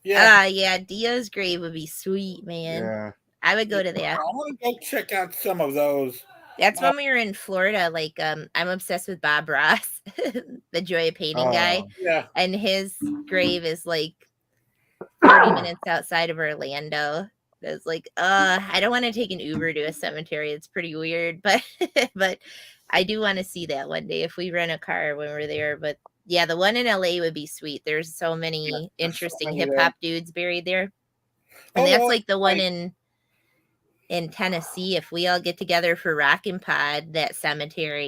Yeah, Dio's grave would be sweet, man. Yeah. I would go to that. I want to go check out some of those. That's when we were in Florida. Like, I'm obsessed with Bob Ross, the Joy of Painting guy. Yeah. And his grave is like 30 minutes outside of Orlando. It's like, I don't want to take an Uber to a cemetery. It's pretty weird, but but I do want to see that one day if we rent a car when we're there. But yeah, the one in LA would be sweet. There's so many interesting many hip hop dudes buried there. And Oh, that's well, like the one in Tennessee. If we all get together for Rockin' Pod, that cemetery,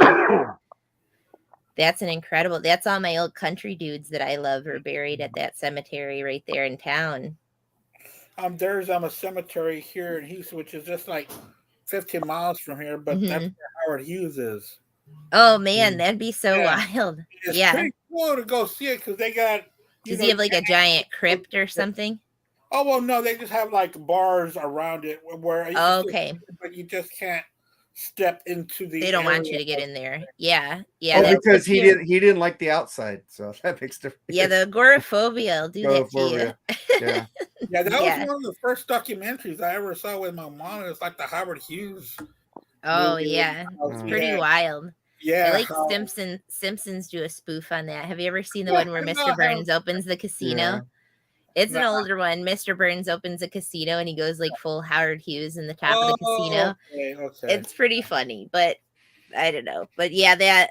that's an incredible. That's all my old country dudes that I love are buried at that cemetery right there in town. There's a cemetery here in Houston, which is just like 15 miles from here, but that's where Howard Hughes is. Oh man, that'd be so wild. It's pretty cool to go see it because they got. Does he have like a giant crypt or something? Oh well, no, they just have like bars around it where. Okay. But you just can't step into the. They don't want you to get in there. Yeah. Oh, because he didn't like the outside, so that makes difference. Yeah, the agoraphobia will do that to you. Yeah. Yeah, that was one of the first documentaries I ever saw with my mom. It was like the Howard Hughes. Oh yeah, it's pretty wild. Yeah, I like Simpsons do a spoof on that. Have you ever seen the one where Mr. Burns opens the casino? Yeah. It's an older one. Mr. Burns opens a casino and he goes like full Howard Hughes in the top of the casino. Okay. It's pretty funny, but I don't know. But yeah, that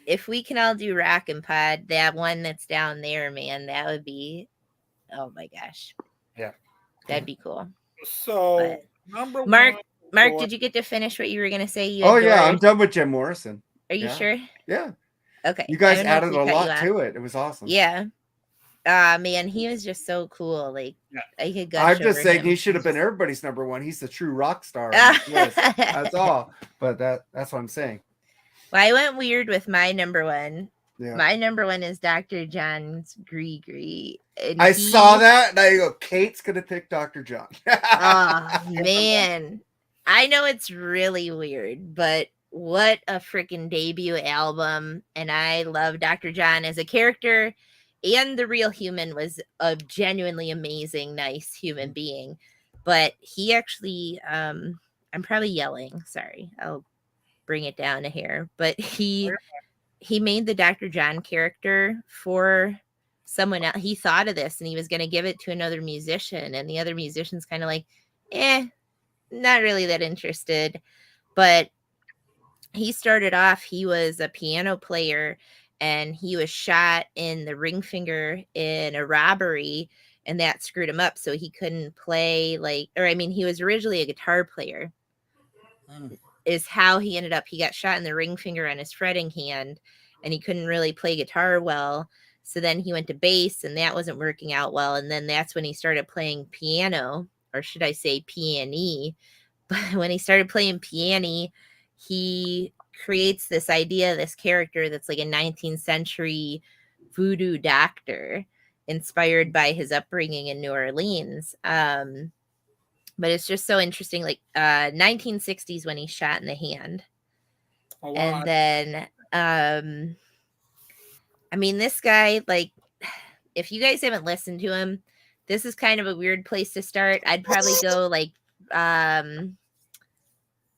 if we can all do Rockin' Pod, that one that's down there, man, that would be. Oh my gosh. Yeah, that'd be cool. So number Mark, one, did you get to finish what you were gonna say? Yeah, I'm done with Jim Morrison. Are you sure? Yeah. Okay. You guys added a lot to it. It was awesome. Yeah. Man, he was just so cool. Like, I could gush I'm just saying him. he should have been everybody's number one. He's the true rock star. That's all. But that's what I'm saying. Well, I went weird with my number one. Yeah. My number one is Dr. John's Gree. I saw that and I go, Kate's gonna pick Dr. John. Oh man. I know it's really weird, but what a freaking debut album. And I love Dr. John as a character, and the real human was a genuinely amazing, nice human being. But he actually, I'm probably yelling. Sorry, I'll bring it down a hair. But he made the Dr. John character for someone else. He thought of this and he was going to give it to another musician, and the other musician's kind of like, not really that interested. But he started off, he was a piano player, and he was shot in the ring finger in a robbery, and that screwed him up. So he couldn't play he was originally a guitar player. Is how he ended up. He got shot in the ring finger on his fretting hand, and he couldn't really play guitar well. So then he went to bass, and that wasn't working out well. And then that's when he started playing piano, or should I say piano? But when he started playing piano, he creates this idea, this character that's like a 19th century voodoo doctor inspired by his upbringing in New Orleans. But it's just so interesting, like 1960s when he's shot in the hand. Oh, wow. And then, this guy, like, if you guys haven't listened to him, this is kind of a weird place to start. I'd probably go like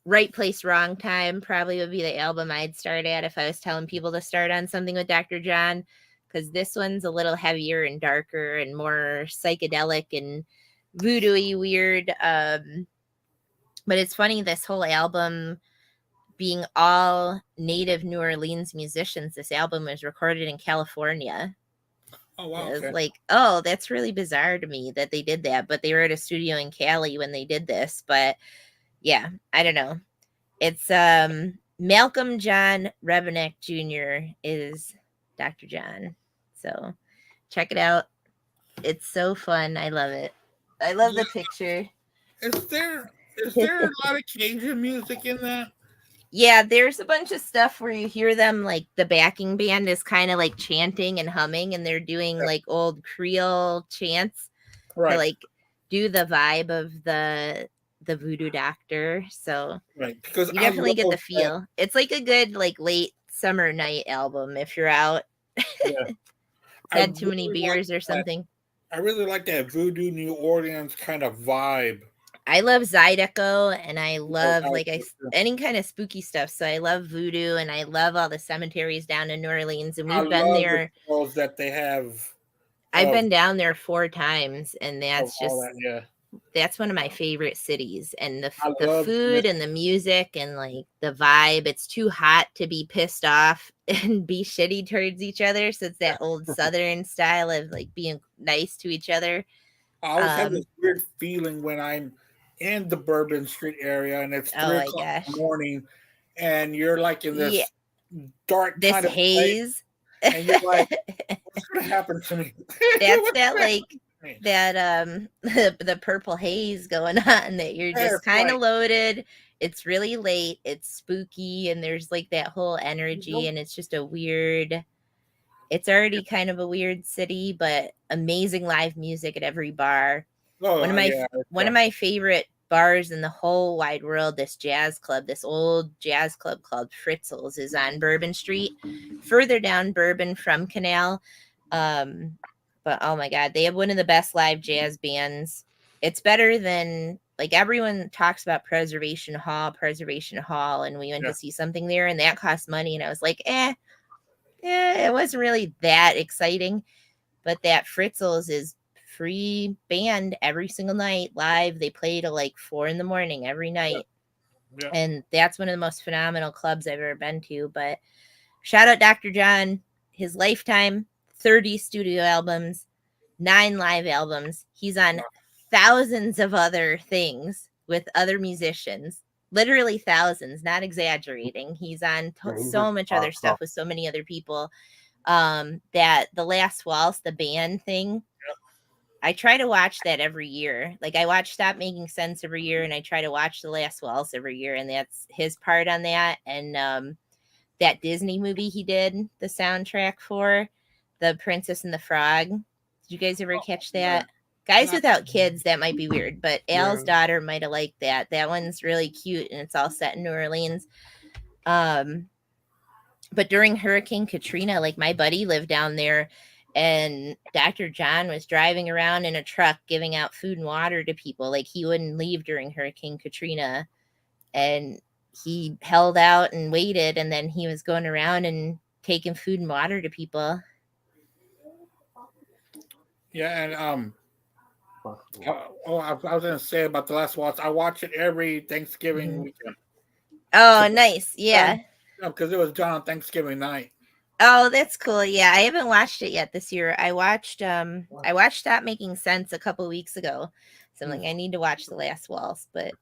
Right Place, Wrong Time probably would be the album I'd start at if I was telling people to start on something with Dr. John, because this one's a little heavier and darker and more psychedelic and voodoo-y weird. But it's funny, this whole album being all native New Orleans musicians, this album was recorded in California. Oh wow. It was like, oh, that's really bizarre to me that they did that, but they were at a studio in Cali when they did this. But yeah, I don't know. It's Malcolm John Rebennack Jr. is Dr. John. So check it out. It's so fun. I love it. I love the picture. Is there a lot of Cajun music in that? Yeah, there's a bunch of stuff where you hear them, like the backing band is kind of like chanting and humming, and they're doing like old Creole chants to like do the vibe of the voodoo doctor. So because you definitely get the feel. It's like a good like late summer night album if you're out. Had too many beers or something. I really like that voodoo New Orleans kind of vibe. I love Zydeco, and I love any kind of spooky stuff. So I love voodoo, and I love all the cemeteries down in New Orleans. And we've been there. That they have. I've been down there 4 times, and that's that's one of my favorite cities, and I the love food this. and the music and like the vibe. It's too hot to be pissed off and be shitty towards each other. So it's that old Southern style of like being nice to each other. I always have Um, this weird feeling when I'm in the Bourbon Street area and it's oh 3 my o'clock in gosh, the morning and you're like in yeah, this dark this kind of place haze. and you're like, what's going to happen to me? That's What's that gonna like happen to me? that the purple haze going on that you're just It's kind like, of loaded. It's really late, it's spooky, and there's like that whole energy, nope. and it's just a weird, it's already kind of a weird city, but amazing live music at every bar. Oh, One of yeah. one of my favorite bars in the whole wide world, this jazz club, this old jazz club called Fritzl's, is on Bourbon Street, further down Bourbon from Canal. But oh my god, they have one of the best live jazz bands. It's better than, like, everyone talks about Preservation Hall, and we went Yeah. to see something there, and that cost money, and I was like, it wasn't really that exciting. But that Fritzl's is free band every single night live. They play till like 4 a.m. every night. Yeah. And that's one of the most phenomenal clubs I've ever been to. But shout out Dr. John, his lifetime, 30 studio albums, 9 live albums. He's on thousands of other things with other musicians, literally thousands, not exaggerating. He's on so much other stuff with so many other people. That The Last Waltz, the band thing, I try to watch that every year. Like, I watch Stop Making Sense every year, and I try to watch The Last Waltz every year, and that's his part on that. And that Disney movie he did the soundtrack for, The Princess and the Frog. Did you guys ever catch that? Guys without kids, that might be weird, but Al's daughter might have liked that. That one's really cute, and it's all set in New Orleans. But during Hurricane Katrina, like, my buddy lived down there, and Dr. John was driving around in a truck giving out food and water to people. Like, he wouldn't leave during Hurricane Katrina, and he held out and waited, and then he was going around and taking food and water to people. Yeah, and I was going to say about The Last Waltz. I watch it every Thanksgiving weekend. Oh, nice. Yeah. Because it was done on Thanksgiving night. Oh, that's cool. Yeah, I haven't watched it yet this year. I watched Stop Making Sense a couple weeks ago. So I'm like, I need to watch The Last Waltz, but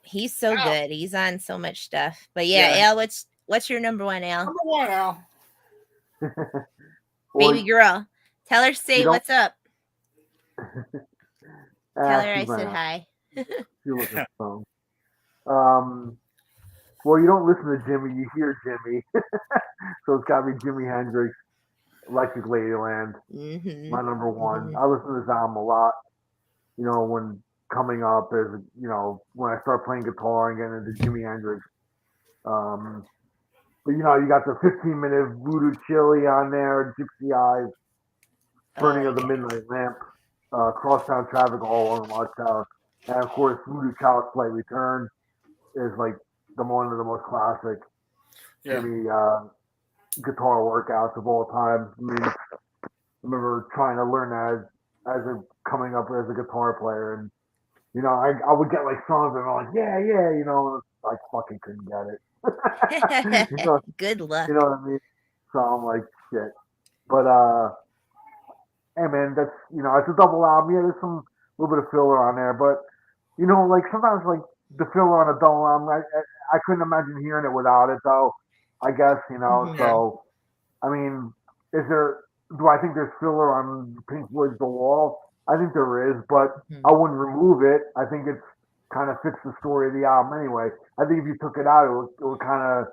he's so good. He's on so much stuff. But yeah, Al, what's your number one, Al? Number one, Al. Baby girl. Tell her, say what's up. Tell her I said hi. She looks at the phone. Well, you don't listen to Jimmy, you hear Jimmy. So it's got to be Jimi Hendrix, Electric Ladyland, my number one. I listen to this album a lot, you know, when coming up, as you know, when I start playing guitar and getting into Jimi Hendrix. But, you know, you got the 15-minute Voodoo Chili on there, Gypsy Eyes, Burning of the Midnight Lamp, Crosstown Traffic, all on Watchtower. And, of course, Voodoo Child's Slight Return is like one of the most classic Jimmy guitar workouts of all time. I mean, I remember trying to learn that coming up as a guitar player, and you know, I would get like songs and I'm like, yeah, you know, I fucking couldn't get it. You know, good luck. You know what I mean? So I'm like, shit. But hey man, that's, you know, it's a double album. Yeah, there's some little bit of filler on there, but you know, like sometimes like the filler on a double album, I couldn't imagine hearing it without it though. I guess, you know. So I mean, do I think there's filler on Pink Floyd's The Wall? I think there is, but I wouldn't remove it. I think it's kind of fits the story of the album anyway. I think if you took it out, it would kind of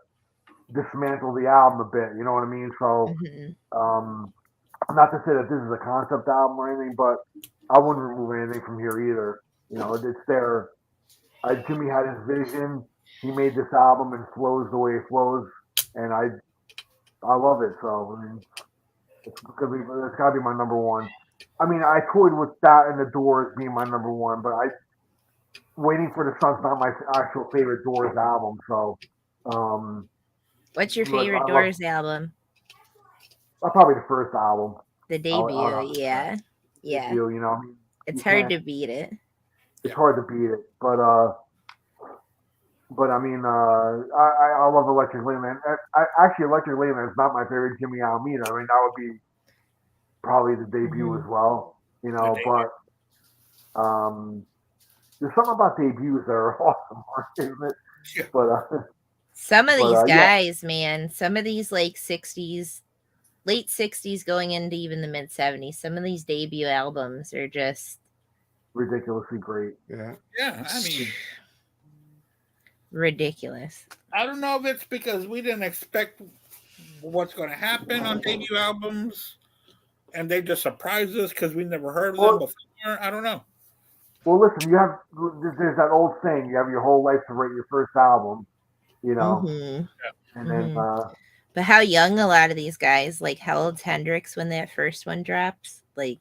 dismantle the album a bit. You know what I mean? So, not to say that this is a concept album or anything, but I wouldn't remove anything from here either. You know, it's there. Jimmy had his vision. He made this album and flows the way it flows, and I love it. So I mean, it's gotta be my number one. I mean, I toyed with that and The Doors being my number one, but Waiting for the Sun's not my actual favorite Doors album. So, what's your favorite Doors album? Probably the first album, the debut. Yeah. Debut, you know, I mean, It's You hard can't- to beat it. It's hard to beat it, but I mean, I love Electric Layman. Actually, Electric Layman is not my favorite Jimmy Allen either. I mean, that would be probably the debut Mhm. as well, you know. The But there's something about debuts that are awesome, isn't it? Yeah. But Some of But, these yeah. guys, man, some of these like 60s, late 60s going into even the mid 70s, some of these debut albums are just ridiculously great. Yeah. Yeah, I mean, ridiculous. I don't know if it's because we didn't expect what's going to happen on debut albums, and they just surprised us because we never heard of them Well- before. I don't know. Well, listen, there's that old saying: you have your whole life to write your first album, you know, Mhm. and then But how young a lot of these guys, like Harold Hendrix, when that first one drops, like,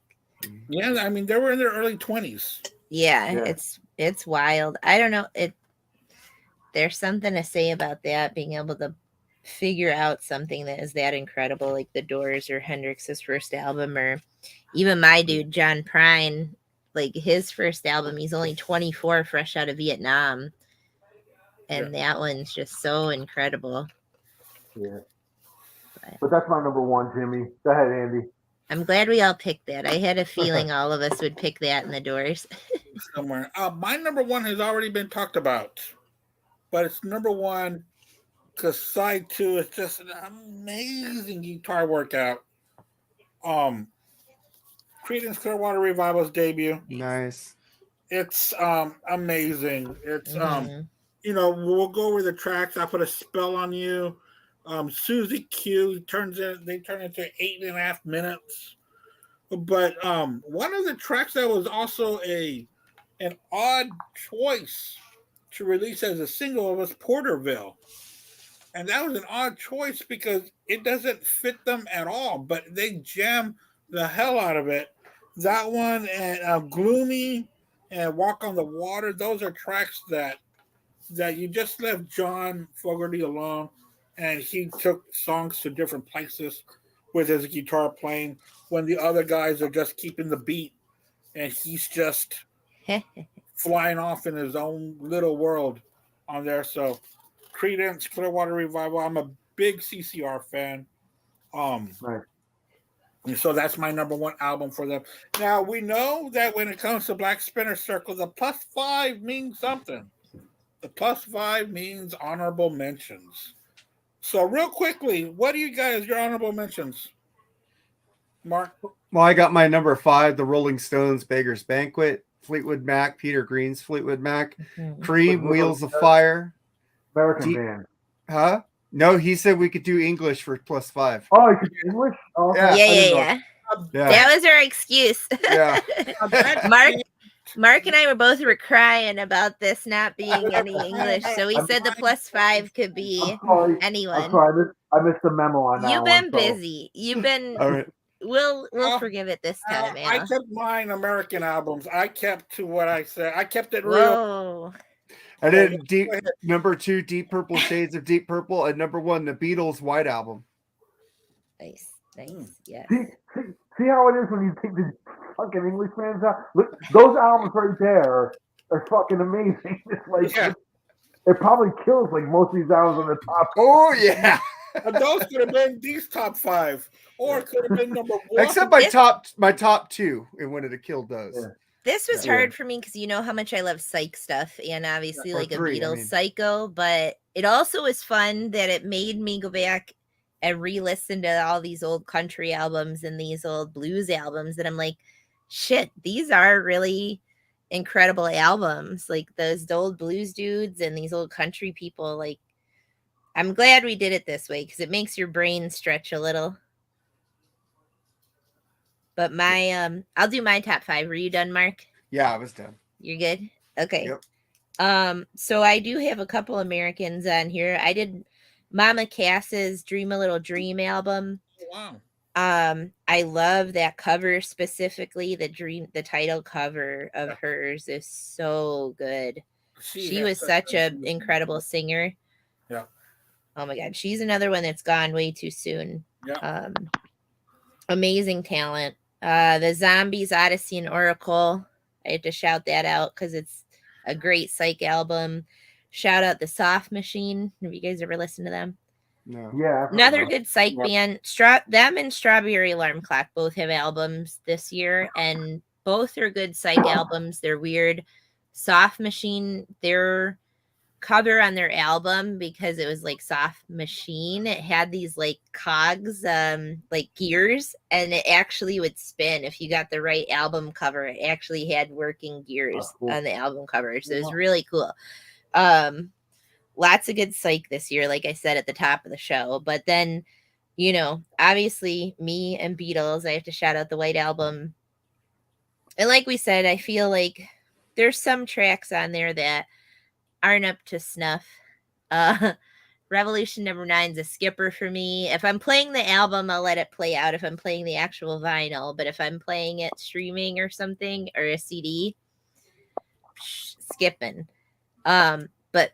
Yeah, I mean, they were in their early 20s. yeah, Yeah. it's wild. I don't know. There's something to say about that, being able to figure out something that is that incredible, like the Doors or Hendrix's first album, or even my dude John Prine, like his first album. He's only 24, fresh out of Vietnam, and that one's just so incredible. yeah. But that's my number one, Jimmy. Go ahead, Andy. I'm glad we all picked that. I had a feeling all of us would pick that in the Doors. Somewhere. My number one has already been talked about, but it's number one because side two is just an amazing guitar workout. Creedence Clearwater Revival's debut. Nice. It's amazing. It's Mhm. you know, we'll go over the tracks. I put a spell on you. Susie Q they turn into 8.5 minutes. But one of the tracks that was also an odd choice to release as a single was Porterville. And that was an odd choice because it doesn't fit them at all, but they jam the hell out of it. That one and Gloomy and Walk on the Water, those are tracks that you just left John Fogerty alone, and he took songs to different places with his guitar playing when the other guys are just keeping the beat and he's just flying off in his own little world on there. So Creedence Clearwater Revival, I'm a big CCR fan. Right. And so that's my number one album for them. Now we know that when it comes to Black Spinner Circle, the +5 means something. The +5 means honorable mentions. So real quickly, what do you guys your honorable mentions? Mark? Well, I got my number 5, the Rolling Stones, Beggar's Banquet, Fleetwood Mac, Peter Green's Fleetwood Mac, Mhm. Cream, Wheels of Fire. American Deep- band. Huh? No, he said we could do English for +5. Oh, you could do English? Oh, okay. Yeah. I didn't know. Yeah. Yeah. That was our excuse. Yeah. Mark and I were crying about this not being any English, so we said the +5 could be I'm sorry. I'm anyone. sorry. I missed the memo on that You've one. been so- busy. You've been. All right. We'll Well, forgive it this time, I Al. kept mine American albums. I kept to what I said. I kept it real. Whoa. And then number 2, Deep Purple, Shades of Deep Purple, and number 1, the Beatles' White Album. Nice. Yeah. See how it is when you take the fucking English bands out? Look, those albums right there are fucking amazing. It's like Yeah. it probably kills like most of these albums on the top. Oh yeah. And those could have been these top 5, or it could have been number 1. Except my top 2, it would have killed those. Yeah. This was Yeah. hard for me because you know how much I love psych stuff and obviously Or like a 3, I Beatles mean. psycho, but it also was fun that it made me go back and re-listen to all these old country albums and these old blues albums that I'm like, shit, these are really incredible albums. Like those old blues dudes and these old country people. Like, I'm glad we did it this way because it makes your brain stretch a little. But I'll do my top 5. Were you done, Mark? Yeah, I was done. You're good? Okay. Yep. So I do have a couple Americans on here. I did Mama Cass's Dream a Little Dream album. Wow. I love that cover specifically. The title cover of hers is so good. She was such an incredible singer. Yeah. Oh my God. She's another one that's gone way too soon. Yeah. Amazing talent. The Zombies, Odyssey and Oracle. I have to shout that out because it's a great psych album. Shout out the Soft Machine. Have you guys ever listened to them? No. Yeah. Another good psych Yeah. band. Them and Strawberry Alarm Clock both have albums this year, and both are good psych albums. They're weird. Soft Machine, their cover on their album, because it was like Soft Machine, it had these like cogs, like gears, and it actually would spin if you got the right album cover. It actually had working gears Cool. on the album cover, so it was really cool. Lots of good psych this year, like I said at the top of the show. But then, you know, obviously me and Beatles, I have to shout out the White Album. And like we said, I feel like there's some tracks on there that aren't up to snuff. Revolution Number 9 is a skipper for me. If I'm playing the album, I'll let it play out if I'm playing the actual vinyl. But if I'm playing it streaming or something, or a CD, skipping. But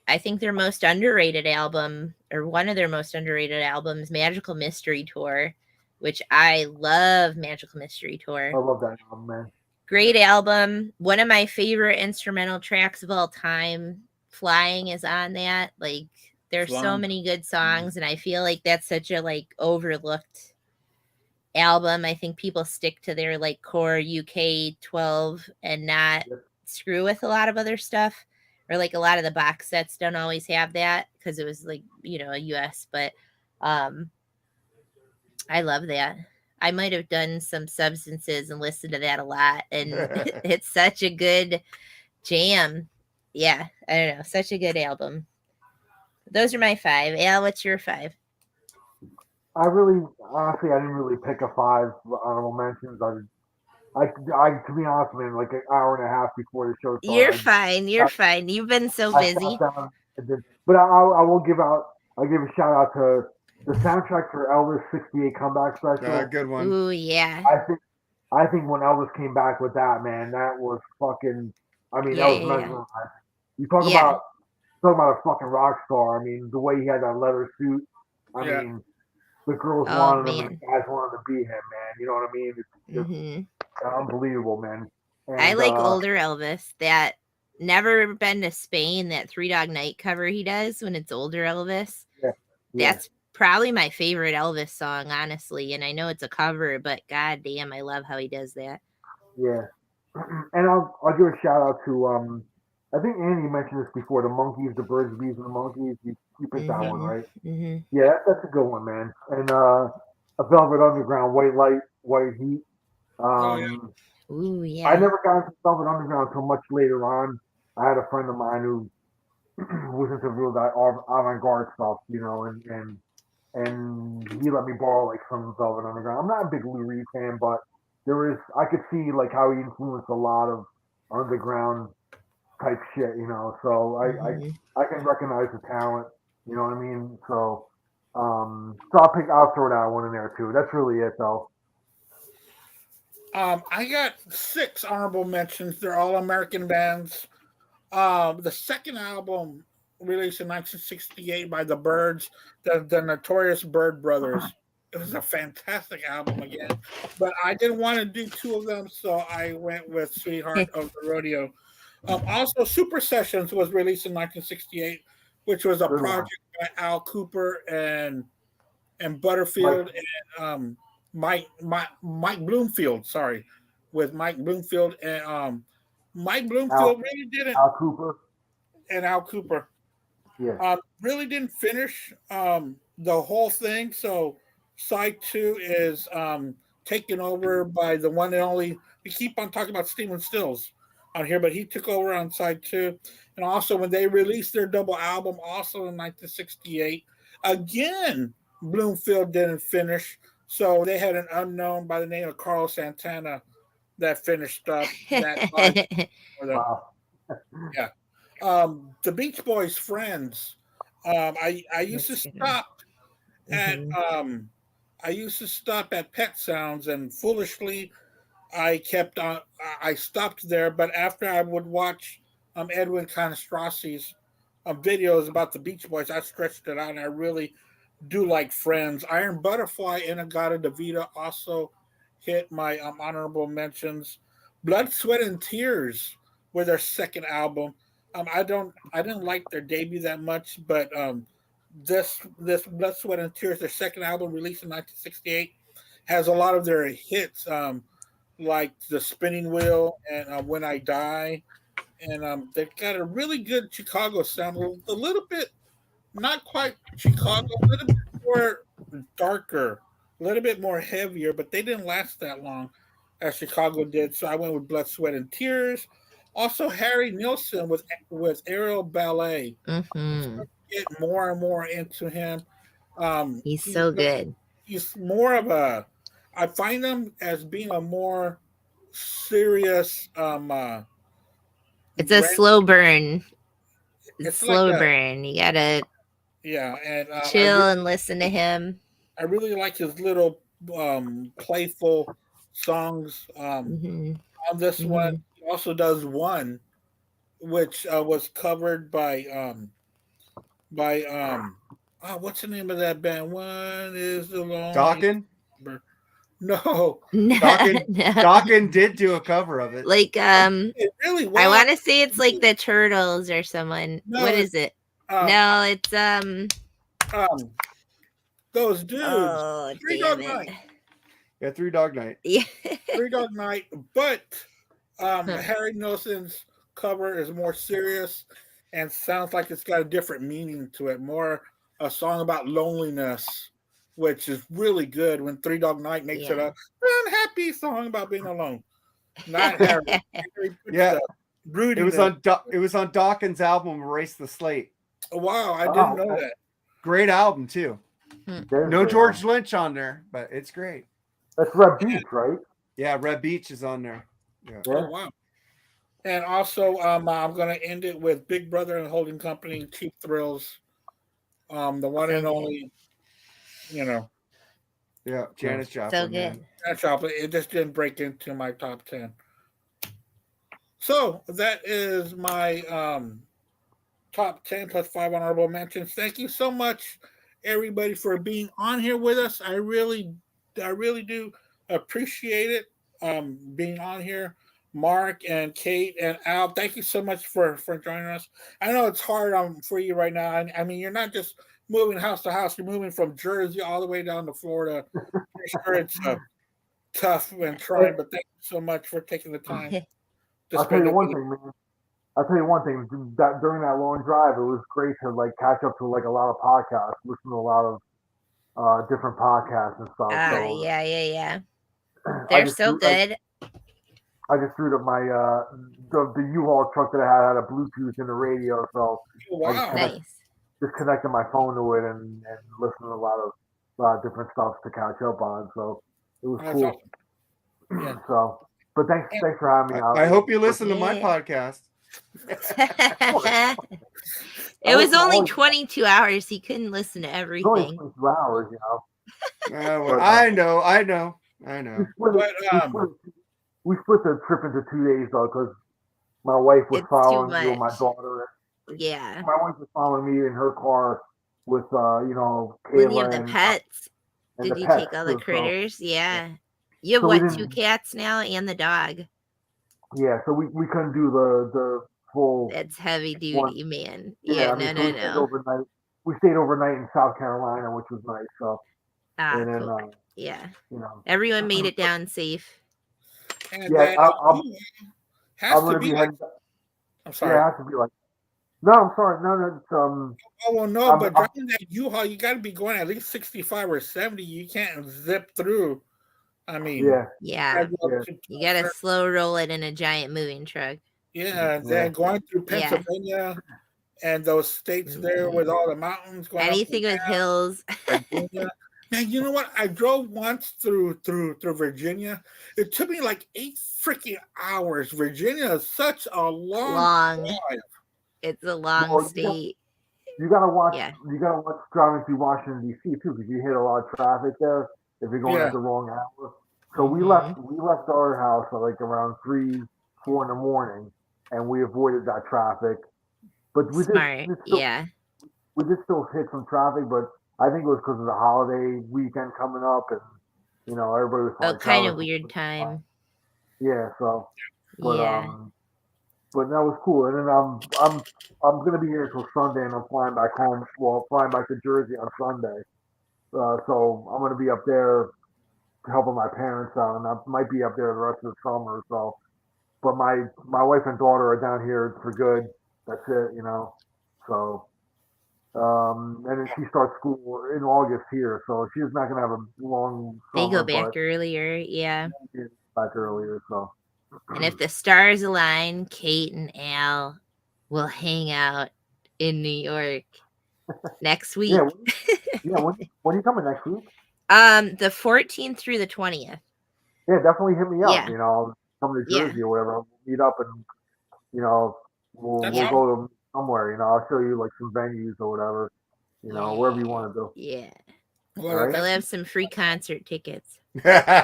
I think their most underrated album, or one of their most underrated albums, Magical Mystery Tour, which I love. Magical Mystery Tour. I love that album, man. Great album. One of my favorite instrumental tracks of all time. Flying is on that. Like, there's so Flying. many good songs, and I feel like that's such a like overlooked album. I think people stick to their like core UK 12 and not screw with a lot of other stuff. Or like a lot of the box sets don't always have that because it was like, you know, a US, but I love that. I might have done some Substances and listened to that a lot, and it's such a good jam. Yeah, I don't know, such a good album. Those are my 5. Al, what's your 5? Honestly, I didn't really pick a 5 honorable mentions. I, to be honest, man, like an hour and a half before the show started. You're fine. You're fine. You've been so busy. But I will give a shout out to the soundtrack for Elvis '68 comeback special. Good one. Ooh, yeah. I think when Elvis came back with that, man, that was fucking. I mean, that was mesmerizing. You talk about a fucking rock star. I mean, the way he had that leather suit. I mean, the girls wanted him, and the guys wanted to be him, man. You know what I mean? It's just unbelievable, man. And, I like older Elvis. That Never Been to Spain, that Three Dog Night cover he does when it's older Elvis. Yeah. That's probably my favorite Elvis song, honestly. And I know it's a cover, but god damn, I love how he does that. Yeah. And I'll give a shout out to I think Andy mentioned this before, the Monkees, the Birds, Bees, and the Monkees. You picked that one, right? Mm-hmm. Yeah, that's a good one, man. And a Velvet Underground, White Light, White Heat. Ooh, yeah. I never got into Velvet Underground until much later on. I had a friend of mine who was into real avant-garde stuff, you know, and he let me borrow like some Velvet Underground. I'm not a big Lou Reed fan, but I could see like how he influenced a lot of underground type shit, you know. So I can recognize the talent, you know what I mean. So I'll throw that one in there too. That's really it though. I got 6 honorable mentions. They're all American bands. The second album, released in 1968 by the Byrds, the Notorious Byrd Brothers. It was a fantastic album again, but I didn't want to do 2 of them, so I went with Sweetheart of the Rodeo. Also, Super Sessions was released in 1968, which was a project by Al Cooper and Butterfield and Mike Bloomfield. Sorry, with Mike Bloomfield and Mike Bloomfield really didn't. Al Cooper. Yeah. Really didn't finish the whole thing. So side 2 is taken over by the one and only. We keep on talking about Stephen Stills on here, but he took over on side 2. And also when they released their double album, also in 1968, again Bloomfield didn't finish. So they had an unknown by the name of Carlos Santana that finished up that. Wow. Yeah. The Beach Boys' Friends. I used to stop at Pet Sounds, and foolishly I stopped there. But after I would watch Edwin Conestrosi's videos about the Beach Boys, I stretched it out, and I really do like Friends. Iron Butterfly, Inagata Devita also hit my honorable mentions. Blood, Sweat, and Tears were their second album. I didn't like their debut that much, but this Blood, Sweat, and Tears, their second album released in 1968, has a lot of their hits, like The Spinning Wheel and When I Die, and they've got a really good Chicago sound, a little bit not quite Chicago, a little bit more darker, a little bit more heavier, but they didn't last that long as Chicago did. So I went with Blood, Sweat, and Tears. Also, Harry Nilsson with Aerial Ballet. Mm-hmm. Get more and more into him. He's so good. He's more of a. I find him as being a more serious. It's a slow burn. It's slow like burn. You gotta and chill and listen to him. I really like his little playful songs. Mm-hmm. On this one, he also does one, which was covered by what's the name of that band? One is the long Dokken? No. Dokken did do a cover of it. Like It really was. I want to say it's like the Turtles or someone. No, what is it? No, it's those dudes. Oh, Three damn Dog it. Night. Yeah, Three Dog Night. Yeah. Three Dog Night, but Harry Nilsson's cover is more serious and sounds like it's got a different meaning to it. More a song about loneliness, which is really good when Three Dog Night makes it a unhappy song about being alone. Not Harry. Yeah. Broody. It was on Dokken's album Erase the Slate. Wow, I didn't know that. Great album too. No George Lynch on there, but it's great. That's Red Beach, right? Yeah, Red Beach is on there. Yeah. Oh wow. And also, I'm going to end it with Big Brother and Holding Company, Cheap Thrills, the one and only, Yeah, Janis Joplin. So good. Man. Janis Joplin. It just didn't break into my top 10. So that is my top 10 plus 5 honorable mentions. Thank you so much, everybody, for being on here with us. I really do appreciate it, being on here. Mark and Kate and Al, thank you so much for joining us. I know it's hard for you right now. I mean, you're not just moving house to house. You're moving from Jersey all the way down to Florida. I'm sure it's tough and trying, but thank you so much for taking the time. I'll tell you one thing, man. I'll tell you one thing. That during that long drive, it was great to like catch up to like a lot of podcasts, listen to a lot of different podcasts and stuff. So, yeah. They're so good. I just threw up my the U-Haul truck that I had a Bluetooth in the radio, so wow, nice. Just connected my phone to it and listened to a lot of different stuff to catch up on. So it was cool. Awesome. Yeah. So, but thanks for having me out. I hope you listen to my podcast. It was only 22 hours. He couldn't listen to everything. Only 22 hours, you know. Well, I know. We split the trip into 2 days though, because my wife was following me with my daughter. Yeah. My wife was following me in her car with Kayla. When you have the pets, did you take all the critters? So, yeah. You have 2 cats now and the dog? Yeah, so we couldn't do the full. That's heavy duty, man. Yeah, no. We stayed overnight in South Carolina, which was nice. So. And then, cool. Yeah. You know. Everyone made it down safe. And I'm gonna be heading. I'm sorry. Yeah, it has to be like. No, I'm sorry. No, it's Oh well, no, but driving that U-Haul, you got to be going at least 65 or 70. You can't zip through. I mean, yeah. You got to slow roll it in a giant moving truck. Yeah, and then going through Pennsylvania and those states there with all the mountains. Anything with hills. Man, you know what? I drove once through Virginia. It took me like 8 freaking hours. Virginia is such a long drive. It's a long state. You gotta watch. You gotta watch driving through Washington D.C. too, because you hit a lot of traffic there if you're going at the wrong hour. So we left our house at like around 3-4 in the morning, and we avoided that traffic. But we did still hit some traffic, but I think it was because of the holiday weekend coming up, and everybody was kind of weird time. Yeah, so but Yeah. but that was cool. And then I'm gonna be here until Sunday, and I'm flying back home. Well, flying back to Jersey on Sunday. So I'm gonna be up there helping my parents out, and I might be up there the rest of the summer. So, but my wife and daughter are down here for good. That's it, you know. So, and then she starts school in August here, so she's not gonna have a long They go summer, back but earlier. Yeah. she's back earlier. So, And if the stars align, Kate and Al will hang out in New York next week. yeah, when are you coming next week? The 14th through the 20th. Yeah, definitely hit me up. Yeah. You know, come to Yeah. Jersey or whatever. We'll meet up and you know we'll Yeah. go to somewhere. You know, I'll show you like some venues or whatever. You know, wherever you want to go. Yeah. Well, All right. They'll have some free concert tickets. right.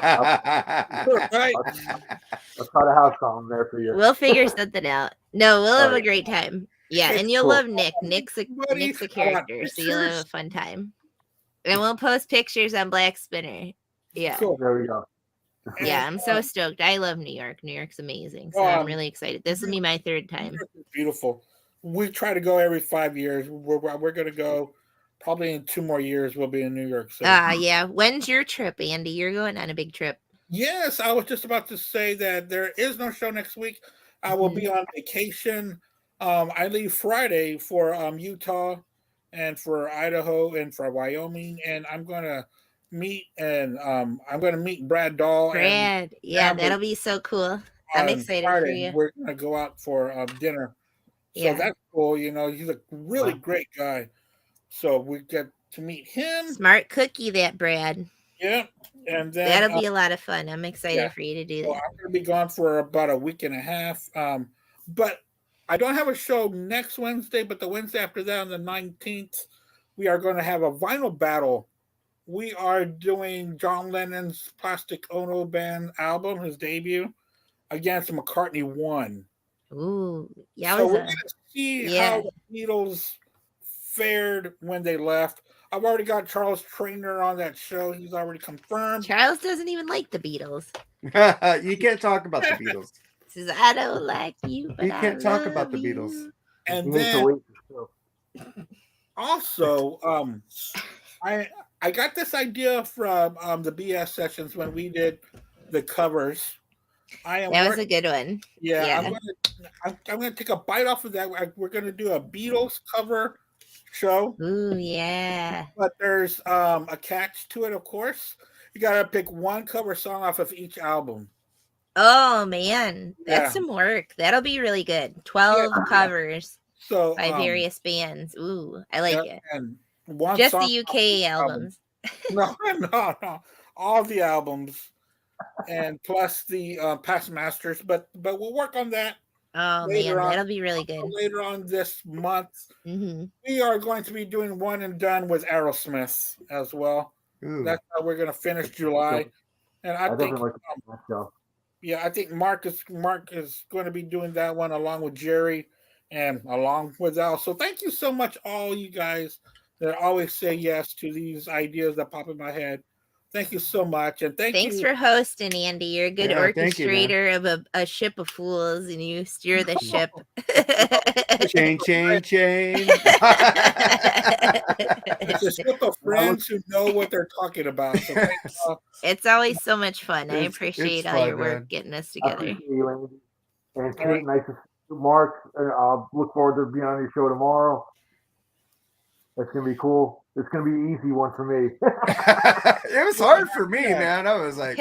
I'll try to have something there for you. We'll figure something out. No, we'll have a Alright. great time. Yeah, and you'll Cool. love Nick. Nick's a character, so you'll have a fun time. And we'll post pictures on Black Spinner. Yeah. Cool. There we go. Yeah, I'm so stoked. I love New York. New York's amazing. So I'm really excited. This will be my third time. Beautiful. We try to go every 5 years. We're going to go probably in 2 more years. We'll be in New York City. Yeah. When's your trip, Andy? You're going on a big trip. Yes, I was just about to say that there is no show next week. I will be on vacation. I leave Friday for Utah and for Idaho and for Wyoming, and I'm gonna meet Brad Dahl. Brad, that'll be so cool. I'm excited for you. We're gonna go out for dinner. So that's cool. You know, he's a really great guy. So we get to meet him. Smart cookie, that Brad. Yeah. And then that'll be a lot of fun. I'm excited for you to do that. I'm going to be gone for about a week and a half. But I don't have a show next Wednesday, but the Wednesday after that on the 19th, we are going to have a vinyl battle. We are doing John Lennon's Plastic Ono Band album, his debut, against McCartney 1. Ooh, so we're going to see how the Beatles fared when they left. I've already got Charles Trainer on that show. He's already confirmed. Charles doesn't even like the Beatles. You can't talk about the Beatles. Says, I don't like you, but you can't talk about the Beatles. And then also, I got this idea from the BS sessions when we did the covers. That was a good one. Yeah. I'm gonna take a bite off of that. We're gonna do a Beatles cover show. Ooh, yeah. But there's a catch to it, of course. You gotta pick one cover song off of each album. Oh man, that's some work. That'll be really good. 12 covers by various bands. Ooh, I like it. And one just the UK albums. No, all the albums, and plus the past masters. But we'll work on that. Oh man, that'll be really good. Later on this month, we are going to be doing One and Done with Aerosmith as well. Ooh. That's how we're going to finish July, and I think, I think Mark is going to be doing that one along with Jerry and along with Al. So thank you so much, all you guys that always say yes to these ideas that pop in my head. Thank you so much. And thanks for hosting, Andy. You're a good orchestrator of a ship of fools, and you steer the ship. Chain. It's a ship of friends who know what they're talking about. So it's always so much fun. I appreciate all your work getting us together. And Kate, nice to see you, Mark. I'll look forward to being on your show tomorrow. That's gonna be cool. It's gonna be an easy one for me. It was hard for me, man. I was like,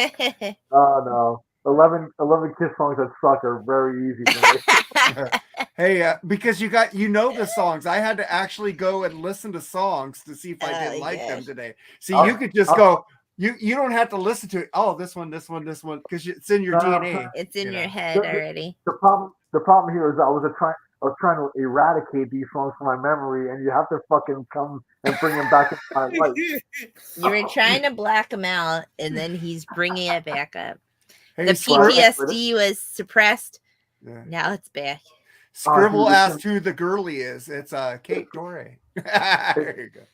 oh no, 11 Kiss songs that suck are very easy for me. Hey, because you the songs. I had to actually go and listen to songs to see if I didn't like them today. See, you could just go. You don't have to listen to it. Oh, this one, because it's in your DNA. It's in your head already. The problem here is I was trying to eradicate these songs from my memory, and you have to fucking come and bring them back into my life. You were trying to black them out, and then he's bringing it back up. Hey, the PTSD was suppressed. Yeah. Now it's back. Scribble asked who the girlie is. It's Kate Dore. There you go.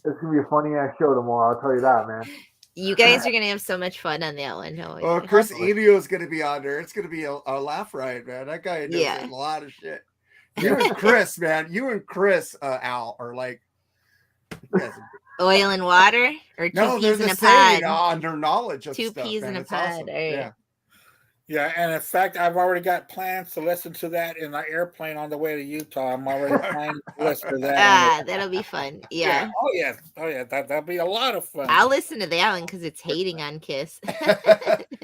It's gonna be a funny ass show tomorrow. I'll tell you that, man. You guys are gonna have so much fun on that one. Oh, Well, Chris Enio is going to be on there. It's going to be a laugh riot, man. That guy knows Yeah. a lot of shit. You and Chris, man. You and Chris, Al, are like oil and water, or two they're peas in the a same pod. on their knowledge of Two stuff, peas man. in a It's pod. awesome. All right. Yeah. Yeah, and in fact, I've already got plans to listen to that in the airplane on the way to Utah. I'm already planning to listen to that. That'll be fun. Yeah. Oh yeah. That'll be a lot of fun. I'll listen to that one because it's hating on Kiss.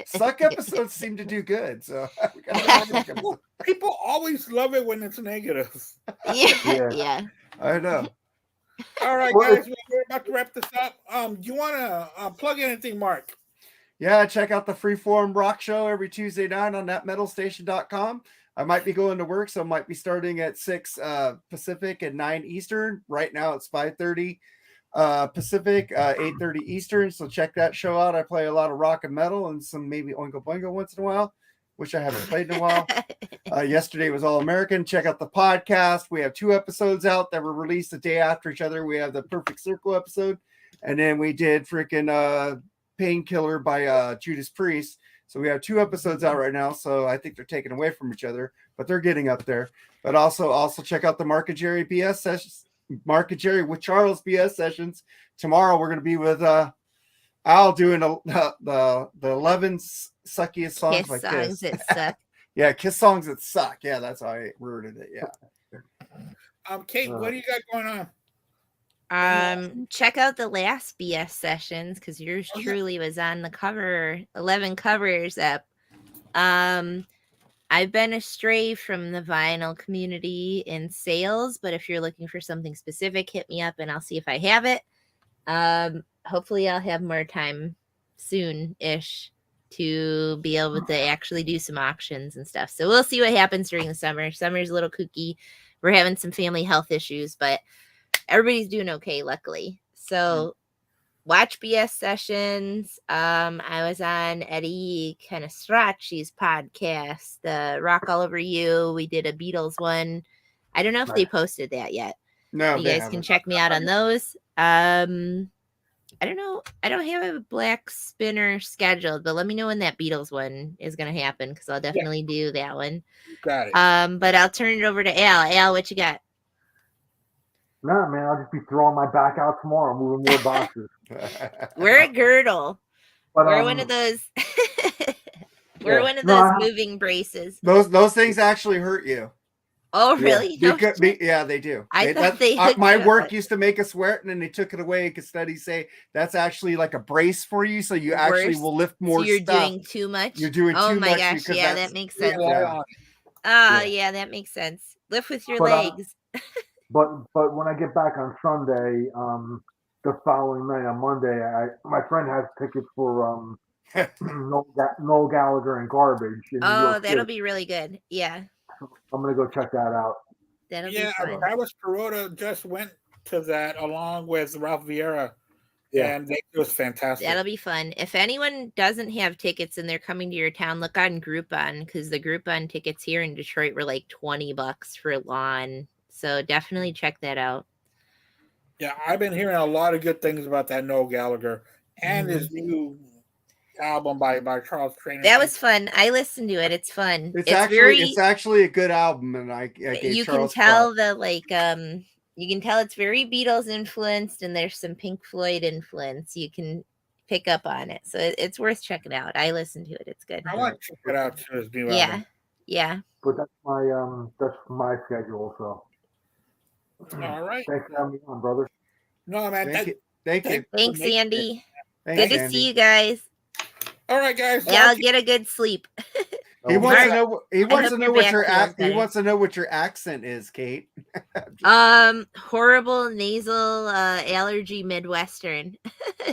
Suck episodes seem to do good, so we People always love it when it's negative. Yeah. I know. All right, guys, we're about to wrap this up. Do you want to plug anything, Mark? Yeah, check out the Freeform Rock Show every Tuesday night on thatmetalstation.com. I might be going to work, so I might be starting at 6 Pacific and 9 Eastern. Right now it's 5:30 Pacific, 8:30 Eastern. So check that show out. I play a lot of rock and metal and some maybe Oingo Boingo once in a while, which I haven't played in a while. Yesterday was All American. Check out the podcast. We have 2 episodes out that were released the day after each other. We have the Perfect Circle episode, and then we did freaking Painkiller by Judas Priest. So we have 2 episodes out right now. So I think they're taken away from each other, but they're getting up there. But also check out the Mark and Jerry BS sessions. Mark and Jerry with Charles BS sessions. Tomorrow we're going to be with Al doing the 11 suckiest songs Kiss like songs this. that suck. Yeah, Kiss songs that suck. Yeah, that's how I worded it. Yeah. Kate, what do you got going on? Check out the last BS sessions because yours truly was on the cover. 11 covers up. I've been astray from the vinyl community in sales, but if you're looking for something specific, hit me up and I'll see if I have it. Hopefully I'll have more time soon-ish to be able to actually do some auctions and stuff. So we'll see what happens during the summer. Summer's a little kooky. We're having some family health issues, but everybody's doing okay, luckily. So watch BS sessions. I was on Eddie Canestracci's podcast, the Rock All Over You. We did a Beatles one. I don't know if they posted that yet. No, you guys can check me out on those. I don't know. I don't have a Black Spinner scheduled, but let me know when that Beatles one is going to happen because I'll definitely do that one. Got it. But I'll turn it over to Al. Al, what you got? Nah, man, I'll just be throwing my back out tomorrow, moving more boxes. We're a girdle. But, we're one of those. We're one of those moving braces. Those things actually hurt you. Oh, really? Yeah, yeah, they do. I thought they my work used to make us wear it, and then they took it away because studies say that's actually like a brace for you, so you actually will lift more. So you're stuff. doing too much. You're doing too much. Oh my gosh! Yeah, that makes sense. Yeah, that makes sense. Lift with your legs. But when I get back on Sunday, the following night on Monday, my friend has tickets for Noel Gallagher and Garbage. That'll be really good. Yeah. I'm gonna go check that out. That'll be fun. Travis Perota just went to that along with Ralph Vieira, and it was fantastic. That'll be fun. If anyone doesn't have tickets and they're coming to your town, look on Groupon because the Groupon tickets here in Detroit were like $20 for lawn. So definitely check that out. Yeah, I've been hearing a lot of good things about that Noel Gallagher and his new album by Charles Trainer. That was fun. I listened to it. It's fun. It's actually a good album, and I gave you Charles can tell that you can tell it's very Beatles influenced, and there's some Pink Floyd influence. You can pick up on it, so it's worth checking out. I listened to it. It's good. I want to check it out too. His new album. Yeah. But that's my schedule. So. All right. Thanks for having me on, brother. No, man. Thank you. Thanks, Andy. Thanks, good to see you guys. All right, guys. Yeah, I'll get a good sleep. He wants to know. He wants to know what your He wants to know what your accent is, Kate. Horrible nasal allergy Midwestern.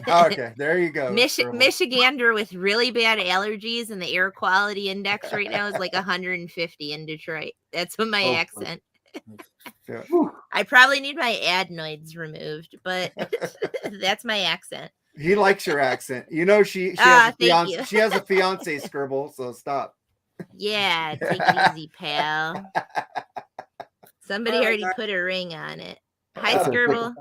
Okay, there you go. Michigander with really bad allergies, and the air quality index right now is like 150 in Detroit. That's what my accent. Yeah. I probably need my adenoids removed, but that's my accent. He likes your accent. You know, she has a fiance, Scribble, so stop. Yeah, take it easy, pal. Somebody already put a ring on it. Hi, Scribble.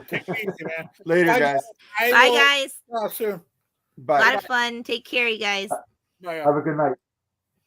Take it easy, man. Later, Bye, guys. Bye, guys. Soon. A Bye. lot of fun. Take care, you guys. Bye. Have a good night.